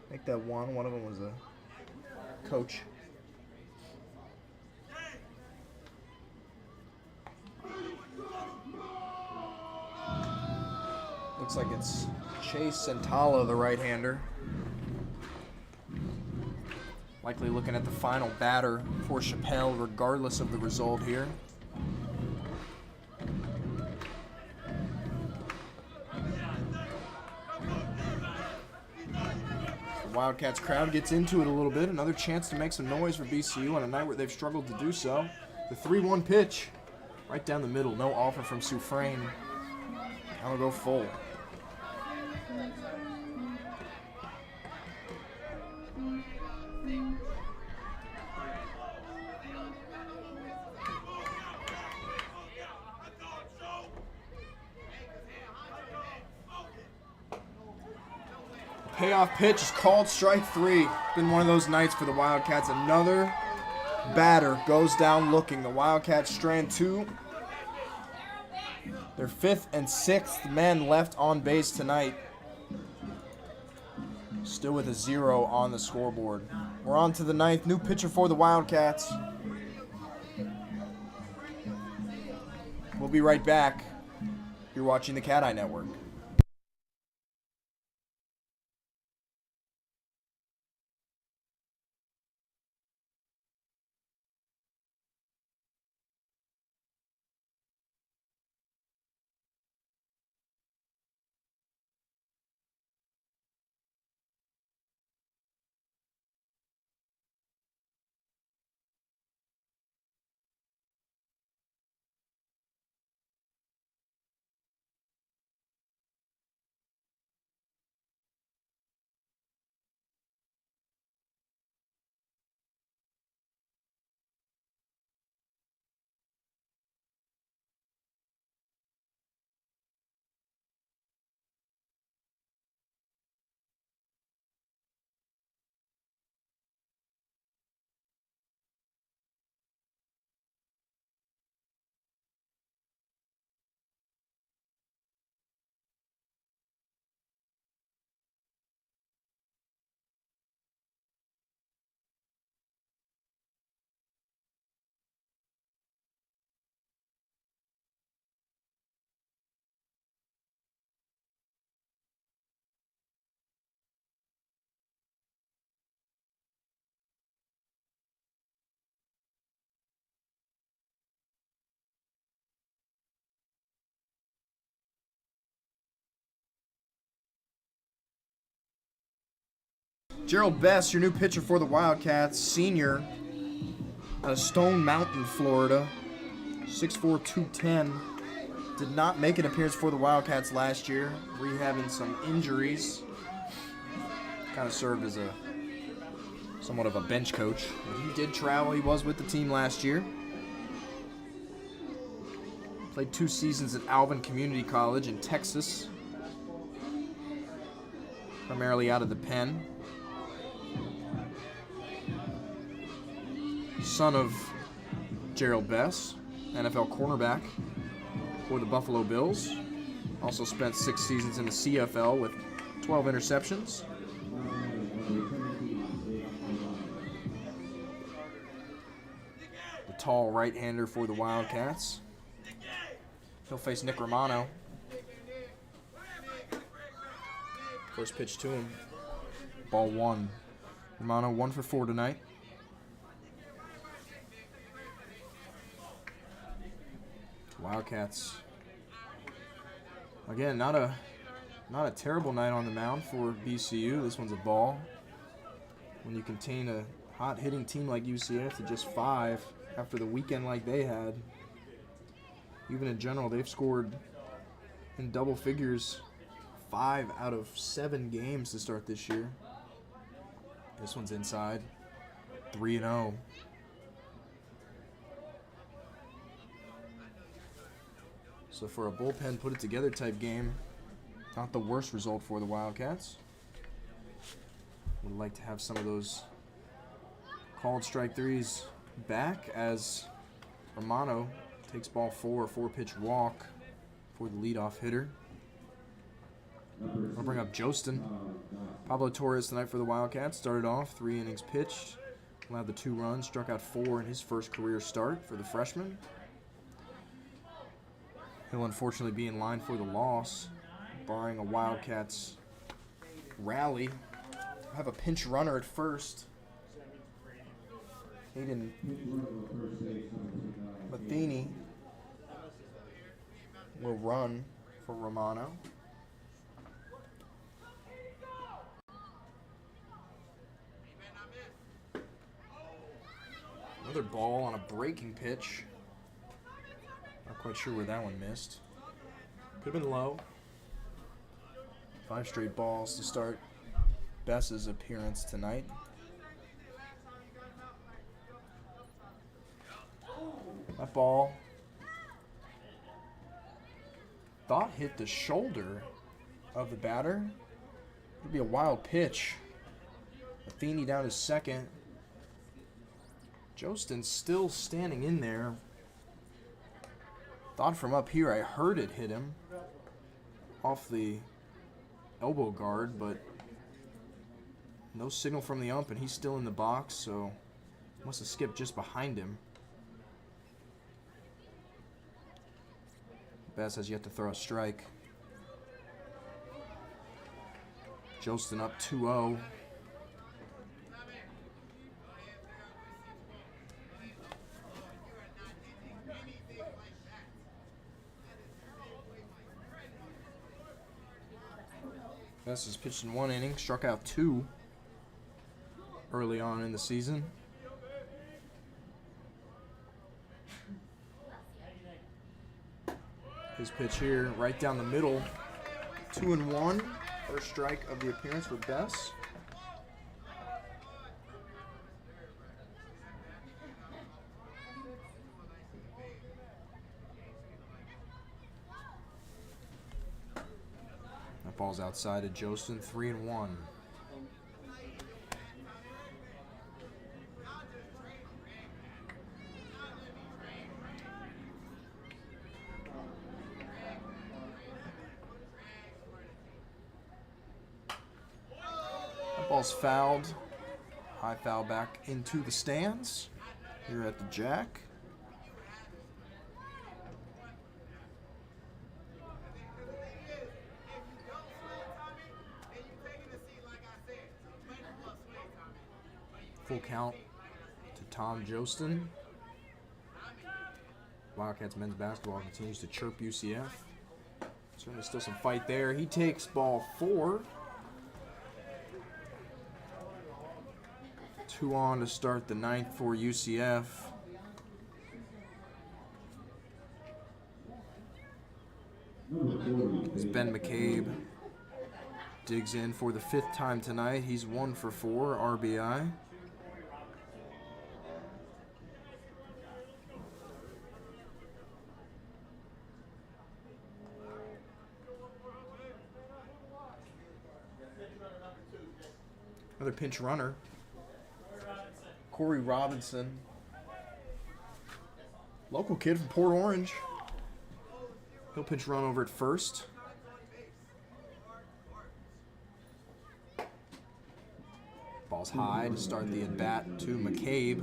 I think that one of them was a coach. Looks like it's Chase Santala, the right-hander. Likely looking at the final batter for Chappelle, regardless of the result here. Wildcats crowd gets into it a little bit. Another chance to make some noise for BCU on a night where they've struggled to do so. The 3-1 pitch, right down the middle. No offer from Soufrain. That'll go full. Payoff pitch is called strike 3. Been one of those nights for the Wildcats. Another batter goes down looking. The Wildcats strand 2. Their 5th and 6th men left on base tonight. Still with a 0 on the scoreboard. We're on to the 9th. New pitcher for the Wildcats. We'll be right back. You're watching the Cat Eye Network. Gerald Best, your new pitcher for the Wildcats, senior out of Stone Mountain, Florida. 6'4", 210. Did not make an appearance for the Wildcats last year, rehabbing some injuries. Kind of served as a somewhat of a bench coach. But he did travel. He was with the team last year. Played 2 seasons at Alvin Community College in Texas. Primarily out of the pen. Son of Gerald Bess, NFL cornerback for the Buffalo Bills. Also spent 6 seasons in the CFL with 12 interceptions. The tall right-hander for the Wildcats. He'll face Nick Romano. First pitch to him. Ball 1. Romano 1 for 4 tonight. Wildcats. Again, not a terrible night on the mound for BCU. This one's a ball. When you contain a hot hitting team like UCF to just 5 after the weekend like they had. Even in general, they've scored in double figures 5 out of 7 games to start this year. This one's inside. 3-0. So for a bullpen put it together type game, not the worst result for the Wildcats. Would like to have some of those called strike threes back as Romano takes ball 4, a 4-pitch walk for the leadoff hitter. I'll bring up Jostin. Pablo Torres tonight for the Wildcats. Started off 3 innings pitched, allowed the 2 runs, struck out 4 in his first career start for the freshman. He'll unfortunately be in line for the loss, barring a Wildcats rally. Have a pinch runner at first. Hayden Matheny will run for Romano. Another ball on a breaking pitch. Not quite sure where that one missed. Could have been low. 5 straight balls to start Bess's appearance tonight. That ball thought hit the shoulder of the batter. It'd be a wild pitch. Athene down to second. Jostin's still standing in there. Thought from up here I heard it hit him off the elbow guard, but no signal from the ump, and he's still in the box, so must have skipped just behind him. Bess has yet to throw a strike. Jostin up 2-0. Bess has pitched in 1 inning, struck out 2 early on in the season. His pitch here, right down the middle, 2-1. First strike of the appearance for Bess. That ball's outside of Jostin, 3-1. Ball's fouled. High foul back into the stands here at the Jack. Full count to Tom Jostin. Wildcats men's basketball continues to chirp UCF. Certainly still some fight there. He takes ball 4. 2 on to start the 9th for UCF. It's Ben McCabe. Digs in for the 5th time tonight. He's 1 for 4 RBI. Another pinch runner. Corey Robinson. Local kid from Port Orange. He'll pinch run over at first. Ball's high to start the at-bat to McCabe.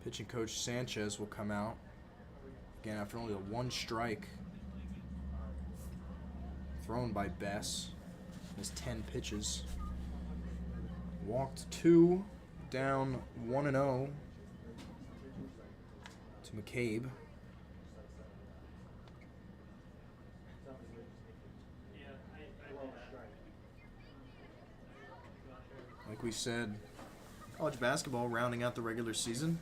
Pitching coach Sanchez will come out. Again, after only the 1 strike thrown by Bess. His 10 pitches. Walked 2, down 1-0 to McCabe. Like we said, college basketball rounding out the regular season.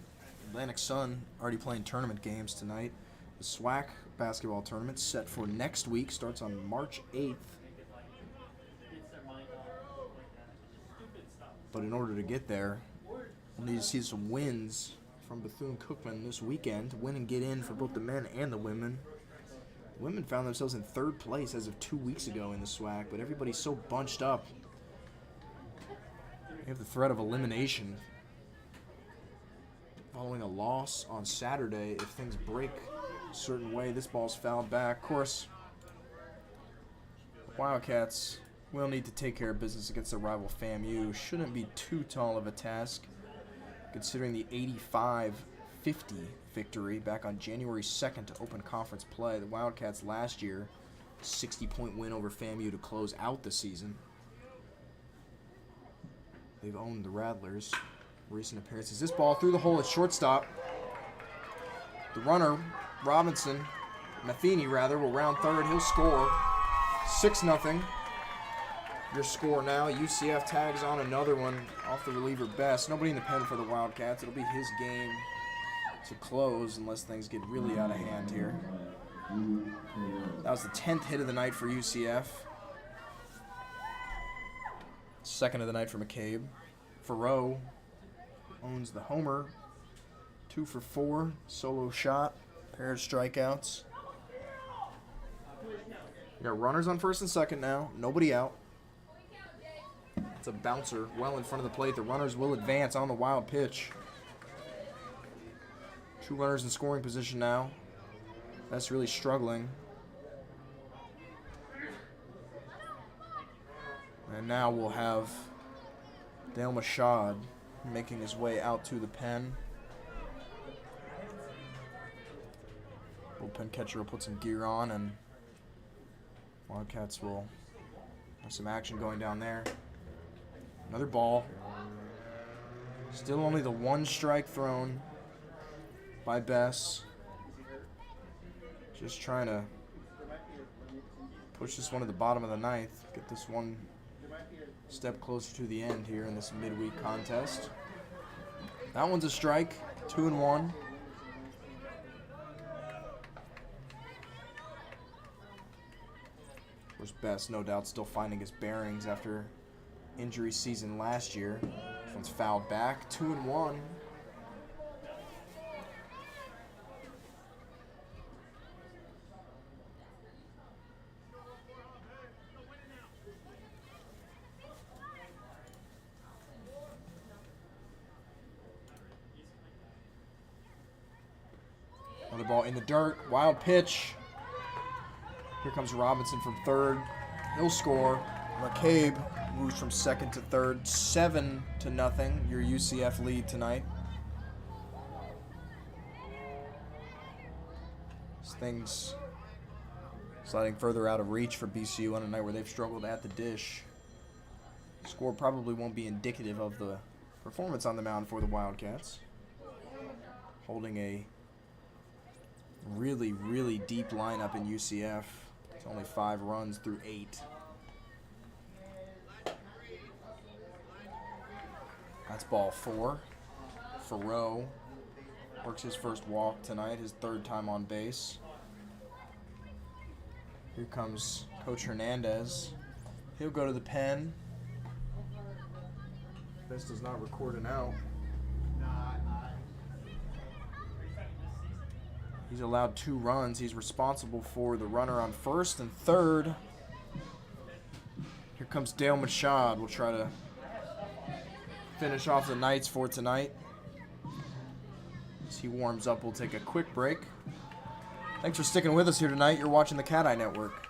Atlantic Sun already playing tournament games tonight. The SWAC basketball tournament set for next week starts on March 8th. But in order to get there, we'll need to see some wins from Bethune-Cookman this weekend to win and get in for both the men and the women. The women found themselves in 3rd place as of 2 weeks ago in the SWAC, but everybody's so bunched up. They have the threat of elimination following a loss on Saturday. If things break a certain way, this ball's fouled back. Of course, the Wildcats will need to take care of business against their rival FAMU. Shouldn't be too tall of a task, considering the 85-50 victory back on January 2nd to open conference play. The Wildcats last year, 60-point win over FAMU to close out the season. They've owned the Rattlers. Recent appearances. This ball through the hole at shortstop. The runner, Matheny will round third. He'll score. 6-0. Your score now. UCF tags on another one off the reliever Best. Nobody in the pen for the Wildcats. It'll be his game to close unless things get really out of hand here. That was the 10th hit of the night for UCF. 2nd of the night for McCabe. Farrow owns the homer. 2 for 4. Solo shot. Pair of strikeouts. You got runners on 1st and 2nd now. Nobody out. It's a bouncer well in front of the plate. The runners will advance on the wild pitch. 2 runners in scoring position now. That's really struggling. And now we'll have Dale Mashad making his way out to the pen. Bullpen catcher will put some gear on, and Wildcats will have some action going down there. Another ball. Still only the 1 strike thrown by Bess. Just trying to push this one to the bottom of the 9th. Get this one step closer to the end here in this midweek contest. That one's a strike. 2-1. Of course, Bess, no doubt, still finding his bearings after injury season last year. This one's fouled back. 2-1. Another ball in the dirt. Wild pitch. Here comes Robinson from 3rd. He'll score. McCabe moves from 2nd to 3rd. 7-0. Your UCF lead tonight. This thing's sliding further out of reach for BCU on a night where they've struggled at the dish. Score probably won't be indicative of the performance on the mound for the Wildcats. Holding a Really, really deep lineup in UCF. It's only 5 runs through 8. That's ball 4. Farrow works his first walk tonight, his 3rd time on base. Here comes Coach Hernandez. He'll go to the pen. This does not record an out. He's allowed 2 runs. He's responsible for the runner on first and third. Here comes Dale Machad. We'll try to finish off the Knights for tonight. As he warms up, we'll take a quick break. Thanks for sticking with us here tonight. You're watching the Cat Eye Network.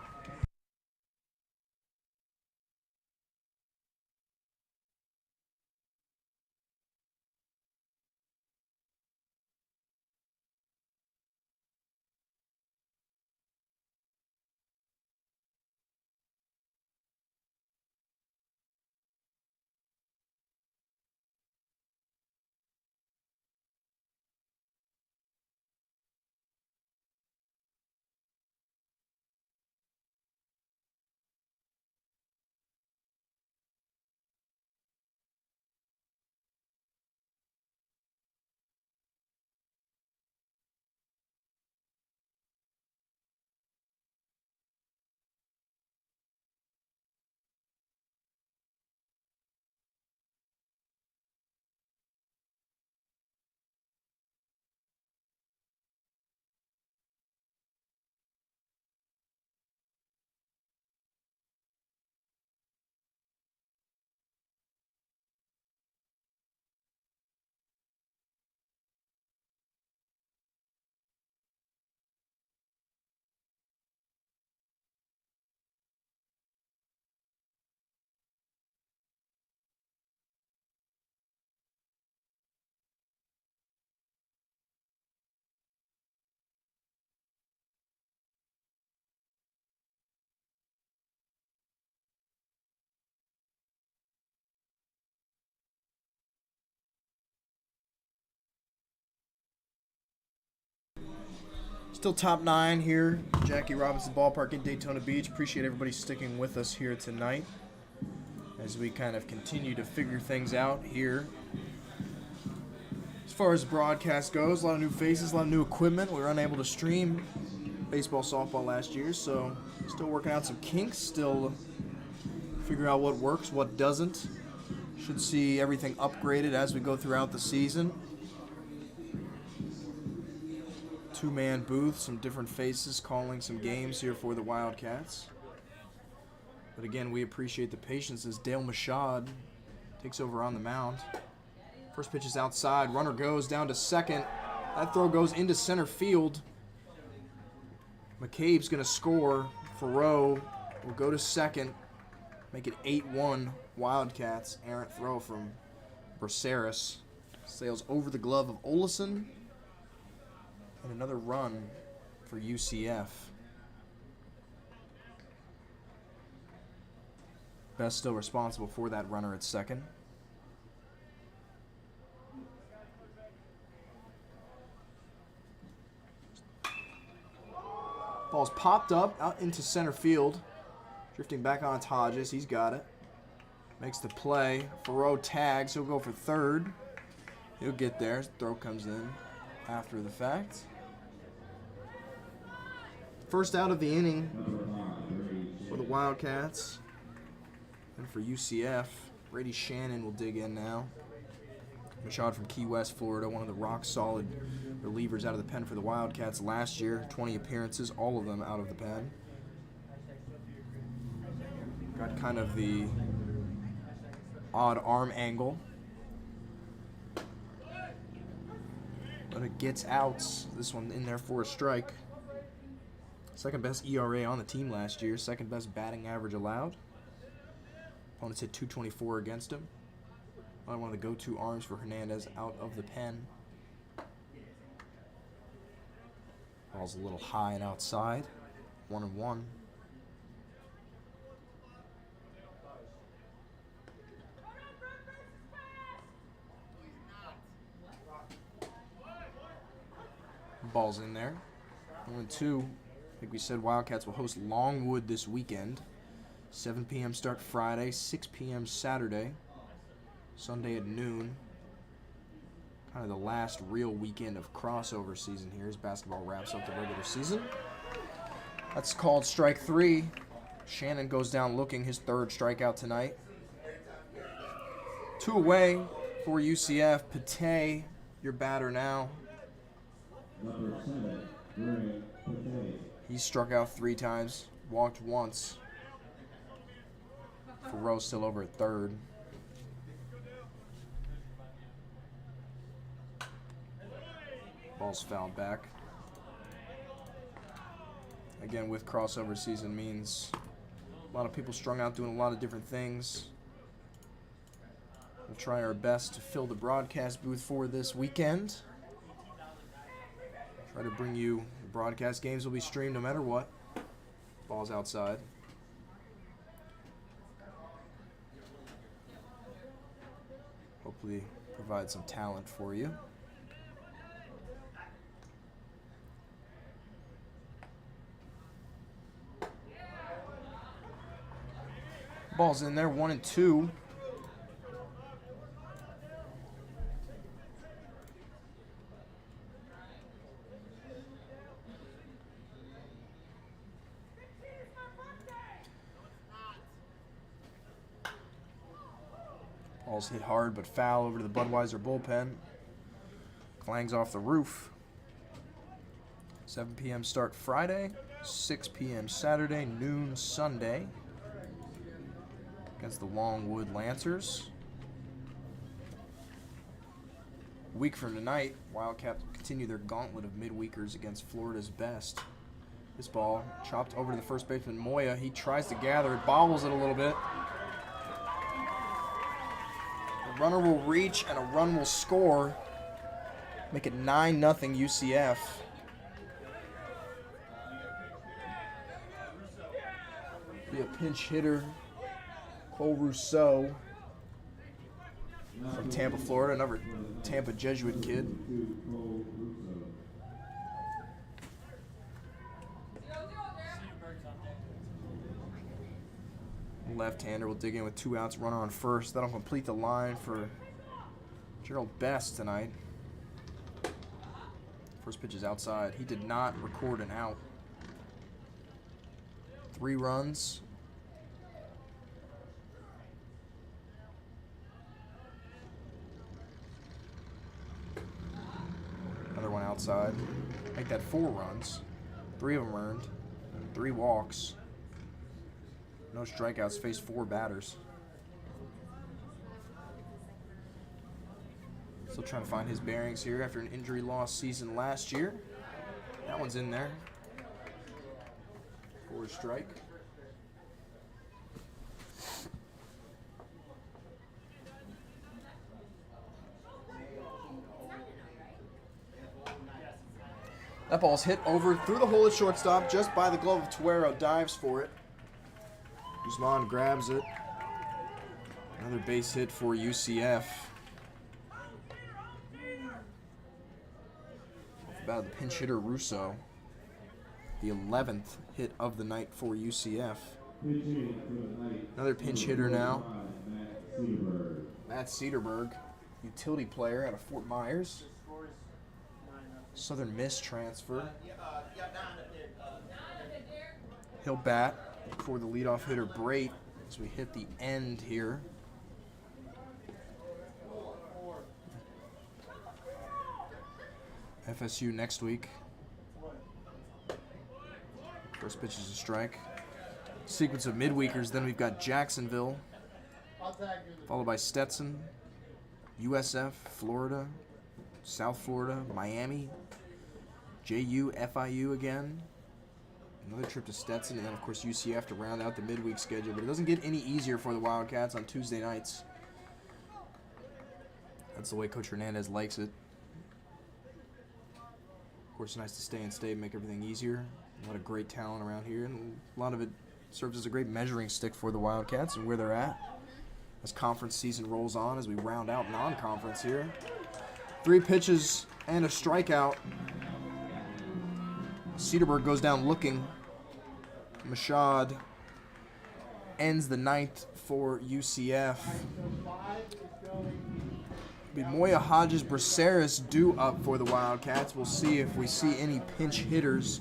Still top 9 here, Jackie Robinson Ballpark in Daytona Beach. Appreciate everybody sticking with us here tonight as we kind of continue to figure things out here. As far as broadcast goes, a lot of new faces, a lot of new equipment. We were unable to stream baseball, softball last year, so still working out some kinks, still figure out what works, what doesn't. Should see everything upgraded as we go throughout the season. 2-man booth, some different faces calling some games here for the Wildcats. But again, we appreciate the patience as Dale Machad takes over on the mound. First pitch is outside. Runner goes down to second. That throw goes into center field. McCabe's going to score. Farrow will go to second. Make it 8-1 Wildcats. Errant throw from Braceras. Sails over the glove of Olison. And another run for UCF. Best still responsible for that runner at second. Ball's popped up out into center field. Drifting back on its Hodges. He's got it. Makes the play. Farrow tags. He'll go for third. He'll get there. Throw comes in after the fact. First out of the inning for the Wildcats. And for UCF, Brady Shannon will dig in now. Machad from Key West, Florida, one of the rock-solid relievers out of the pen for the Wildcats last year. 20 appearances, all of them out of the pen. Got kind of the odd arm angle. But it gets outs. This one in there for a strike. Second best ERA on the team last year. Second best batting average allowed. Opponents hit .224 against him. One of the go-to arms for Hernandez out of the pen. Ball's a little high and outside. 1-1. Ball's in there. 1-2. I think we said Wildcats will host Longwood this weekend. 7 p.m. start Friday, 6 p.m. Saturday, Sunday at noon. Kind of the last real weekend of crossover season here as basketball wraps up the regular season. That's called strike 3. Shannon goes down looking, his 3rd strikeout tonight. 2 away for UCF. Pate, your batter now. Number 7, Greg Pate. He struck out 3 times, walked once. Ferreau still over at 3rd. Ball's fouled back. Again, with crossover season means a lot of people strung out doing a lot of different things. We'll try our best to fill the broadcast booth for this weekend. Try to bring you the broadcast games will be streamed no matter what. Ball's outside. Hopefully provide some talent for you. Ball's in there, 1-2. Ball's hit hard but foul over to the Budweiser bullpen. Clangs off the roof. 7 p.m. start Friday, 6 p.m. Saturday, noon Sunday against the Longwood Lancers. A week from tonight, Wildcats continue their gauntlet of midweekers against Florida's best. This ball chopped over to the first baseman Moya. He tries to gather it, bobbles it a little bit. A runner will reach and a run will score. Make it 9-0 UCF. Be a pinch hitter. Cole Rousseau from Tampa, Florida, another Tampa Jesuit kid. Left-hander will dig in with 2 outs, runner on first. That'll complete the line for Gerald Best tonight. First pitch is outside. He did not record an out. 3 runs. Another one outside. Make that 4 runs. 3 of them earned. 3 walks. No strikeouts. Faced 4 batters. Still trying to find his bearings here after an injury-loss season last year. That one's in there. 4 strike. That ball's hit over through the hole at shortstop, just by the glove of Tuero. Dives for it. Guzman grabs it. Another base hit for UCF. About the pinch hitter Russo. The 11th hit of the night for UCF. Another pinch hitter now. Matt Cederberg, utility player out of Fort Myers. Southern Miss transfer. He'll bat for the leadoff hitter Brait as we hit the end here. FSU next week. First pitch is a strike. Sequence of midweekers, then we've got Jacksonville, followed by Stetson, USF, Florida, South Florida, Miami, JU, FIU again. Another trip to Stetson, and then, of course, UCF to round out the midweek schedule. But it doesn't get any easier for the Wildcats on Tuesday nights. That's the way Coach Hernandez likes it. Of course, nice to stay in state and make everything easier. A lot of great talent around here, and a lot of it serves as a great measuring stick for the Wildcats and where they're at as conference season rolls on, as we round out non-conference here. 3 pitches and a strikeout. Cedarburg goes down looking. Mashad ends the ninth for UCF. Be Moya, Hodges, Braceras due up for the Wildcats. We'll see if we see any pinch hitters.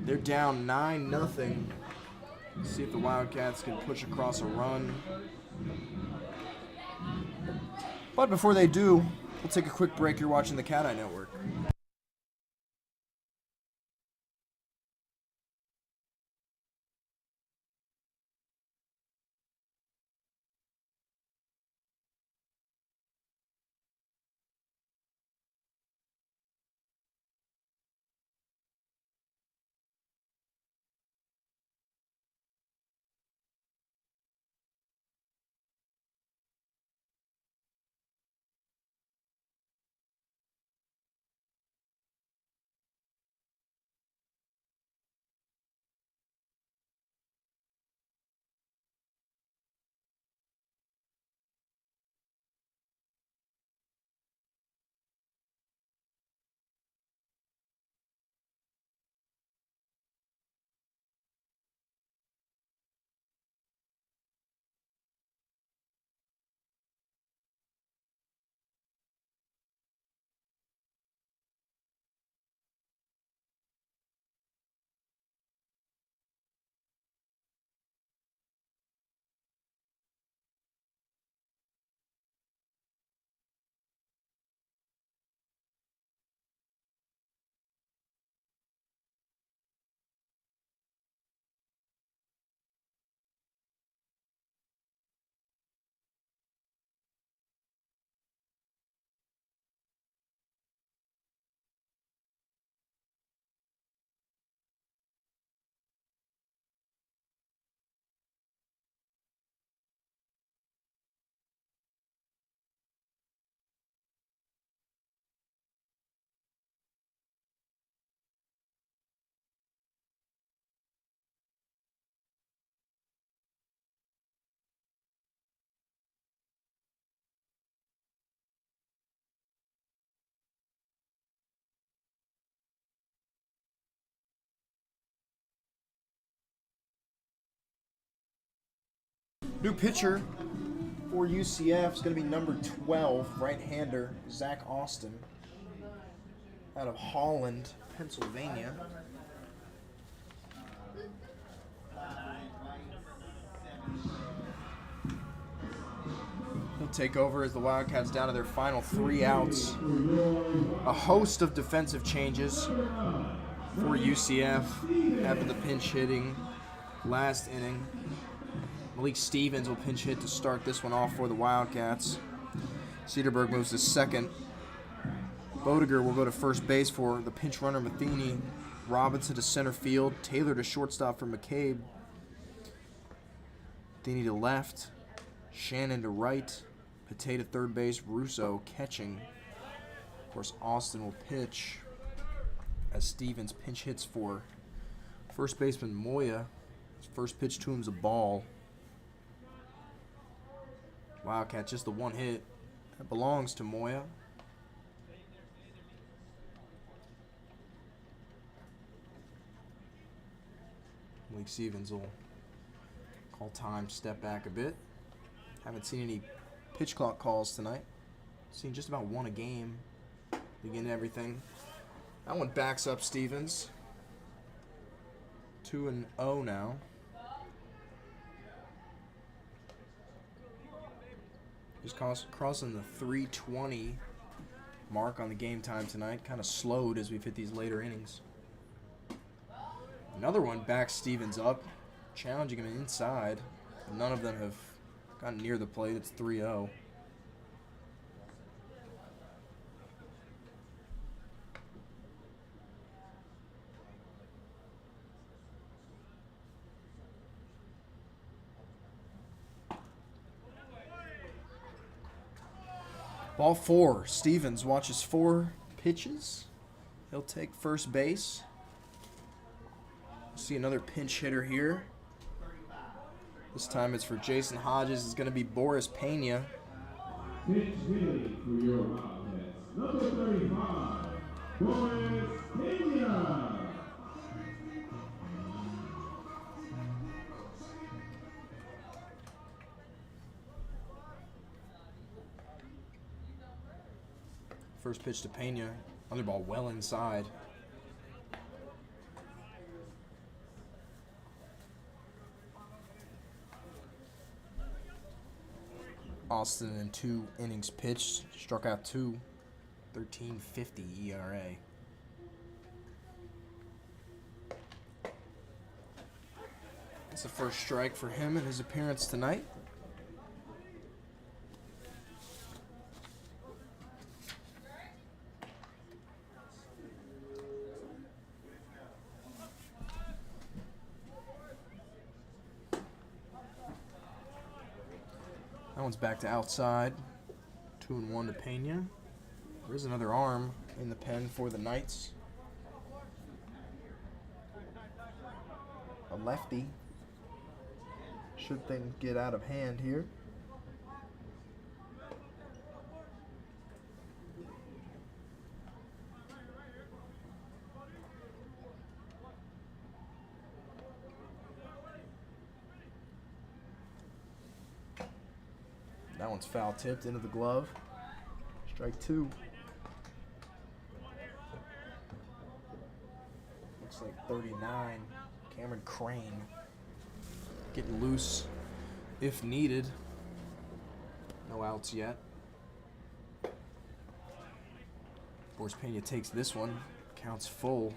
They're down 9-0. See if the Wildcats can push across a run. But before they do, we'll take a quick break. You're watching the Cat Eye Network. New pitcher for UCF is going to be number 12, right-hander Zach Austin, out of Holland, Pennsylvania. He'll take over as the Wildcats down to their final 3 outs. A host of defensive changes for UCF after the pinch hitting last inning. Malik Stevens will pinch hit to start this one off for the Wildcats. Cedarburg moves to second. Bodiger will go to first base for the pinch runner Matheny. Robinson to center field. Taylor to shortstop for McCabe. Matheny to left. Shannon to right. Pate to third base. Russo catching. Of course, Austin will pitch as Stevens pinch hits for first baseman Moya. His first pitch to him is a ball. Wildcat just the one hit. That belongs to Moya. Malik Stevens will call time, step back a bit. Haven't seen any pitch clock calls tonight. Seen just about one a game. Begin everything. That one backs up Stevens. 2-0 now. Just crossing the 320 mark on the game time tonight. Kind of slowed as we've hit these later innings. Another one backs Stevens up, challenging him inside. None of them have gotten near the plate. It's 3-0. Ball 4. Stevens watches 4 pitches. He'll take first base. See another pinch hitter here. This time it's for Jason Hodges. It's going to be Boris Pena. Pitch hitting for your Wildcats, number 35, Boris Pena. First pitch to Pena. Other ball well inside. Austin in 2 innings pitched. Struck out 2. 13.50 ERA. That's the first strike for him in his appearance tonight. That one's back to outside. 2-1 to Pena. There's another arm in the pen for the Knights. A lefty. Should things get out of hand here. That one's foul tipped into the glove. Strike 2. Looks like 39. Cameron Crane getting loose if needed. No outs yet. Of course, Pena takes this one. Counts full.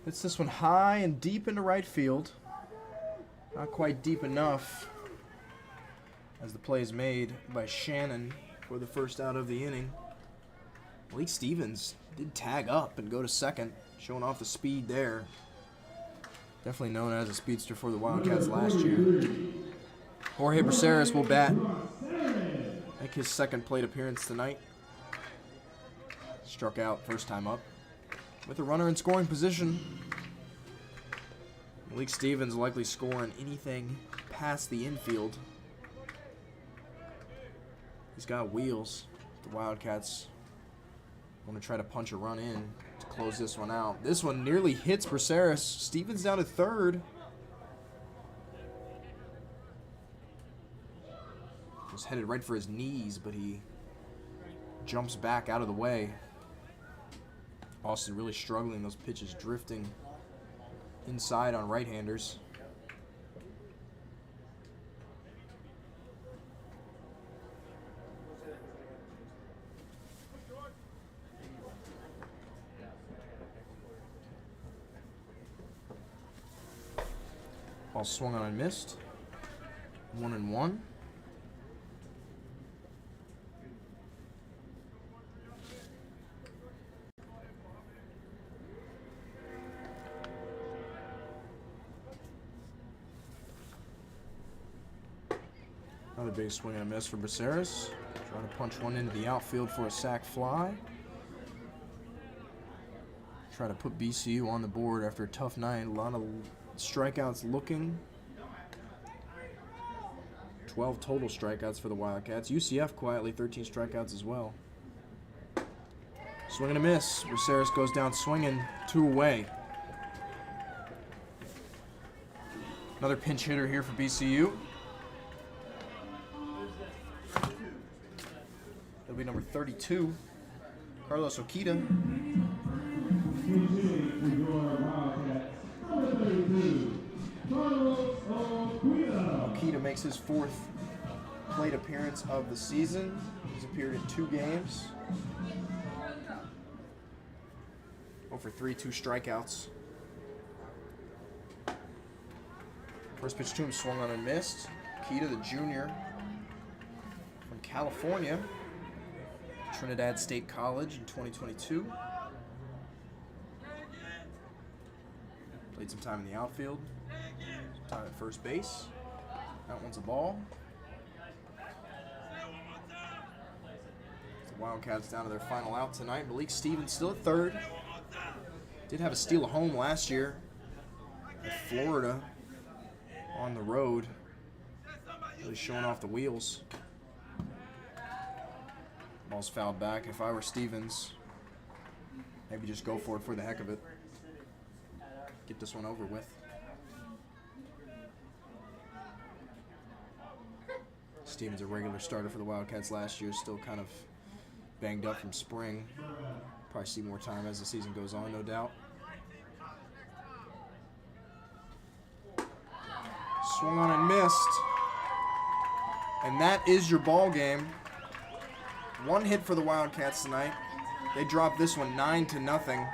Hits this one high and deep into right field. Not quite deep enough, as the play is made by Shannon for the first out of the inning. Malik Stevens did tag up and go to second, showing off the speed there. Definitely known as a speedster for the Wildcats last year. Jorge Braceras will bat. Make his second plate appearance tonight. Struck out first time up. With a runner in scoring position, Malik Stevens likely scoring anything past the infield. He's got wheels. The Wildcats want to try to punch a run in to close this one out. This one nearly hits Braceras. Stevens down to third. Was headed right for his knees, but he jumps back out of the way. Austin really struggling, those pitches drifting inside on right-handers. Ball swung on and missed. 1-1. Another big swing and a miss for Braceras. Trying to punch one into the outfield for a sac fly. Try to put BCU on the board after a tough night. A lot of strikeouts looking. 12 total strikeouts for the Wildcats. UCF quietly 13 strikeouts as well. Swing and a miss. Braceras goes down swinging, 2 away. Another pinch hitter here for BCU. It'll be number 32, Carlos Okita. Okita makes his 4th plate appearance of the season. He's appeared in 2 games. 0 for 3, 2 strikeouts. First pitch to him swung on and missed. Okita, the junior from California. Trinidad State College in 2022. Played some time in the outfield, some time at first base. That one's a ball. The Wildcats down to their final out tonight. Malik Stevens still at third. Did have a steal of home last year at Florida on the road. Really showing off the wheels. Ball's fouled back. If I were Stevens, Maybe just go for it for the heck of it. Get this one over with. Steven's a regular starter for the Wildcats last year, still kind of banged up from spring. Probably see more time as the season goes on, no doubt. Swung on and missed. And that is your ball game. One hit for the Wildcats tonight. They dropped this one 9-0.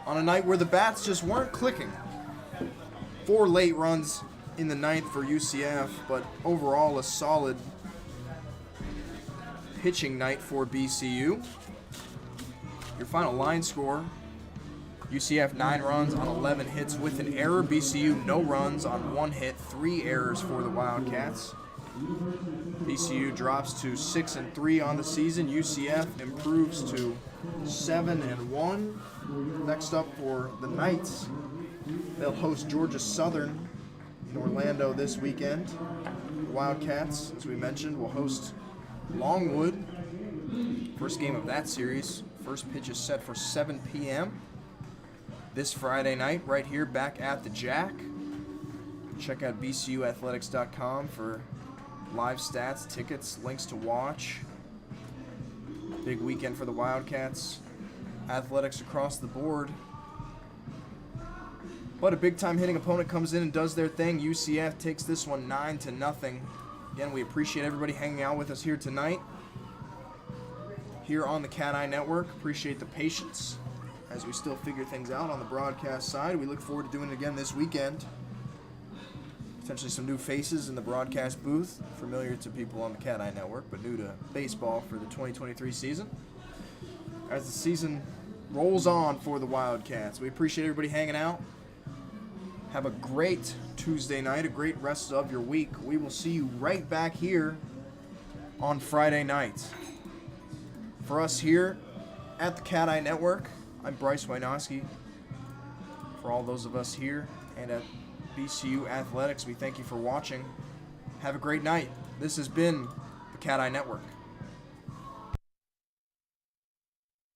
On a night where the bats just weren't clicking. 4 late runs in the 9th for UCF, but overall a solid pitching night for BCU. Your final line score: UCF 9 runs on 11 hits with an error. BCU no runs on 1 hit, 3 errors for the Wildcats. BCU drops to 6-3 on the season. UCF improves to 7-1. Next up for the Knights, they'll host Georgia Southern in Orlando this weekend. The Wildcats, as we mentioned, will host Longwood. First game of that series. First pitch is set for 7 p.m. this Friday night, right here back at the Jack. Check out bcuathletics.com for live stats, tickets, links to watch. Big weekend for the Wildcats. Athletics across the board. But a big-time hitting opponent comes in and does their thing. UCF takes this one 9-0. Again, we appreciate everybody hanging out with us here tonight. Here on the Cat Eye Network. Appreciate the patience as we still figure things out on the broadcast side. We look forward to doing it again this weekend. Potentially some new faces in the broadcast booth. Familiar to people on the Cat Eye Network, but new to baseball for the 2023 season. As the season rolls on for the Wildcats, we appreciate everybody hanging out. Have a great Tuesday night, a great rest of your week. We will see you right back here on Friday night. For us here at the Cat Eye Network, I'm Bryce Wynowski. For all those of us here and at BCU Athletics, we thank you for watching. Have a great night. This has been the Cat Eye Network.